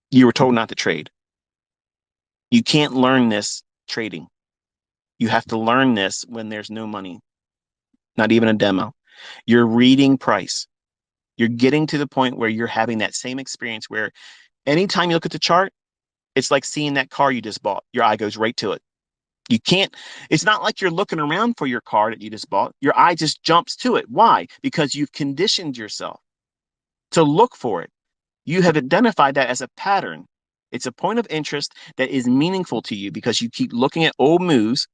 you were told not to trade. You can't learn this trading. You have to learn this when there's no money, not even a demo. You're reading price. You're getting to the point where you're having that same experience where anytime you look at the chart, it's like seeing that car you just bought. Your eye goes right to it. You can't, it's not like you're looking around for your car that you just bought. Your eye just jumps to it. Why? Because you've conditioned yourself to look for it. You have identified that as a pattern. It's a point of interest that is meaningful to you because you keep looking at old moves.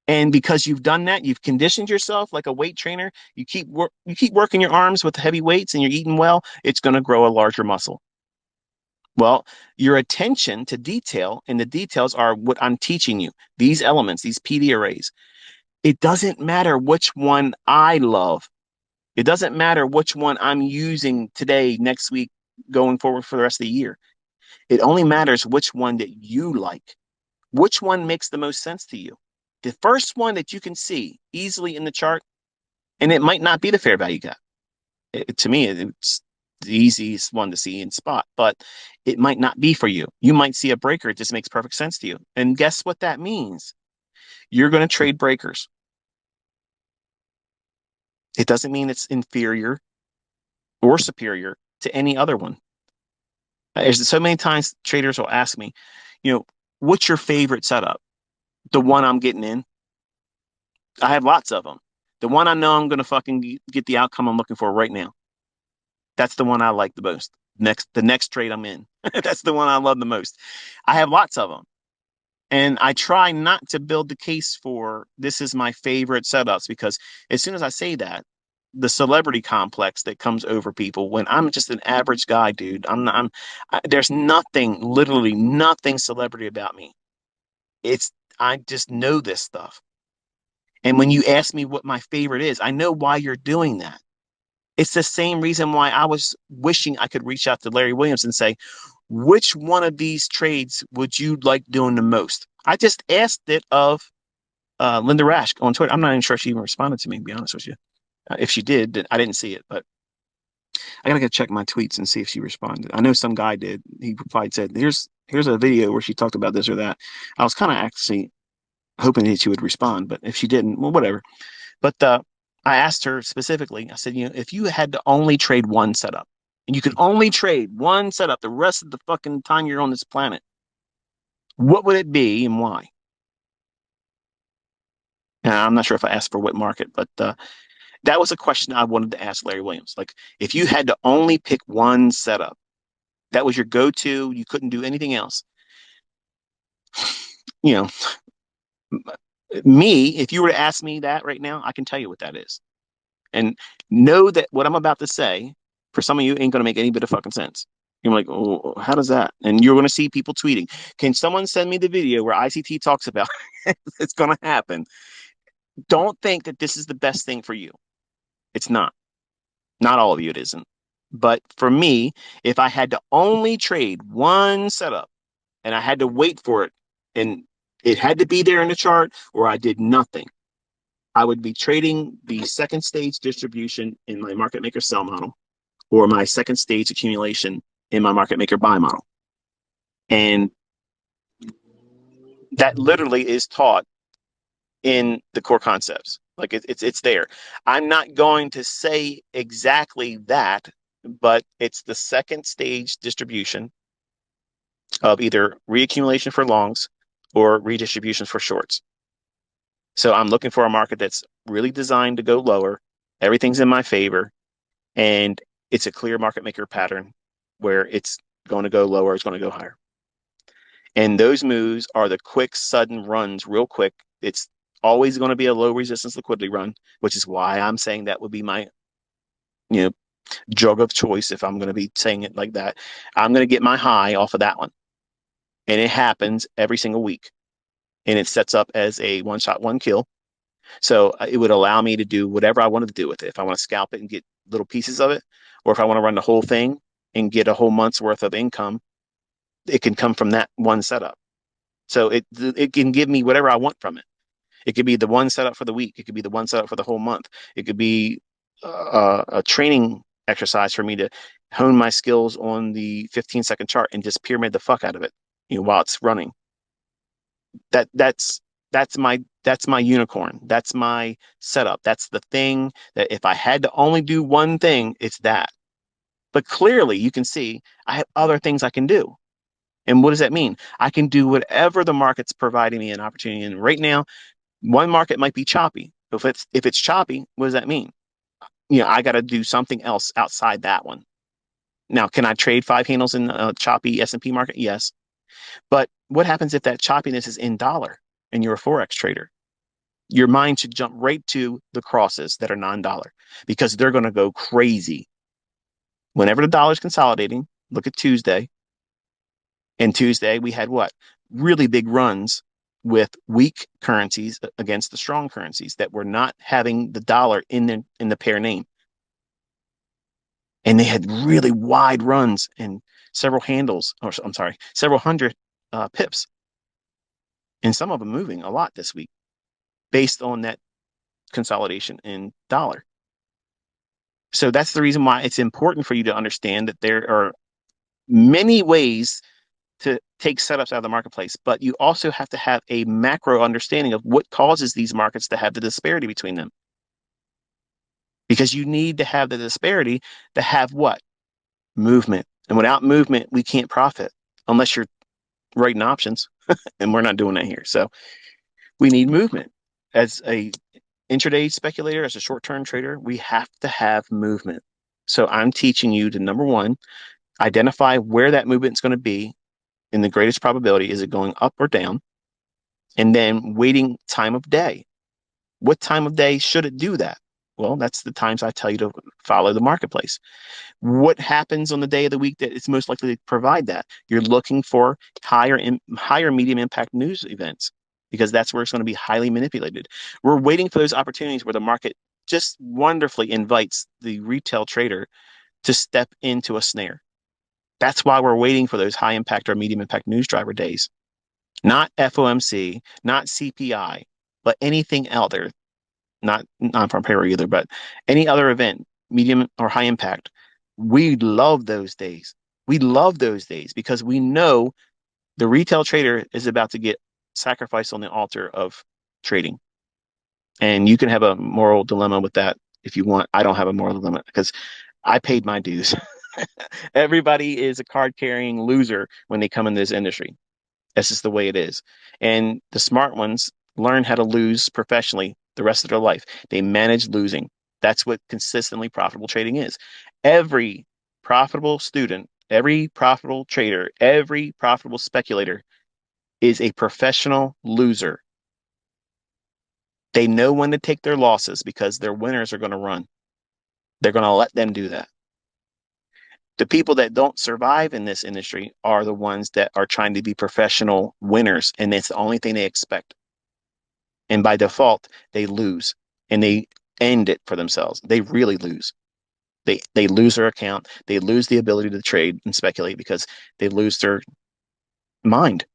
And because you've done that, you've conditioned yourself like a weight trainer. You keep working your arms with heavy weights and you're eating well, it's going to grow a larger muscle. Well, your attention to detail, and the details are what I'm teaching you. These elements, these PD arrays. It doesn't matter which one I love. It doesn't matter which one I'm using today, next week, going forward for the rest of the year. It only matters which one that you like. Which one makes the most sense to you? The first one that you can see easily in the chart, and it might not be the fair value gap. To me, it's the easiest one to see and spot, but it might not be for you. You might see a breaker. It just makes perfect sense to you. And guess what that means? You're going to trade breakers. It doesn't mean it's inferior or superior to any other one. There's so many times traders will ask me, what's your favorite setup? The one I'm getting in. I have lots of them. The one I know I'm going to fucking get the outcome I'm looking for right now. That's the one I like the most. The next trade I'm in. That's the one I love the most. I have lots of them. And I try not to build the case for this is my favorite setups, because as soon as I say that, the celebrity complex that comes over people when I'm just an average guy, dude. There's nothing, literally nothing celebrity about me. I just know this stuff. And when you ask me what my favorite is, I know why you're doing that. It's the same reason why I was wishing I could reach out to Larry Williams and say, which one of these trades would you like doing the most? I just asked it of Linda Rash on Twitter. I'm not even sure if she even responded to me, to be honest with you. If she did, I didn't see it, but I gotta go check my tweets and see if she responded. I know some guy did. He replied, said, here's a video where she talked about this or that. I was kind of actually hoping that she would respond, but if she didn't, well, whatever. But I asked her specifically, I said, if you had to only trade one setup, and you could only trade one setup the rest of the fucking time you're on this planet, what would it be and why? And I'm not sure if I asked for what market, but that was a question I wanted to ask Larry Williams. Like, if you had to only pick one setup, that was your go-to, you couldn't do anything else. You know, me, if you were to ask me that right now, I can tell you what that is. And know that what I'm about to say, for some of you, ain't going to make any bit of fucking sense. You're like, oh, how does that? And you're going to see people tweeting. Can someone send me the video where ICT talks about it's going to happen? Don't think that this is the best thing for you. It's not. Not all of you, it isn't. But for me, if I had to only trade one setup and I had to wait for it and it had to be there in the chart or I did nothing, I would be trading the second stage distribution in my market maker sell model or my second stage accumulation in my market maker buy model. And that literally is taught in the core concepts. Like it's there. I'm not going to say exactly that, but it's the second stage distribution of either reaccumulation for longs or redistribution for shorts. So I'm looking for a market that's really designed to go lower. Everything's in my favor. And it's a clear market maker pattern where it's going to go lower, it's going to go higher. And those moves are the quick, sudden runs, real quick. It's always going to be a low resistance liquidity run, which is why I'm saying that would be my, drug of choice if I'm going to be saying it like that. I'm going to get my high off of that one. And it happens every single week. And it sets up as a one shot, one kill. So it would allow me to do whatever I wanted to do with it. If I want to scalp it and get little pieces of it, or if I want to run the whole thing and get a whole month's worth of income, it can come from that one setup. So it can give me whatever I want from it. It could be the one setup for the week. It could be the one setup for the whole month. It could be a training exercise for me to hone my skills on the 15-second chart and just pyramid the fuck out of it, while it's running. That's my unicorn. That's my setup. That's the thing that if I had to only do one thing, it's that. But clearly you can see I have other things I can do. And what does that mean? I can do whatever the market's providing me an opportunity. And right now, one market might be choppy. If it's choppy, what does that mean? I got to do something else outside that one. Now, can I trade five handles in a choppy S&P market? Yes. But what happens if that choppiness is in dollar and you're a Forex trader? Your mind should jump right to the crosses that are non-dollar because they're going to go crazy. Whenever the dollar's consolidating, look at Tuesday. And Tuesday, we had what? Really big runs with weak currencies against the strong currencies that were not having the dollar in the pair name. And they had really wide runs and several handles, or I'm sorry, several hundred pips. And some of them moving a lot this week based on that consolidation in dollar. So that's the reason why it's important for you to understand that there are many ways to take setups out of the marketplace, but you also have to have a macro understanding of what causes these markets to have the disparity between them. Because you need to have the disparity to have what? Movement. And without movement, we can't profit unless you're writing options. And we're not doing that here. So we need movement. As a intraday speculator, as a short-term trader, we have to have movement. So I'm teaching you to, number one, identify where that movement is going to be in the greatest probability. Is it going up or down? And then waiting time of day. What time of day should it do that? Well, that's the times I tell you to follow the marketplace. What happens on the day of the week that it's most likely to provide that? You're looking for higher medium impact news events because that's where it's going to be highly manipulated. We're waiting for those opportunities where the market just wonderfully invites the retail trader to step into a snare. That's why we're waiting for those high impact or medium impact news driver days. Not FOMC, not CPI, but anything else there. Not non-farm payroll either, but any other event, medium or high impact. We love those days. We love those days because we know the retail trader is about to get sacrificed on the altar of trading. And you can have a moral dilemma with that if you want. I don't have a moral dilemma because I paid my dues. Everybody is a card carrying loser when they come in this industry. That's just the way it is. And the smart ones learn how to lose professionally the rest of their life. They manage losing. That's what consistently profitable trading is. Every profitable student, every profitable trader, every profitable speculator is a professional loser. They know when to take their losses because their winners are going to run. They're going to let them do that. The people that don't survive in this industry are the ones that are trying to be professional winners, and it's the only thing they expect. And by default, they lose and they end it for themselves. They really lose. They lose their account. They lose the ability to trade and speculate because they lose their mind.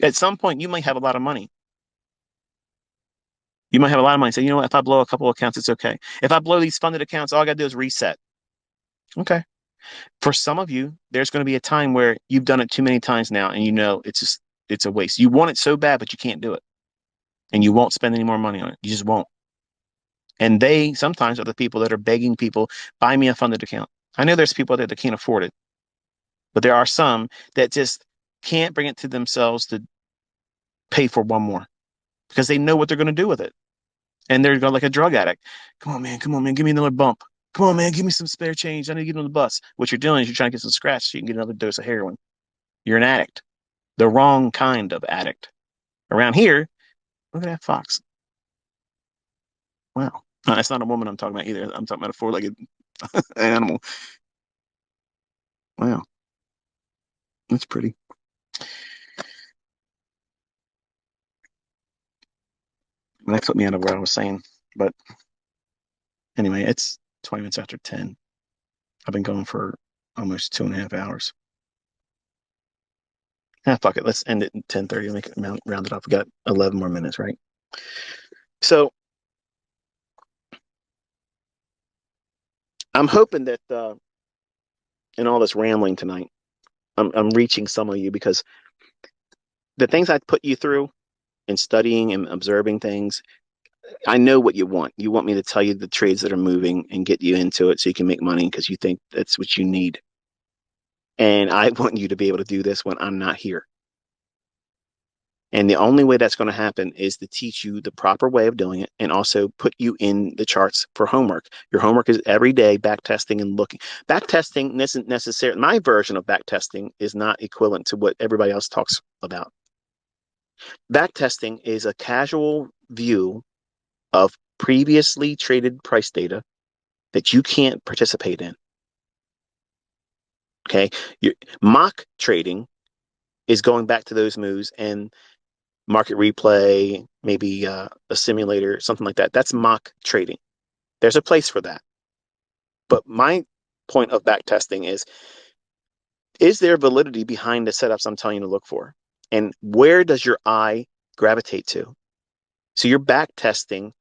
At some point, you might have a lot of money. You might have a lot of money. Say, you know what? If I blow a couple of accounts, it's okay. If I blow these funded accounts, all I got to do is reset. Okay. For some of you, there's going to be a time where you've done it too many times now and you know it's a waste. You want it so bad, but you can't do it. And you won't spend any more money on it. You just won't. And they sometimes are the people that are begging people, buy me a funded account. I know there's people out there that can't afford it, but there are some that just can't bring it to themselves to pay for one more because they know what they're going to do with it. And they're going like a drug addict. Come on, man, give me another bump. Come on, man, give me some spare change. I need to get on the bus. What you're doing is you're trying to get some scratch so you can get another dose of heroin. You're an addict, the wrong kind of addict. Around here, look at that fox. Wow. That's not a woman I'm talking about either. I'm talking about a four-legged animal. Wow. That's pretty. That took me out of what I was saying. But anyway, it's 20 minutes after 10. I've been going for almost 2.5 hours. Fuck it. Let's end it at 10:30 and make it round it off. We got 11 more minutes, right? So I'm hoping that in all this rambling tonight, I'm reaching some of you because the things I put you through in studying and observing things, I know what you want. You want me to tell you the trades that are moving and get you into it so you can make money because you think that's what you need. And I want you to be able to do this when I'm not here. And the only way that's going to happen is to teach you the proper way of doing it and also put you in the charts for homework. Your homework is every day back testing and looking. Back testing isn't necessarily, my version of back testing is not equivalent to what everybody else talks about. Back testing is a casual view of previously traded price data that you can't participate in. Okay. Your mock trading is going back to those moves and market replay, maybe a simulator, something like that. That's mock trading. There's a place for that. But my point of back testing is there validity behind the setups I'm telling you to look for? And where does your eye gravitate to? So you're back testing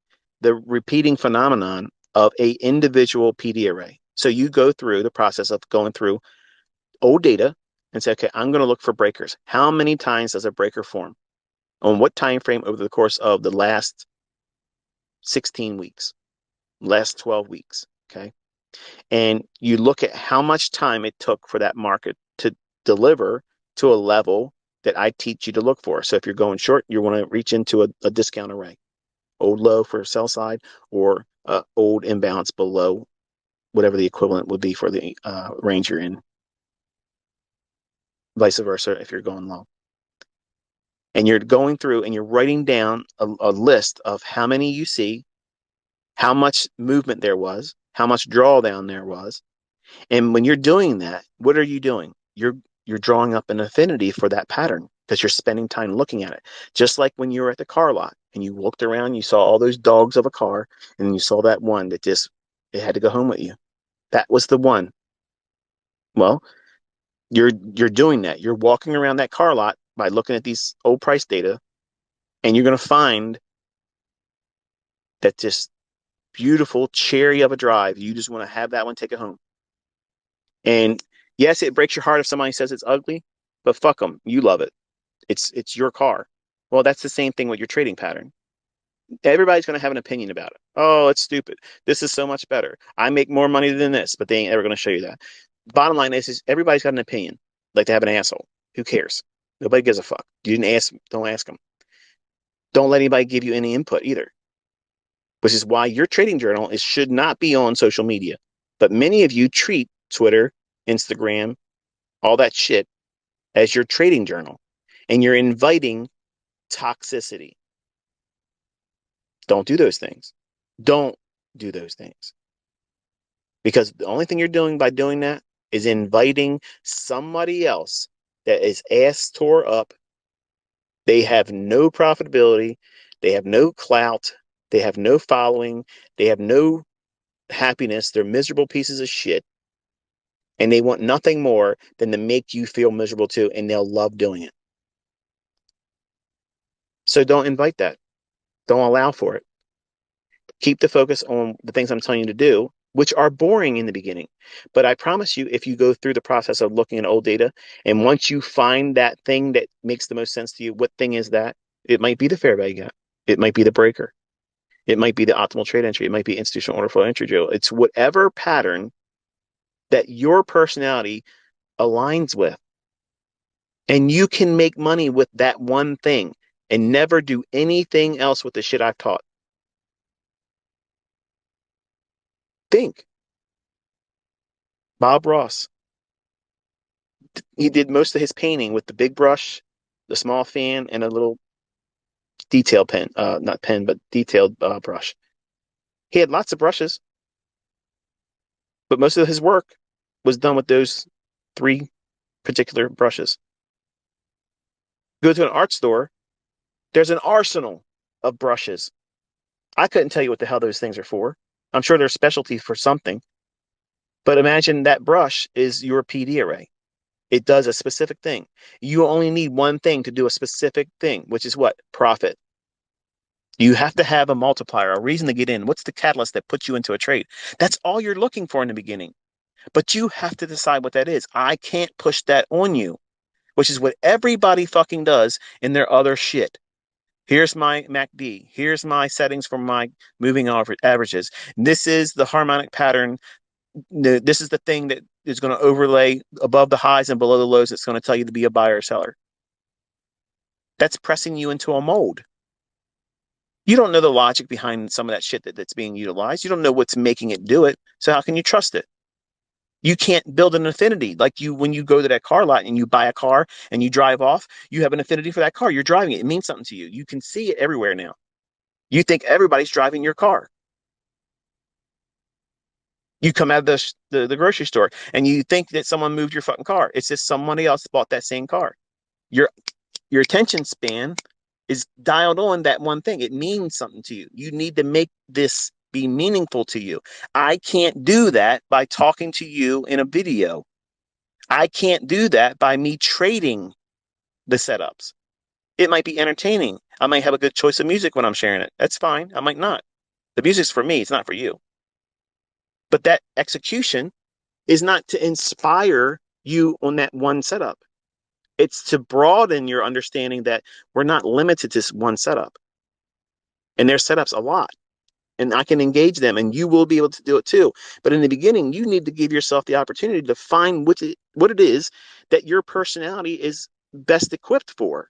the repeating phenomenon of a individual PD array. So you go through the process of going through old data and say, okay, I'm going to look for breakers. How many times does a breaker form? On what time frame over the course of the last 16 weeks, last 12 weeks, okay? And you look at how much time it took for that market to deliver to a level that I teach you to look for. So if you're going short, you want to reach into a discount array, old low for sell side or old imbalance below whatever the equivalent would be for the range you're in. Vice versa if you're going long. And you're going through and you're writing down a list of how many you see, how much movement there was, how much drawdown there was. And when you're doing that, what are you doing? You're drawing up an affinity for that pattern because you're spending time looking at it. Just like when you were at the car lot and you looked around, you saw all those dogs of a car, and you saw that one that just it had to go home with you. That was the one. Well, you're doing that. You're walking around that car lot by looking at these old price data, and you're going to find that just beautiful cherry of a drive. You just want to have that one, take it home. And yes, it breaks your heart if somebody says it's ugly, but fuck them. You love it. It's your car. Well, that's the same thing with your trading pattern. Everybody's going to have an opinion about it. Oh, it's stupid. This is so much better. I make more money than this, but they ain't ever going to show you that. Bottom line is everybody's got an opinion. Like they have an asshole. Who cares? Nobody gives a fuck. You didn't ask. Don't ask them. Don't let anybody give you any input either. Which is why your trading journal should not be on social media. But many of you treat Twitter, Instagram, all that shit as your trading journal. And you're inviting toxicity. Don't do those things. Don't do those things. Because the only thing you're doing by doing that is inviting somebody else that is ass tore up. They have no profitability. They have no clout. They have no following. They have no happiness. They're miserable pieces of shit. And they want nothing more than to make you feel miserable too. And they'll love doing it. So don't invite that. Don't allow for it. Keep the focus on the things I'm telling you to do, which are boring in the beginning. But I promise you, if you go through the process of looking at old data, and once you find that thing that makes the most sense to you, what thing is that? It might be the fair value gap. It might be the breaker. It might be the optimal trade entry. It might be institutional order flow entry drill. It's whatever pattern that your personality aligns with. And you can make money with that one thing and never do anything else with the shit I've taught. Think. Bob Ross. He did most of his painting with the big brush, the small fan, and a little detail pen, not pen, but detailed brush. He had lots of brushes, but most of his work was done with those three particular brushes. Go to an art store, there's an arsenal of brushes. I couldn't tell you what the hell those things are for. I'm sure they're specialties for something. But imagine that brush is your PD array. It does a specific thing. You only need one thing to do a specific thing, which is what? Profit. You have to have a multiplier, a reason to get in. What's the catalyst that puts you into a trade? That's all you're looking for in the beginning. But you have to decide what that is. I can't push that on you, which is what everybody fucking does in their other shit. Here's my MACD. Here's my settings for my moving averages. This is the harmonic pattern This is the thing that is going to overlay above the highs and below the lows. It's going to tell you to be a buyer or seller. That's pressing you into a mold. You don't know the logic behind some of that shit that's being utilized. You don't know what's making it do it. So how can you trust it? You can't build an affinity like you when you go to that car lot and you buy a car and you drive off. You have an affinity for that car. You're driving it. It means something to you. You can see it everywhere now. You think everybody's driving your car. You come out of the grocery store and you think that someone moved your fucking car. It's just somebody else bought that same car. Your your attention span is dialed on that one thing. It means something to you. You need to make this be meaningful to you. I can't do that by talking to you in a video. I can't do that by me trading the setups. It might be entertaining. I might have a good choice of music when I'm sharing it. That's fine. I might not. The music's for me, it's not for you. But that execution is not to inspire you on that one setup. It's to broaden your understanding that we're not limited to one setup. And there's setups a lot. And I can engage them and you will be able to do it too. But in the beginning, you need to give yourself the opportunity to find what it is that your personality is best equipped for.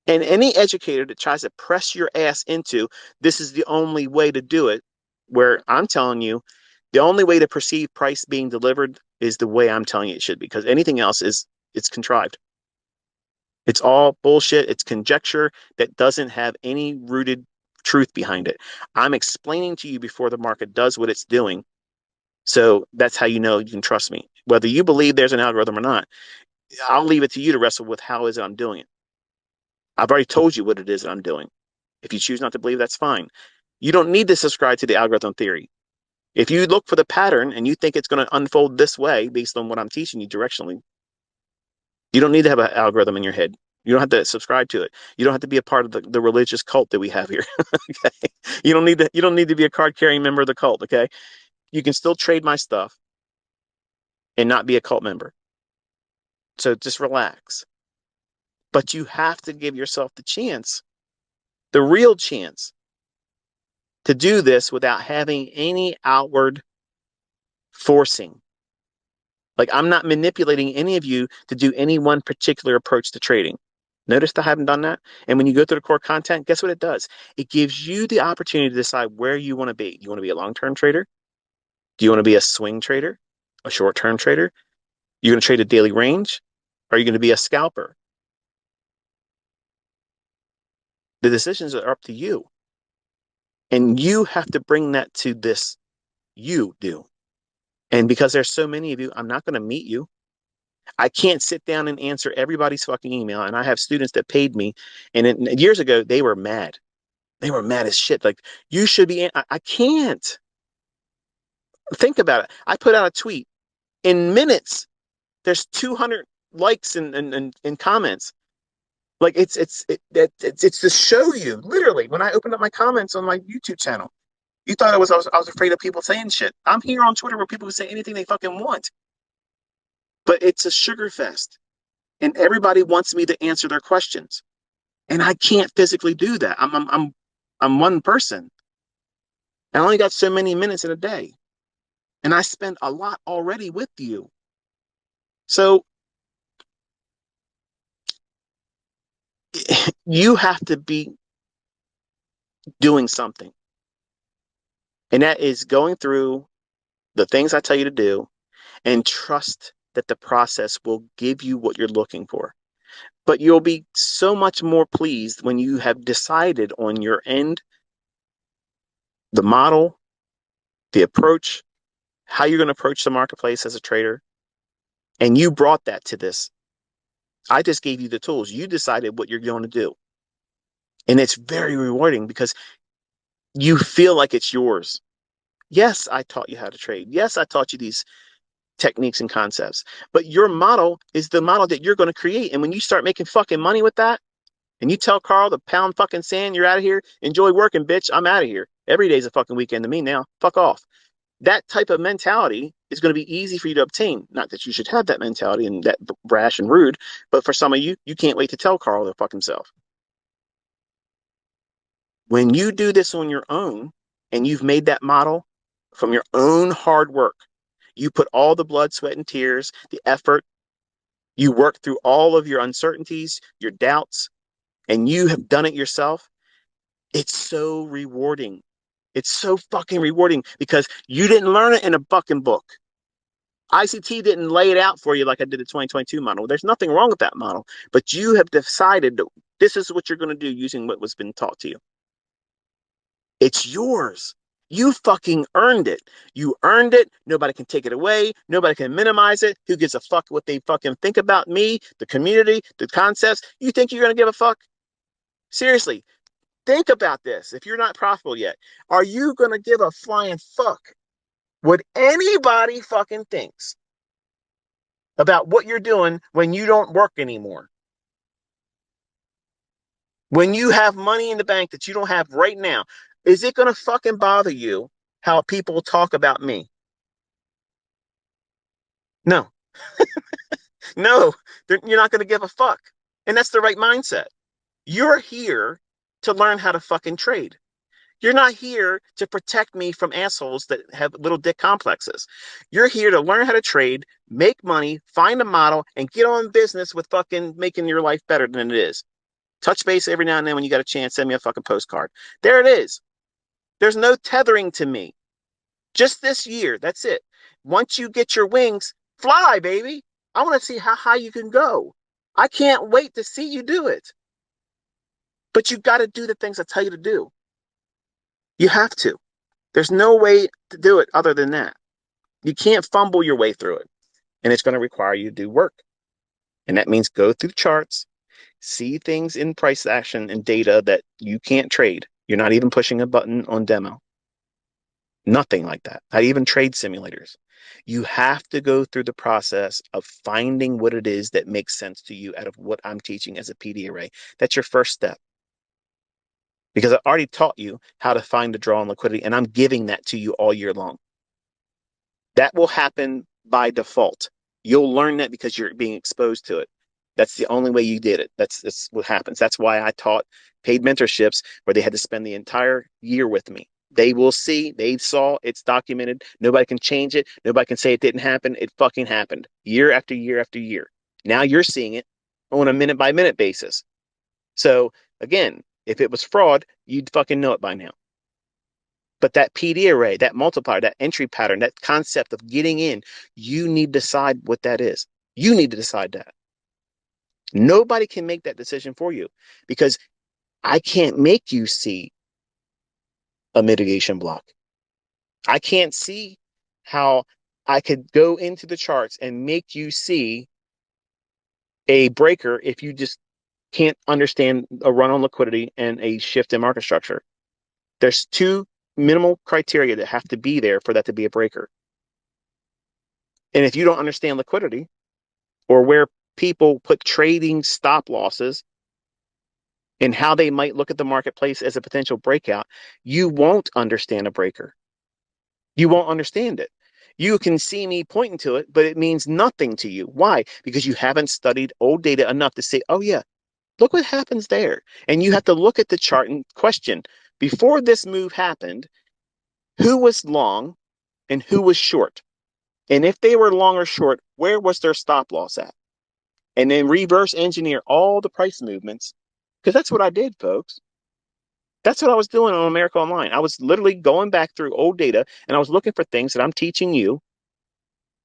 And any educator that tries to press your ass into this is the only way to do it, where I'm telling you, the only way to perceive price being delivered is the way I'm telling you it should be, because anything else it's contrived. It's all bullshit. It's conjecture that doesn't have any rooted truth behind it. I'm explaining to you before the market does what it's doing. So that's how you know you can trust me. Whether you believe there's an algorithm or not, I'll leave it to you to wrestle with how is it I'm doing it. I've already told you what it is that I'm doing. If you choose not to believe, that's fine. You don't need to subscribe to the algorithm theory. If you look for the pattern and you think it's going to unfold this way based on what I'm teaching you directionally, you don't need to have an algorithm in your head. You don't have to subscribe to it. You don't have to be a part of the religious cult that we have here. Okay? You don't need to be a card carrying member of the cult, okay? You can still trade my stuff and not be a cult member. So just relax. But you have to give yourself the chance, the real chance, to do this without having any outward forcing. Like I'm not manipulating any of you to do any one particular approach to trading. Notice I haven't done that. And when you go through the core content, guess what it does? It gives you the opportunity to decide where you want to be. Do you want to be a long-term trader? Do you want to be a swing trader? A short-term trader? You're going to trade a daily range? Or are you going to be a scalper? The decisions are up to you. And you have to bring that to this you do. And because there's so many of you, I'm not going to meet you. I can't sit down and answer everybody's fucking email. And I have students that paid me. And years ago, they were mad. They were mad as shit. Like, you should be. I can't. Think about it. I put out a tweet. In minutes, there's 200 likes and comments. Like, it's to show you, literally, when I opened up my comments on my YouTube channel. You thought I was afraid of people saying shit. I'm here on Twitter where people can say anything they fucking want. But it's a sugar fest. And everybody wants me to answer their questions. And I can't physically do that. I'm one person. I only got so many minutes in a day. And I spend a lot already with you. So you have to be doing something. And that is going through the things I tell you to do and trust that the process will give you what you're looking for. But you'll be so much more pleased when you have decided on your end, the model, the approach, how you're going to approach the marketplace as a trader. And you brought that to this. I just gave you the tools. You decided what you're going to do. And it's very rewarding because you feel like it's yours. Yes, I taught you how to trade. Yes, I taught you these techniques and concepts. But your model is the model that you're going to create. And when you start making fucking money with that, and you tell Carl to pound fucking sand, you're out of here. Enjoy working, bitch. I'm out of here. Every day's a fucking weekend to me now. Fuck off. That type of mentality is going to be easy for you to obtain. Not that you should have that mentality and that brash and rude, but for some of you, you can't wait to tell Carl to fuck himself. When you do this on your own and you've made that model from your own hard work. You put all the blood, sweat, and tears, the effort. You work through all of your uncertainties, your doubts, and you have done it yourself. It's so rewarding. It's so fucking rewarding because you didn't learn it in a fucking book. ICT didn't lay it out for you like I did the 2022 model. There's nothing wrong with that model, but you have decided that this is what you're going to do using what was been taught to you. It's yours. You fucking earned it. You earned it. Nobody can take it away. Nobody can minimize it. Who gives a fuck what they fucking think about me, the community, the concepts? You think you're going to give a fuck? Seriously, think about this. If you're not profitable yet, are you going to give a flying fuck what anybody fucking thinks about what you're doing when you don't work anymore? When you have money in the bank that you don't have right now, is it going to fucking bother you how people talk about me? No, no, you're not going to give a fuck. And that's the right mindset. You're here to learn how to fucking trade. You're not here to protect me from assholes that have little dick complexes. You're here to learn how to trade, make money, find a model, and get on business with fucking making your life better than it is. Touch base every now and then when you got a chance, send me a fucking postcard. There it is. There's no tethering to me. Just this year, that's it. Once you get your wings, fly, baby. I want to see how high you can go. I can't wait to see you do it. But you got to do the things I tell you to do. You have to. There's no way to do it other than that. You can't fumble your way through it. And it's going to require you to do work. And that means go through charts, see things in price action and data that you can't trade. You're not even pushing a button on demo. Nothing like that. Not even trade simulators. You have to go through the process of finding what it is that makes sense to you out of what I'm teaching as a PD array. That's your first step. Because I already taught you how to find the draw on liquidity, and I'm giving that to you all year long. That will happen by default. You'll learn that because you're being exposed to it. That's the only way you did it. That's what happens. That's why I taught paid mentorships where they had to spend the entire year with me. They will see, they saw, it's documented. Nobody can change it. Nobody can say it didn't happen. It fucking happened year after year after year. Now you're seeing it on a minute by minute basis. So again, if it was fraud, you'd fucking know it by now. But that PD array, that multiplier, that entry pattern, that concept of getting in, you need to decide what that is. You need to decide that. Nobody can make that decision for you because I can't make you see a mitigation block. I can't see how I could go into the charts and make you see a breaker if you just can't understand a run on liquidity and a shift in market structure. There's two minimal criteria that have to be there for that to be a breaker. And if you don't understand liquidity or where people put trading stop losses and how they might look at the marketplace as a potential breakout, you won't understand a breaker. You won't understand it. You can see me pointing to it, but it means nothing to you. Why? Because you haven't studied old data enough to say, oh yeah, look what happens there. And you have to look at the chart and question, before this move happened, who was long and who was short? And if they were long or short, where was their stop loss at? And then reverse engineer all the price movements, because that's what I did, folks. That's what I was doing on America Online. I was literally going back through old data and I was looking for things that I'm teaching you.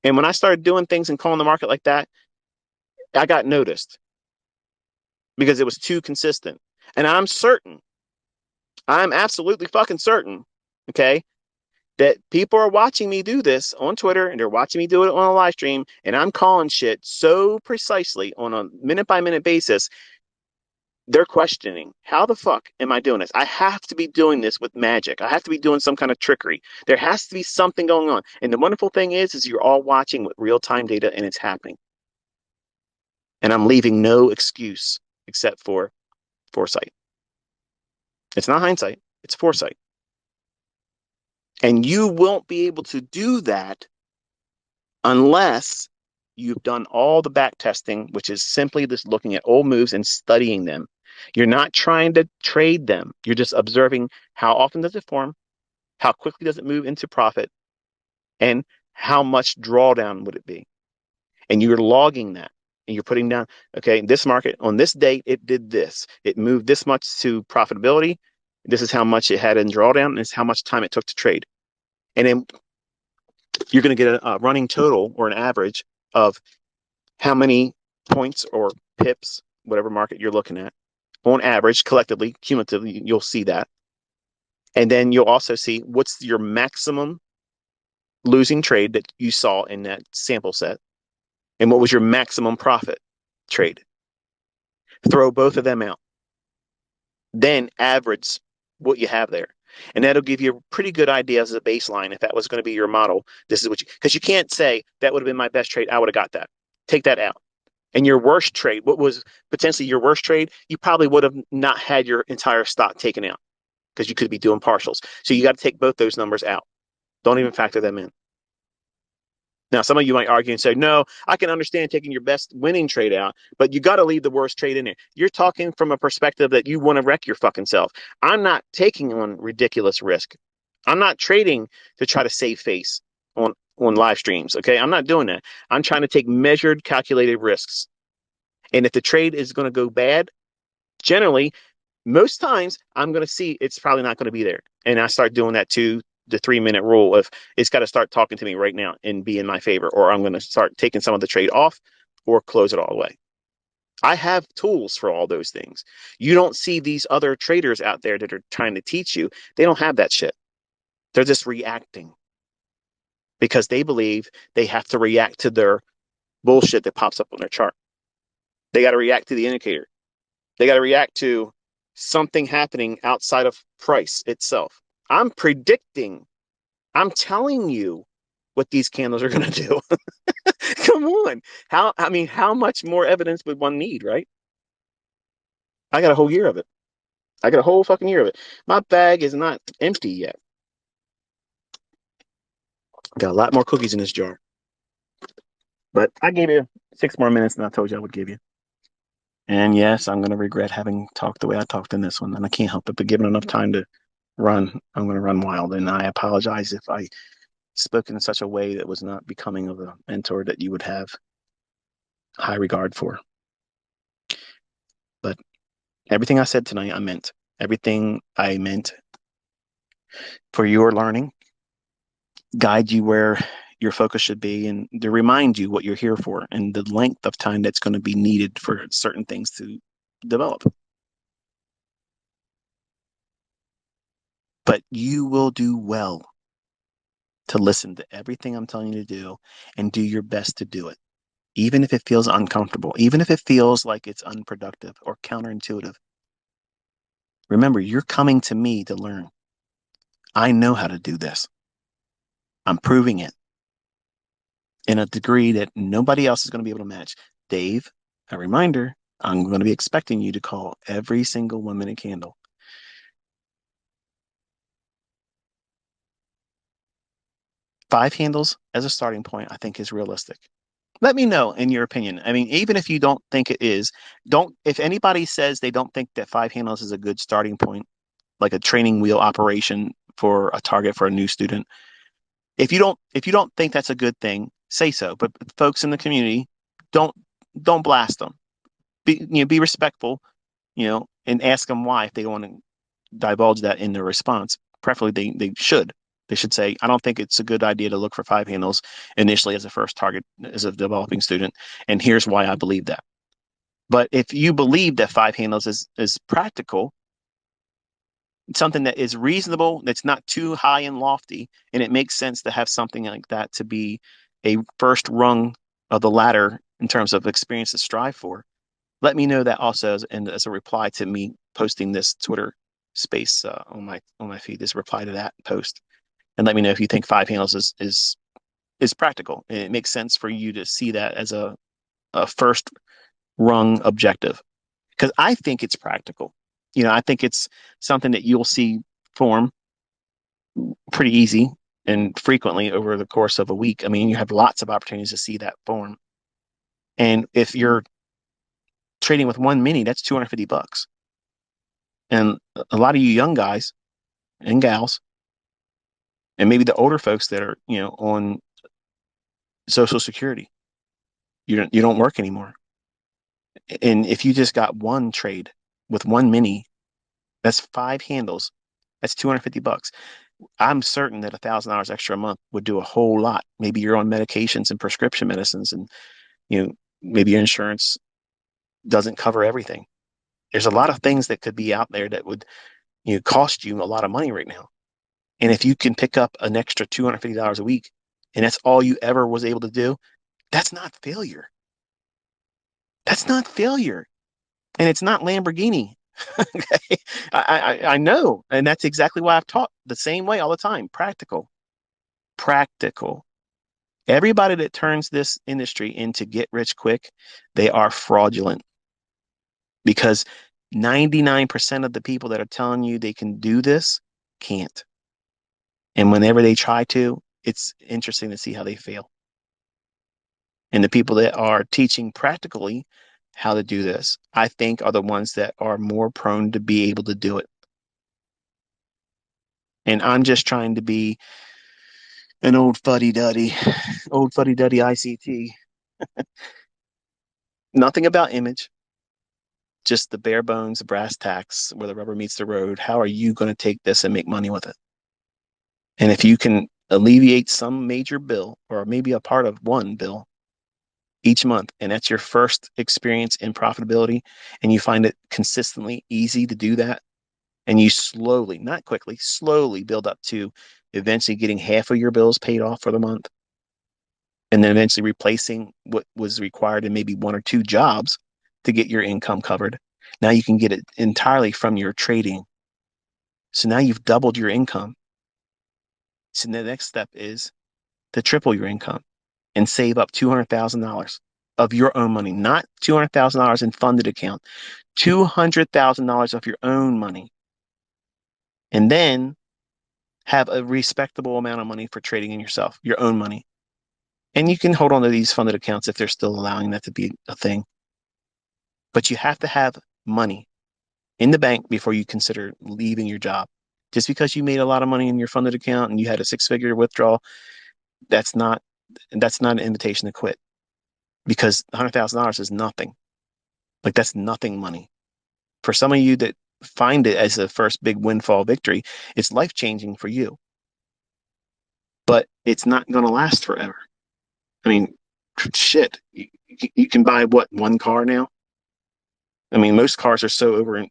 And when I started doing things and calling the market like that, I got noticed because it was too consistent. And I'm certain, I'm absolutely fucking certain, okay, that people are watching me do this on Twitter and they're watching me do it on a live stream. And I'm calling shit so precisely on a minute by minute basis. They're questioning, how the fuck am I doing this? I have to be doing this with magic. I have to be doing some kind of trickery. There has to be something going on. And the wonderful thing is you're all watching with real-time data and it's happening. And I'm leaving no excuse except for foresight. It's not hindsight, it's foresight. And you won't be able to do that unless you've done all the back testing, which is simply just looking at old moves and studying them. You're not trying to trade them. You're just observing how often does it form, how quickly does it move into profit, and how much drawdown would it be? And you're logging that and you're putting down, okay, this market on this date, it did this. It moved this much to profitability. This is how much it had in drawdown, and this is how much time it took to trade. And then you're going to get a running total or an average of how many points or pips, whatever market you're looking at, on average, collectively, cumulatively, you'll see that. And then you'll also see what's your maximum losing trade that you saw in that sample set, and what was your maximum profit trade. Throw both of them out. Then average what you have there. And that'll give you a pretty good idea as a baseline if that was going to be your model. This is what you, because you can't say that would have been my best trade. I would have got that. Take that out. And your worst trade, what was potentially your worst trade, you probably would have not had your entire stock taken out because you could be doing partials. So you got to take both those numbers out. Don't even factor them in. Now, some of you might argue and say, no, I can understand taking your best winning trade out, but you got to leave the worst trade in there. You're talking from a perspective that you want to wreck your fucking self. I'm not taking on ridiculous risk. I'm not trading to try to save face on live streams, okay? I'm not doing that. I'm trying to take measured, calculated risks. And if the trade is going to go bad, generally, most times I'm going to see it's probably not going to be there. And I start doing that too. The 3-minute rule of it's got to start talking to me right now and be in my favor, or I'm going to start taking some of the trade off or close it all away. I have tools for all those things. You don't see these other traders out there that are trying to teach you. They don't have that shit. They're just reacting because they believe they have to react to their bullshit that pops up on their chart. They got to react to the indicator. They got to react to something happening outside of price itself. I'm predicting, I'm telling you what these candles are going to do. Come on. How much more evidence would one need, right? I got a whole year of it. I got a whole fucking year of it. My bag is not empty yet. Got a lot more cookies in this jar. But I gave you 6 more minutes than I told you I would give you. And yes, I'm going to regret having talked the way I talked in this one. And I can't help it, but given enough time to run, I'm going to run wild. And I apologize if I spoke in such a way that was not becoming of a mentor that you would have high regard for. But everything I said tonight, I meant. Everything I meant for your learning, guide you where your focus should be, and to remind you what you're here for and the length of time that's going to be needed for certain things to develop. But you will do well to listen to everything I'm telling you to do and do your best to do it, even if it feels uncomfortable, even if it feels like it's unproductive or counterintuitive. Remember, you're coming to me to learn. I know how to do this. I'm proving it in a degree that nobody else is going to be able to match. Dave, a reminder, I'm going to be expecting you to call every single 1-minute candle. Five handles as a starting point, I think, is realistic. Let me know in your opinion. I mean, even if you don't think it is, if anybody says they don't think that 5 handles is a good starting point, like a training wheel operation for a target for a new student, if you don't think that's a good thing, say so. But folks in the community, don't blast them. Be respectful, and ask them why if they want to divulge that in their response. Preferably, they should. They should say, I don't think it's a good idea to look for 5 handles initially as a first target as a developing student, and here's why I believe that. But if you believe that 5 handles is practical, something that is reasonable, that's not too high and lofty, and it makes sense to have something like that to be a first rung of the ladder in terms of experience to strive for, let me know that also as a reply to me posting this Twitter space on my feed. This reply to that post, and let me know if you think 5 handles is practical. And it makes sense for you to see that as a first rung objective, because I think it's practical. I think it's something that you'll see form pretty easy and frequently over the course of a week. I mean, you have lots of opportunities to see that form. And if you're trading with 1 mini, that's $250. And a lot of you young guys and gals And maybe the older folks that are, on Social Security, you don't work anymore. And if you just got one trade with one mini, that's 5 handles. That's $250. I'm certain that $1,000 extra a month would do a whole lot. Maybe you're on medications and prescription medicines, and maybe your insurance doesn't cover everything. There's a lot of things that could be out there that would cost you a lot of money right now. And if you can pick up an extra $250 a week, and that's all you ever was able to do, that's not failure. That's not failure. And it's not Lamborghini. Okay. I know. And that's exactly why I've taught the same way all the time. Practical. Practical. Everybody that turns this industry into get rich quick, they are fraudulent, because 99% of the people that are telling you they can do this can't. And whenever they try to, it's interesting to see how they fail. And the people that are teaching practically how to do this, I think, are the ones that are more prone to be able to do it. And I'm just trying to be an old fuddy-duddy ICT. Nothing about image, just the bare bones, brass tacks, where the rubber meets the road. How are you going to take this and make money with it? And if you can alleviate some major bill, or maybe a part of one bill each month, and that's your first experience in profitability, and you find it consistently easy to do that, and you slowly, not quickly, slowly build up to eventually getting half of your bills paid off for the month, and then eventually replacing what was required in maybe 1 or 2 jobs to get your income covered. Now you can get it entirely from your trading. So now you've doubled your income. So the next step is to triple your income and save up $200,000 of your own money, not $200,000 in funded account, $200,000 of your own money. And then have a respectable amount of money for trading in yourself, your own money. And you can hold on to these funded accounts if they're still allowing that to be a thing. But you have to have money in the bank before you consider leaving your job. Just because you made a lot of money in your funded account and you had a 6-figure withdrawal, that's not an invitation to quit, because $100,000 is nothing. Like, that's nothing money. For some of you that find it as a first big windfall victory, it's life-changing for you. But it's not going to last forever. I mean, shit, you can buy what, one car now? I mean, most cars are so over,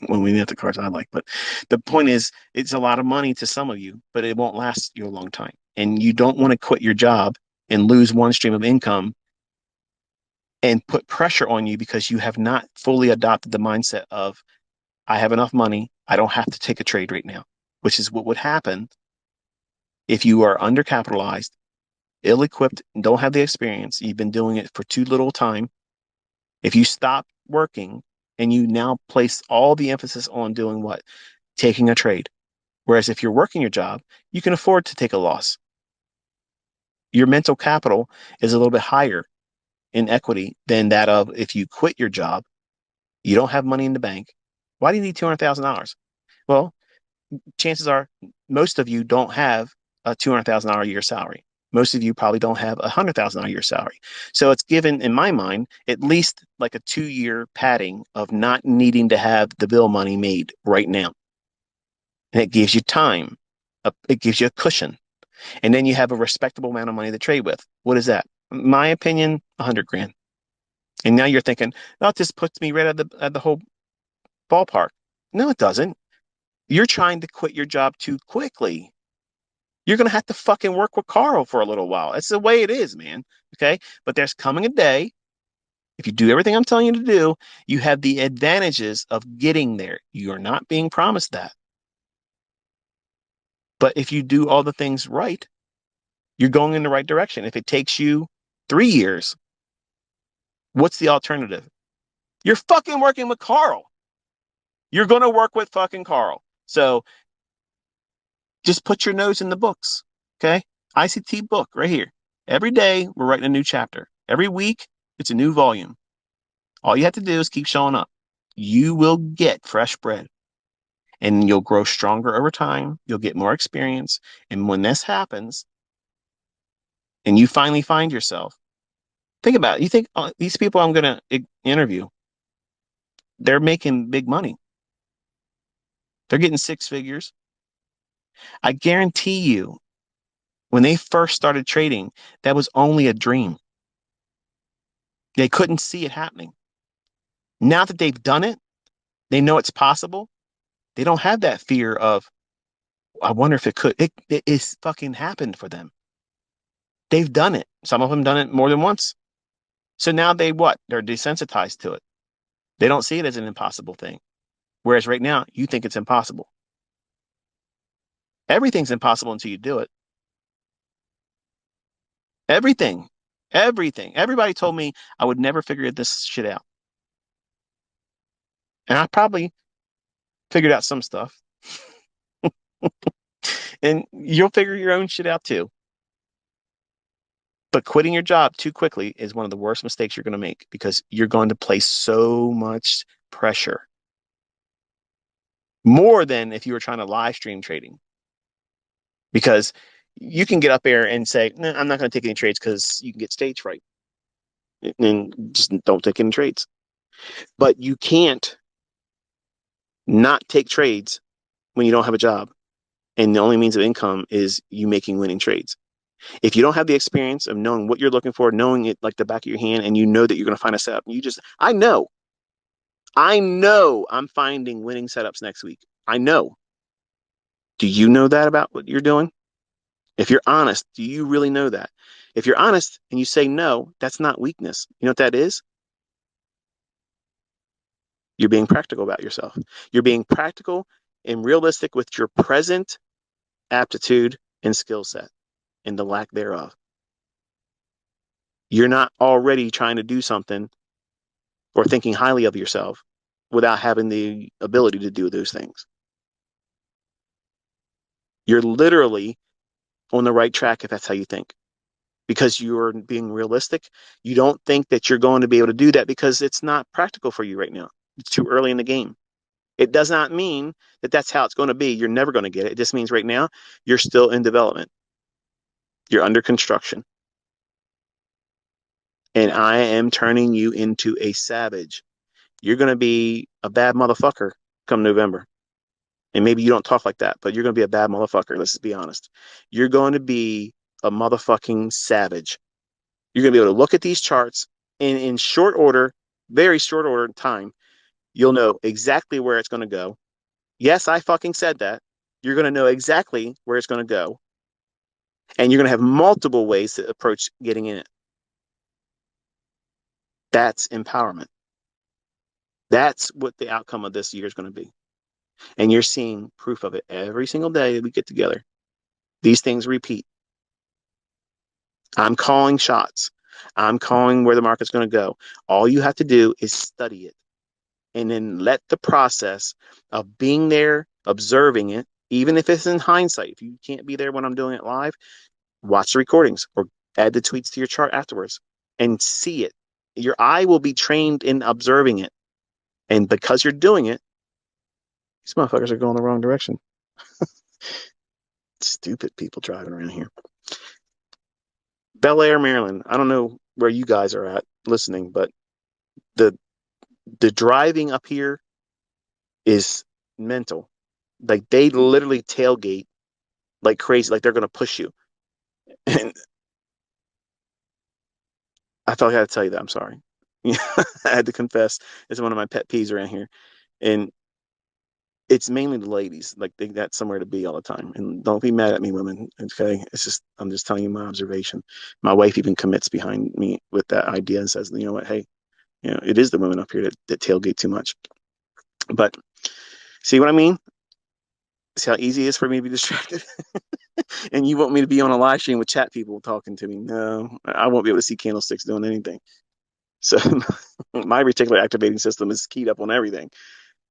well, we have the cars I like, but the point is, it's a lot of money to some of you, but it won't last you a long time. And you don't want to quit your job and lose one stream of income and put pressure on you because you have not fully adopted the mindset of, I have enough money, I don't have to take a trade right now, which is what would happen if you are undercapitalized, ill-equipped, and don't have the experience. You've been doing it for too little time. If you stop working and you now place all the emphasis on doing what? Taking a trade. Whereas if you're working your job, you can afford to take a loss. Your mental capital is a little bit higher in equity than that of if you quit your job, you don't have money in the bank. Why do you need $200,000? Well, chances are most of you don't have a $200,000 a year salary. Most of you probably don't have a $100,000 a year salary. So it's given, in my mind, at least like a 2-year padding of not needing to have the bill money made right now. And it gives you time. It gives you a cushion. And then you have a respectable amount of money to trade with. What is that? My opinion, 100 grand. And now you're thinking, well, this puts me right at the whole ballpark. No, it doesn't. You're trying to quit your job too quickly. You're going to have to fucking work with Carl for a little while. That's the way it is, man. Okay. But there's coming a day, if you do everything I'm telling you to do, you have the advantages of getting there. You're not being promised that. But if you do all the things right, you're going in the right direction. If it takes you 3 years, what's the alternative? You're fucking working with Carl. You're going to work with fucking Carl. So just put your nose in the books. Okay. ICT book right here. Every day we're writing a new chapter. Every week it's a new volume. All you have to do is keep showing up. You will get fresh bread. and you'll grow stronger over time. You'll get more experience. And when this happens and you finally find yourself, think about it. You think these people I'm going to interview, they're making big money. They're getting six figures. I guarantee you, when they first started trading, that was only a dream. They couldn't see it happening. Now that they've done it, they know it's possible. They don't have that fear of, I wonder if it could. It is fucking happened for them. They've done it. Some of them done it more than once. So now they what? They're desensitized to it. They don't see it as an impossible thing. Whereas right now, you think it's impossible. Everything's impossible until you do it. Everything. Everything. Everybody told me I would never figure this shit out. And I probably figured out some stuff. And you'll figure your own shit out too. But quitting your job too quickly is one of the worst mistakes you're going to make because you're going to place so much pressure. More than if you were trying to live stream trading. Because you can get up there and say, no, I'm not going to take any trades because you can get stage fright. And just don't take any trades. But you can't not take trades when you don't have a job. And the only means of income is you making winning trades. If you don't have the experience of knowing what you're looking for, knowing it like the back of your hand, and you know that you're going to find a setup, I know I'm finding winning setups next week. I know. Do you know that about what you're doing? If you're honest, do you really know that? If you're honest and you say no, that's not weakness. You know what that is? You're being practical about yourself. You're being practical and realistic with your present aptitude and skill set and the lack thereof. You're not already trying to do something or thinking highly of yourself without having the ability to do those things. You're literally on the right track if that's how you think. Because you're being realistic, you don't think that you're going to be able to do that because it's not practical for you right now. It's too early in the game. It does not mean that that's how it's going to be. You're never going to get it. It just means right now you're still in development. You're under construction. And I am turning you into a savage. You're going to be a bad motherfucker come November. And maybe you don't talk like that, but you're going to be a bad motherfucker. Let's just be honest. You're going to be a motherfucking savage. You're going to be able to look at these charts in short order, very short order in time. You'll know exactly where it's going to go. Yes, I fucking said that. You're going to know exactly where it's going to go. And you're going to have multiple ways to approach getting in it. That's empowerment. That's what the outcome of this year is going to be. And you're seeing proof of it every single day that we get together. These things repeat. I'm calling shots. I'm calling where the market's going to go. All you have to do is study it and then let the process of being there, observing it, even if it's in hindsight, if you can't be there when I'm doing it live, watch the recordings or add the tweets to your chart afterwards and see it. Your eye will be trained in observing it. And because you're doing it, these motherfuckers are going the wrong direction. Stupid people driving around here. Bel Air, Maryland. I don't know where you guys are at listening, but the driving up here is mental. Like they literally tailgate like crazy, like they're gonna push you. And I felt like I had to tell you that. I'm sorry. I had to confess. It's one of my pet peeves around here. And it's mainly the ladies. Like they got somewhere to be all the time. And don't be mad at me, women. Okay. It's just I'm just telling you my observation. My wife even commits behind me with that idea and says, you know what, hey, it is the women up here that tailgate too much. But see what I mean? See how easy it is for me to be distracted? And you want me to be on a live stream with chat people talking to me? No, I won't be able to see candlesticks doing anything. So my reticular activating system is keyed up on everything.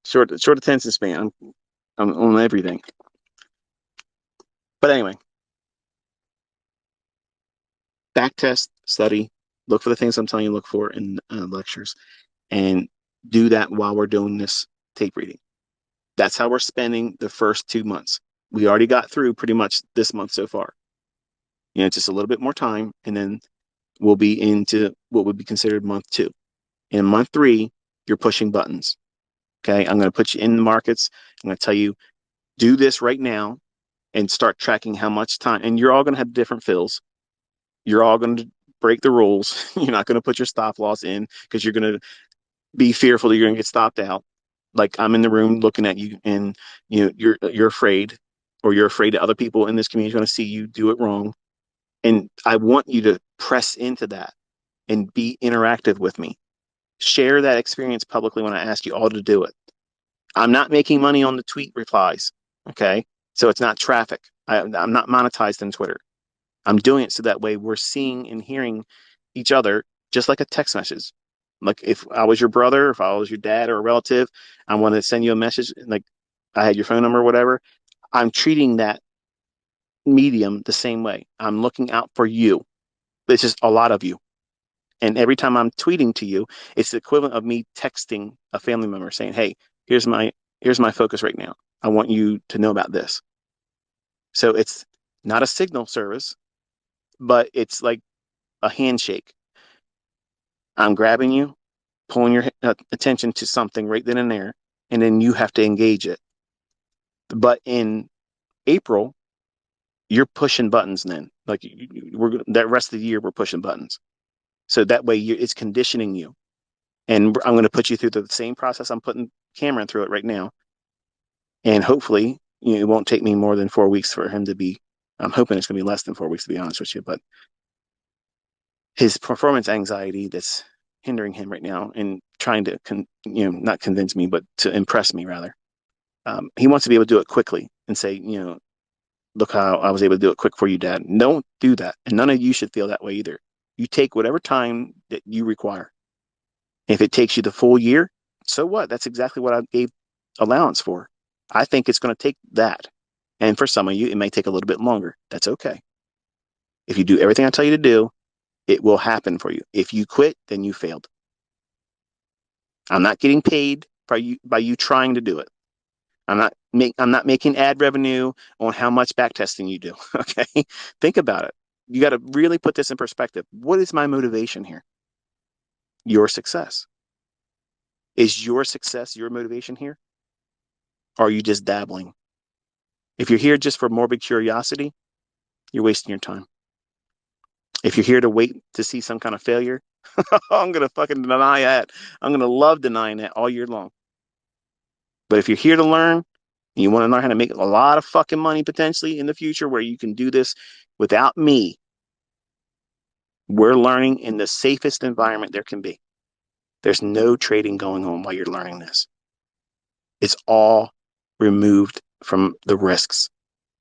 Short attention span. I'm on everything. But anyway, backtest, study, look for the things I'm telling you to look for in lectures, and do that while we're doing this tape reading. That's how we're spending the first 2 months. We already got through pretty much this month so far. Just a little bit more time, and then we'll be into what would be considered month 2. In month 3, you're pushing buttons. Okay, I'm going to put you in the markets. I'm going to tell you, do this right now and start tracking how much time. And you're all going to have different fills. You're all going to break the rules. You're not going to put your stop loss in because you're going to be fearful that you're going to get stopped out. Like I'm in the room looking at you, and you're afraid, or you're afraid that other people in this community are going to see you do it wrong. And I want you to press into that and be interactive with me. Share that experience publicly when I ask you all to do it. I'm not making money on the tweet replies. Okay. So it's not traffic. I'm not monetized in Twitter. I'm doing it so that way we're seeing and hearing each other just like a text message. Like if I was your brother, if I was your dad or a relative, I want to send you a message, like I had your phone number or whatever. I'm treating that medium the same way. I'm looking out for you. It's just a lot of you. And every time I'm tweeting to you, it's the equivalent of me texting a family member saying, hey, here's my focus right now. I want you to know about this. So it's not a signal service, but it's like a handshake. I'm grabbing you, pulling your attention to something right then and there, and then you have to engage it. But in April, you're pushing buttons then. Like that rest of the year, we're pushing buttons. So that way it's conditioning you. And I'm going to put you through the same process I'm putting Cameron through it right now. And hopefully, it won't take me more than 4 weeks for him to be, I'm hoping it's going to be less than 4 weeks, to be honest with you. But his performance anxiety that's hindering him right now and trying to, not convince me, but to impress me rather. He wants to be able to do it quickly and say, look how I was able to do it quick for you, Dad. Don't do that. And none of you should feel that way either. You take whatever time that you require. If it takes you the full year, so what? That's exactly what I gave allowance for. I think it's going to take that. And for some of you, it may take a little bit longer. That's okay. If you do everything I tell you to do, it will happen for you. If you quit, then you failed. I'm not getting paid by you trying to do it. I'm not making ad revenue on how much backtesting you do. Okay. Think about it. You got to really put this in perspective. What is my motivation here? Your success. Is your success your motivation here? Or are you just dabbling? If you're here just for morbid curiosity, you're wasting your time. If you're here to wait to see some kind of failure, I'm going to fucking deny that. I'm going to love denying that all year long. But if you're here to learn, and you want to learn how to make a lot of fucking money potentially in the future where you can do this without me, we're learning in the safest environment there can be. There's no trading going on while you're learning this. It's all removed from the risks.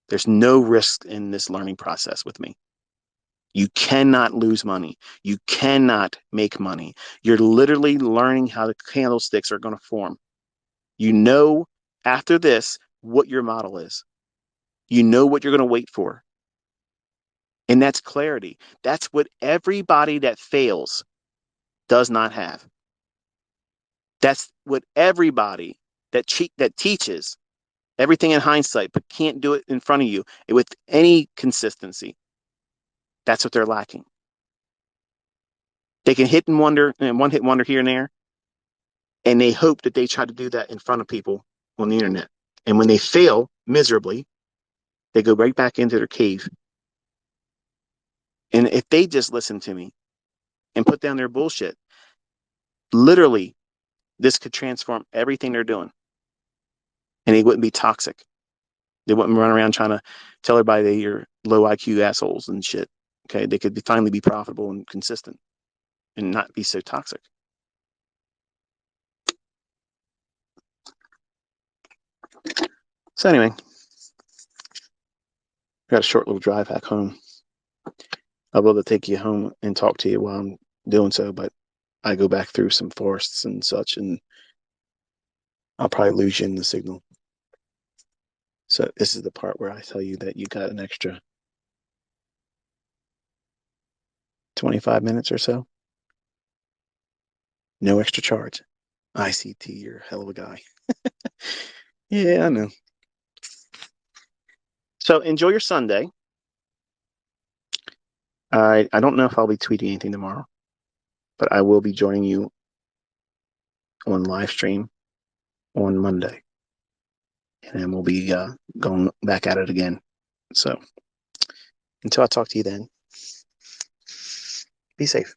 There's no risk in this learning process with me. You cannot lose money. You cannot make money. You're literally learning how the candlesticks are going to form. You know after this what your model is. You know what you're going to wait for. And that's clarity. That's what everybody that fails does not have. That's what everybody that teaches everything in hindsight but can't do it in front of you with any consistency. That's what they're lacking. They can hit and wonder and one hit wonder here and there, and they hope that they try to do that in front of people on the internet. And when they fail miserably, they go right back into their cave. And if they just listen to me and put down their bullshit, literally, this could transform everything they're doing. And it wouldn't be toxic. They wouldn't run around trying to tell everybody they're low IQ assholes and shit. Okay, they could finally be profitable and consistent and not be so toxic. So anyway, got a short little drive back home. I'd love to take you home and talk to you while I'm doing so, but I go back through some forests and such, and I'll probably lose you in the signal. So this is the part where I tell you that you got an extra 25 minutes or so. No extra charge. ICT, you're a hell of a guy. Yeah, I know. So enjoy your Sunday. I don't know if I'll be tweeting anything tomorrow, but I will be joining you on live stream on Monday, and then we'll be going back at it again. So until I talk to you then, be safe.